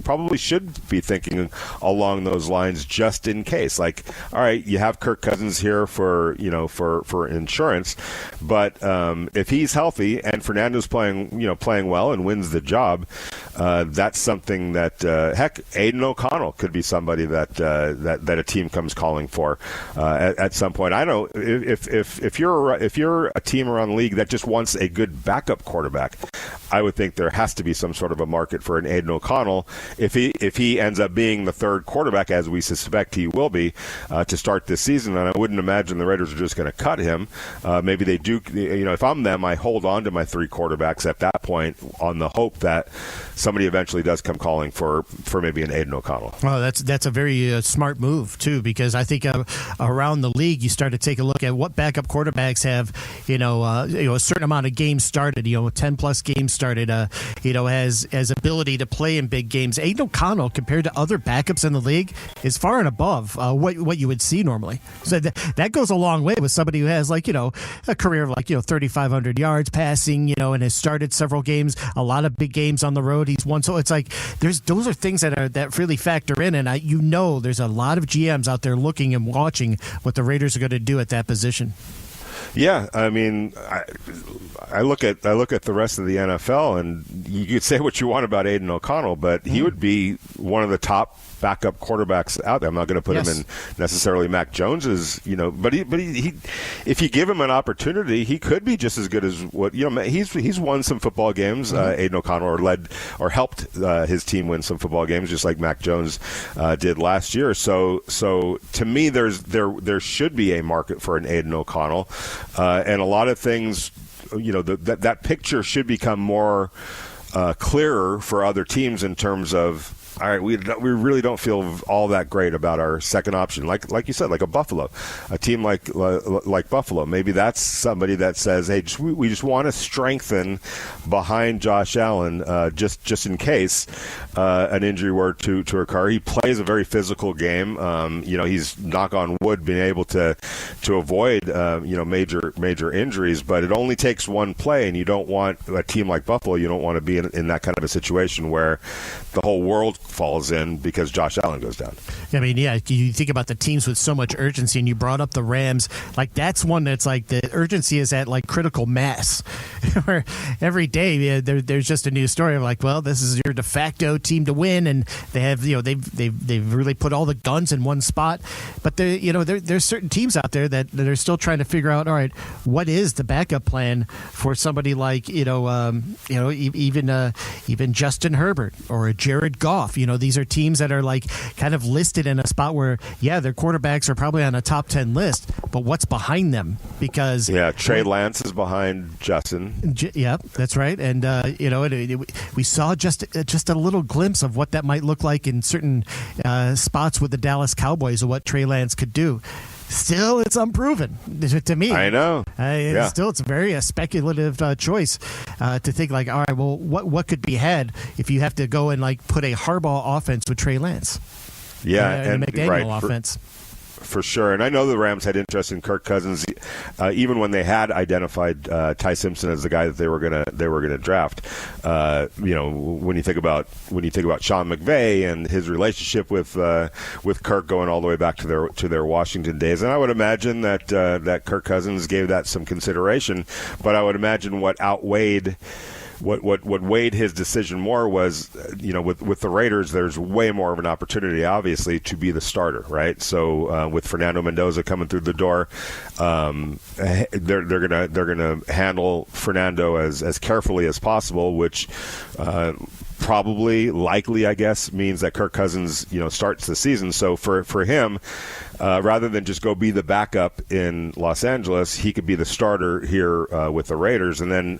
probably should be thinking along those lines just in case. Like, all right, you have Kirk Cousins here for insurance, but if he's healthy and Fernando's playing well and wins the job, that's something that Aiden O'Connell could be somebody that a team comes calling for at some point. I know if you're a team around the league that just wants a good backup quarterback, I would think there has to be some sort of a market for an Aiden O'Connell if he ends up being the third quarterback, as we suspect he will be, to start this season. And I wouldn't imagine the Raiders are just going to cut him. Maybe they do. If I'm them, I hold on to my 3 quarterbacks at that point on the hope that somebody eventually does come calling for maybe an Aiden O'Connell. Well, that's a very smart move too, because I think around the league you start to take a look at what backup quarterbacks have a certain amount of games started, 10 plus games started, has ability to play in big games. Aiden O'Connell, compared to other backups in the league, is far and above what you would see normally. So that goes a long way with somebody who has a career of 3,500 yards passing, and has started several games, a lot of big games on the road he's won. So it's those are things that really factor in, and there's a lot of GMs out there looking and watching what the Raiders are going to do at that position. Yeah, I mean, I look at the rest of the NFL, and you could say what you want about Aiden O'Connell, but he would be one of the top backup quarterbacks out there. I'm not going to put him in necessarily Mac Jones's, but he if you give him an opportunity, he could be just as good as what he's won some football games. Aiden O'Connell helped his team win some football games, just like Mac Jones did last year. So to me, there should be a market for an Aiden O'Connell, and a lot of things. That picture should become more clearer for other teams in terms of all right, we really don't feel all that great about our second option. Like you said, like a Buffalo, a team like Buffalo. Maybe that's somebody that says, hey, we just want to strengthen behind Josh Allen just in case an injury were to occur. He plays a very physical game. He's, knock on wood, being able to avoid major injuries, but it only takes one play, and you don't want a team like Buffalo, you don't want to be in that kind of a situation where the whole world falls in because Josh Allen goes down. I mean, yeah, you think about the teams with so much urgency, and you brought up the Rams. Like, that's one that's like the urgency is at like critical mass, where every day there's just a new story of like, well, this is your de facto team to win, and they have, they've really put all the guns in one spot. But there's certain teams out there that are still trying to figure out, all right, what is the backup plan for somebody like even Justin Herbert or Jared Goff. These are teams that are like kind of listed in a spot where, yeah, their quarterbacks are probably on a top 10 list, but what's behind them? Because Trey Lance is behind Justin. Yeah, that's right. And we saw just a little glimpse of what that might look like in certain spots with the Dallas Cowboys of what Trey Lance could do. Still, it's unproven to me. I know. Still, it's a very speculative choice to think like, all right, well, what could be had if you have to go and like put a Harbaugh offense with Trey Lance? And a McDaniel offense. For sure, and I know the Rams had interest in Kirk Cousins, even when they had identified Ty Simpson as the guy that they were gonna draft. When you think about Sean McVay and his relationship with Kirk going all the way back to their Washington days, and I would imagine that Kirk Cousins gave that some consideration. But I would imagine what outweighed. What weighed his decision more was, with the Raiders, there's way more of an opportunity, obviously, to be the starter, right? So with Fernando Mendoza coming through the door, they're gonna handle Fernando as carefully as possible, which likely, I guess, means that Kirk Cousins, starts the season. So for him, rather than just go be the backup in Los Angeles, he could be the starter here with the Raiders. And then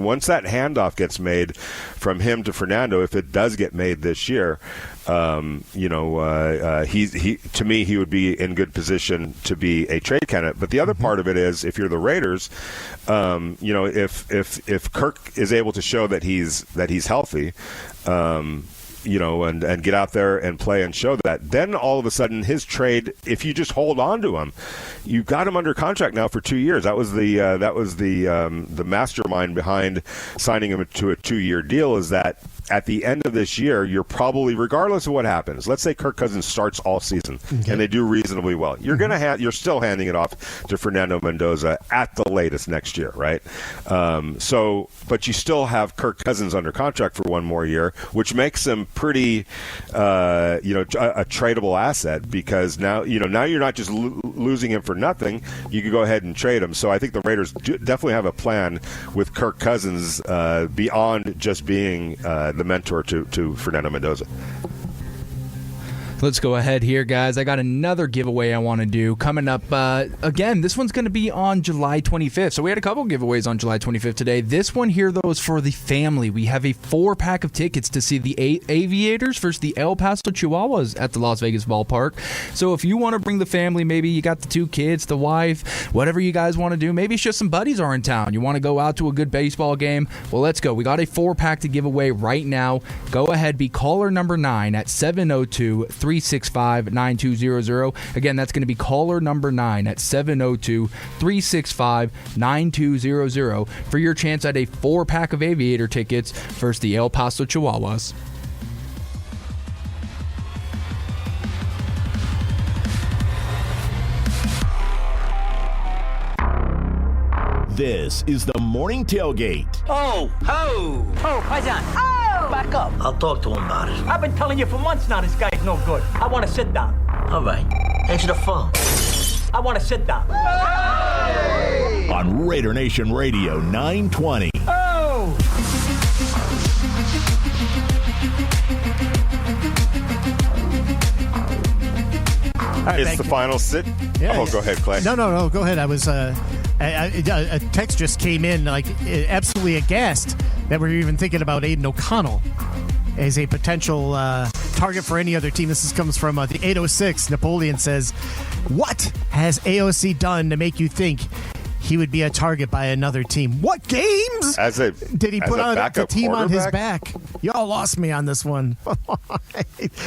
once that handoff gets made from him to Fernando, if it does get made this year, to me, he would be in good position to be a trade candidate. But the other part of it is, if you're the Raiders, if Kirk is able to show that he's healthy, and get out there and play and show that, then all of a sudden his trade, if you just hold on to him, you've got him under contract now for 2 years. That was the mastermind behind signing him to a 2-year deal, is that at the end of this year, you're probably, regardless of what happens, let's say Kirk Cousins starts all season and they do reasonably well, you're still handing it off to Fernando Mendoza at the latest next year, right? But you still have Kirk Cousins under contract for 1 more year, which makes him pretty, a tradable asset, because now you're not just losing him for nothing. You can go ahead and trade him. So I think the Raiders definitely have a plan with Kirk Cousins beyond just being the mentor to Fernando Mendoza. Let's go ahead here, guys. I got another giveaway I want to do coming up. Again, this one's going to be on July 25th. So we had a couple giveaways on July 25th today. This one here, though, is for the family. We have a 4-pack of tickets to see the Aviators versus the El Paso Chihuahuas at the Las Vegas ballpark. So if you want to bring the family, maybe you got the 2 kids, the wife, whatever you guys want to do. Maybe it's just some buddies are in town. You want to go out to a good baseball game? Well, let's go. We got a 4-pack to give away right now. Go ahead, be caller number 9 at 702-365-9200. Again, that's going to be caller number 9 at 702-365-9200 for your chance at a 4-pack of Aviator tickets versus the El Paso Chihuahuas. This is the Morning Tailgate. Oh, Paisan. Oh! Back up. I'll talk to him about it. I've been telling you for months now this guy's no good. I want to sit down. All right. Answer the phone. I want to sit down. Hey! On Raider Nation Radio 920. Oh! Right, it's the final sit. Yeah, go ahead, Clay. No, go ahead. I was a text just came in, like absolutely aghast that we're even thinking about Aiden O'Connell as a potential target for any other team. This comes from the 806. Napoleon says, what has AOC done to make you think he would be a target by another team? What games did he put on the team on his back? Y'all lost me on this one.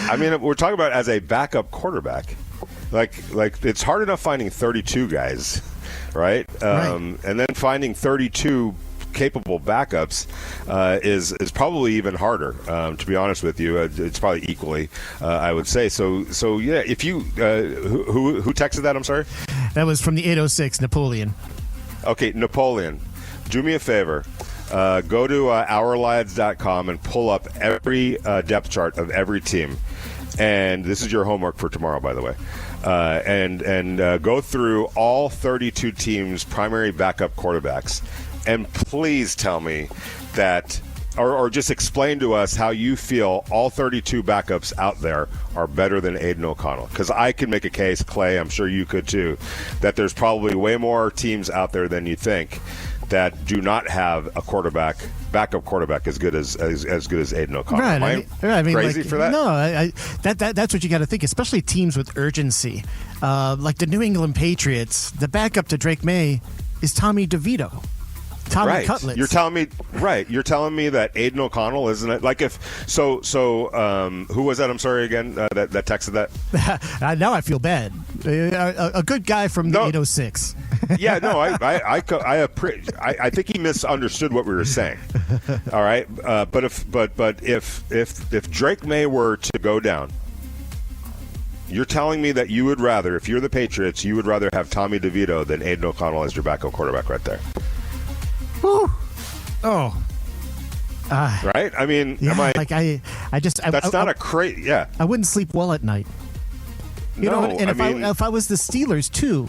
I mean, we're talking about as a backup quarterback. Like it's hard enough finding 32 guys, right? And then finding 32 capable backups is probably even harder. To be honest with you, it's probably equally, I would say. So yeah. If you who texted that? I'm sorry. That was from the 806, Napoleon. Okay, Napoleon, do me a favor. Go to ourlives.com and pull up every depth chart of every team. And this is your homework for tomorrow, by the way. And go through all 32 teams' primary backup quarterbacks. And please tell me that, or just explain to us how you feel all 32 backups out there are better than Aiden O'Connell. Because I can make a case, Clay, I'm sure you could too, that there's probably way more teams out there than you think that do not have a backup quarterback as good as Aiden O'Connell. Right. I mean, crazy for that? No, that's what you got to think, especially teams with urgency. Like the New England Patriots, the backup to Drake May is Tommy DeVito. Tommy Cutlets. You're telling me that Aiden O'Connell isn't it? Like if so who was that? I'm sorry again. That texted that. Now I feel bad. A good guy from the 806. Yeah, no, I think he misunderstood what we were saying. All right, but if Drake May were to go down, you're telling me that you would rather, if you're the Patriots, you would rather have Tommy DeVito than Aiden O'Connell as your backup quarterback right there. Whew. Oh. Right? I mean, yeah, that's not a crazy. Yeah. I wouldn't sleep well at night. You know, and if I was the Steelers too,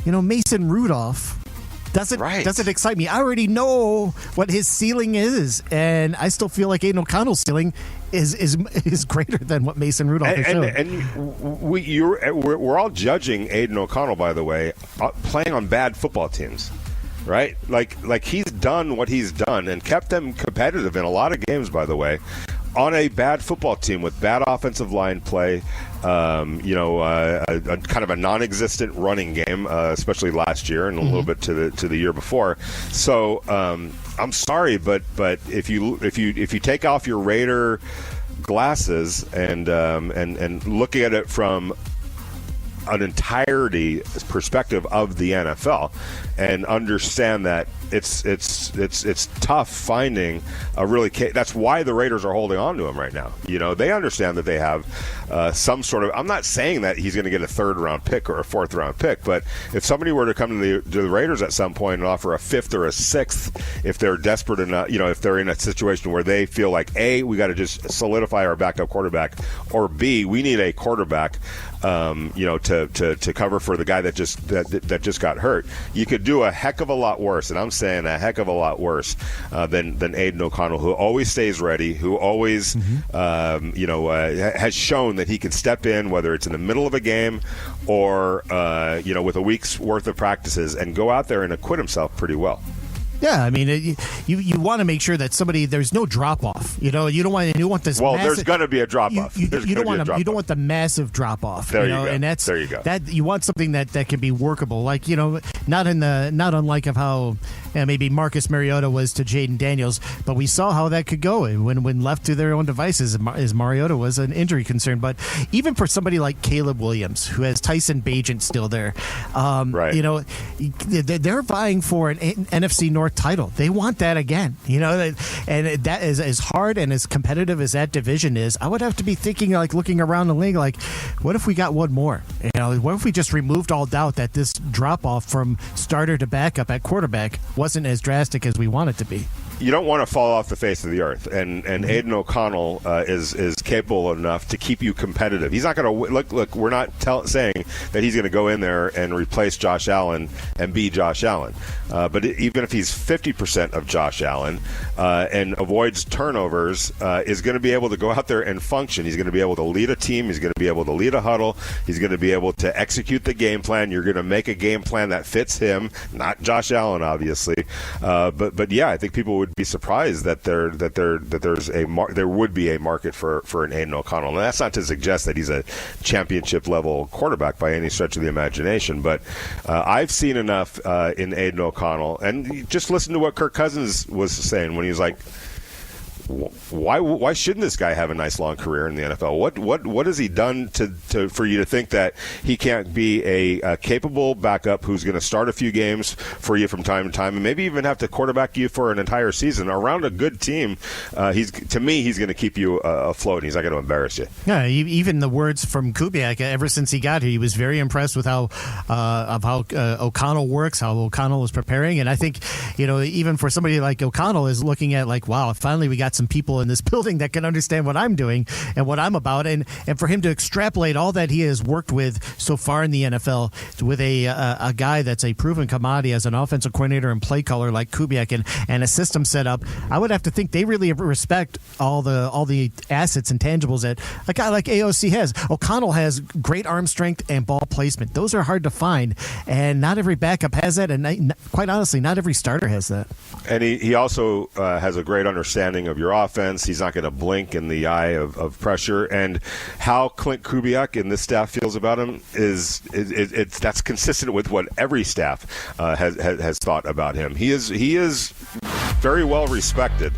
Mason Rudolph doesn't excite me. I already know what his ceiling is, and I still feel like Aiden O'Connell's ceiling is greater than what Mason Rudolph has shown. And we're all judging Aiden O'Connell, by the way, playing on bad football teams. Right? Like he's done what he's done and kept them competitive in a lot of games, by the way, on a bad football team with bad offensive line play, a kind of a non-existent running game, especially last year and a little bit to the year before. So I'm sorry, but if you take off your Raider glasses and look at it from an entirety perspective of the NFL and understand that it's tough finding a really that's why the Raiders are holding on to him right now. They understand that they have some sort of, I'm not saying that he's going to get a 3rd round pick or a 4th round pick, but if somebody were to come to the Raiders at some point and offer a 5th or a 6th, if they're desperate enough, if they're in a situation where they feel like A, we got to just solidify our backup quarterback, or B, we need a quarterback to cover for the guy that just got hurt, you could do a heck of a lot worse, and I'm saying a heck of a lot worse than Aiden O'Connell, who always stays ready, who always has shown that he can step in, whether it's in the middle of a game or with a week's worth of practices, and go out there and acquit himself pretty well. Yeah, I mean, you want to make sure that there's no drop off. You don't want this. Well, there's going to be a drop off. You don't want the massive drop off. There you go. And there you go. That you want something that can be workable. Like not unlike of how maybe Marcus Mariota was to Jaden Daniels, but we saw how that could go when left to their own devices. As Mariota was an injury concern, but even for somebody like Caleb Williams, who has Tyson Bagent still there, they're vying for an NFC North title. They want that again, and that is as hard and as competitive as that division is. I would have to be thinking, like, looking around the league, like, what if we got one more? What if we just removed all doubt that this drop off from starter to backup at quarterback wasn't as drastic as we want it to be? You don't want to fall off the face of the earth, and Aiden O'Connell is capable enough to keep you competitive. He's not going to look. We're not saying that he's going to go in there and replace Josh Allen and be Josh Allen. But even if he's 50% of Josh Allen and avoids turnovers, is going to be able to go out there and function. He's going to be able to lead a team. He's going to be able to lead a huddle. He's going to be able to execute the game plan. You're going to make a game plan that fits him, not Josh Allen, obviously. But yeah, I think people would would be surprised that there would be a market for an Aiden O'Connell. And that's not to suggest that he's a championship level quarterback by any stretch of the imagination, but I've seen enough in Aiden O'Connell, and just listen to what Kirk Cousins was saying when he was like, why shouldn't this guy have a nice long career in the NFL? What has he done for you to think that he can't be a capable backup who's going to start a few games for you from time to time, and maybe even have to quarterback you for an entire season around a good team? He's going to keep you afloat. He's not going to embarrass you. Yeah, even the words from Kubiak, ever since he got here, he was very impressed with how O'Connell works, how O'Connell is preparing, and I think even for somebody like O'Connell is looking at like, wow, finally we got some people in this building that can understand what I'm doing and what I'm about, and for him to extrapolate all that he has worked with so far in the NFL with a guy that's a proven commodity as an offensive coordinator and play caller like Kubiak and a system set up, I would have to think they really respect all the assets and tangibles that a guy like AOC has. O'Connell has great arm strength and ball placement. Those are hard to find, and not every backup has that, and quite honestly, not every starter has that. And he also has a great understanding of your offense. He's not going to blink in the eye of pressure. And how Clint Kubiak and this staff feels about him that's consistent with what every staff has thought about him. He is very well respected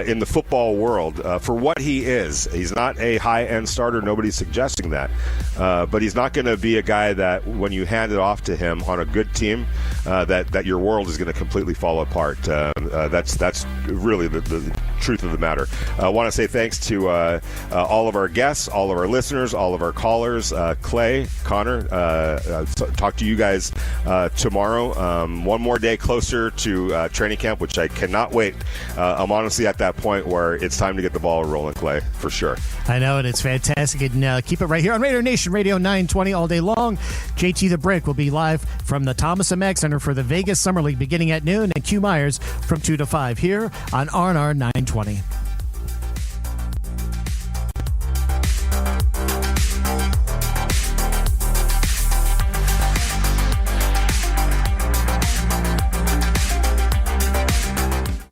in the football world for what he is. He's not a high-end starter. Nobody's suggesting that. But he's not going to be a guy that when you hand it off to him on a good team, that your world is going to completely fall apart. That's really the truth of the matter. I want to say thanks to all of our guests, all of our listeners, all of our callers. Clay, Connor, talk to you guys tomorrow. One more day closer to training camp, which I cannot wait. I'm honestly at that point where it's time to get the ball rolling, Clay, for sure. I know, and it's fantastic. And keep it right here on Raider Nation Radio 920 all day long. JT the Brick will be live from the Thomas & Mack Center for the Vegas Summer League beginning at noon, and Q Myers from 2 to 5 here on R&R 920.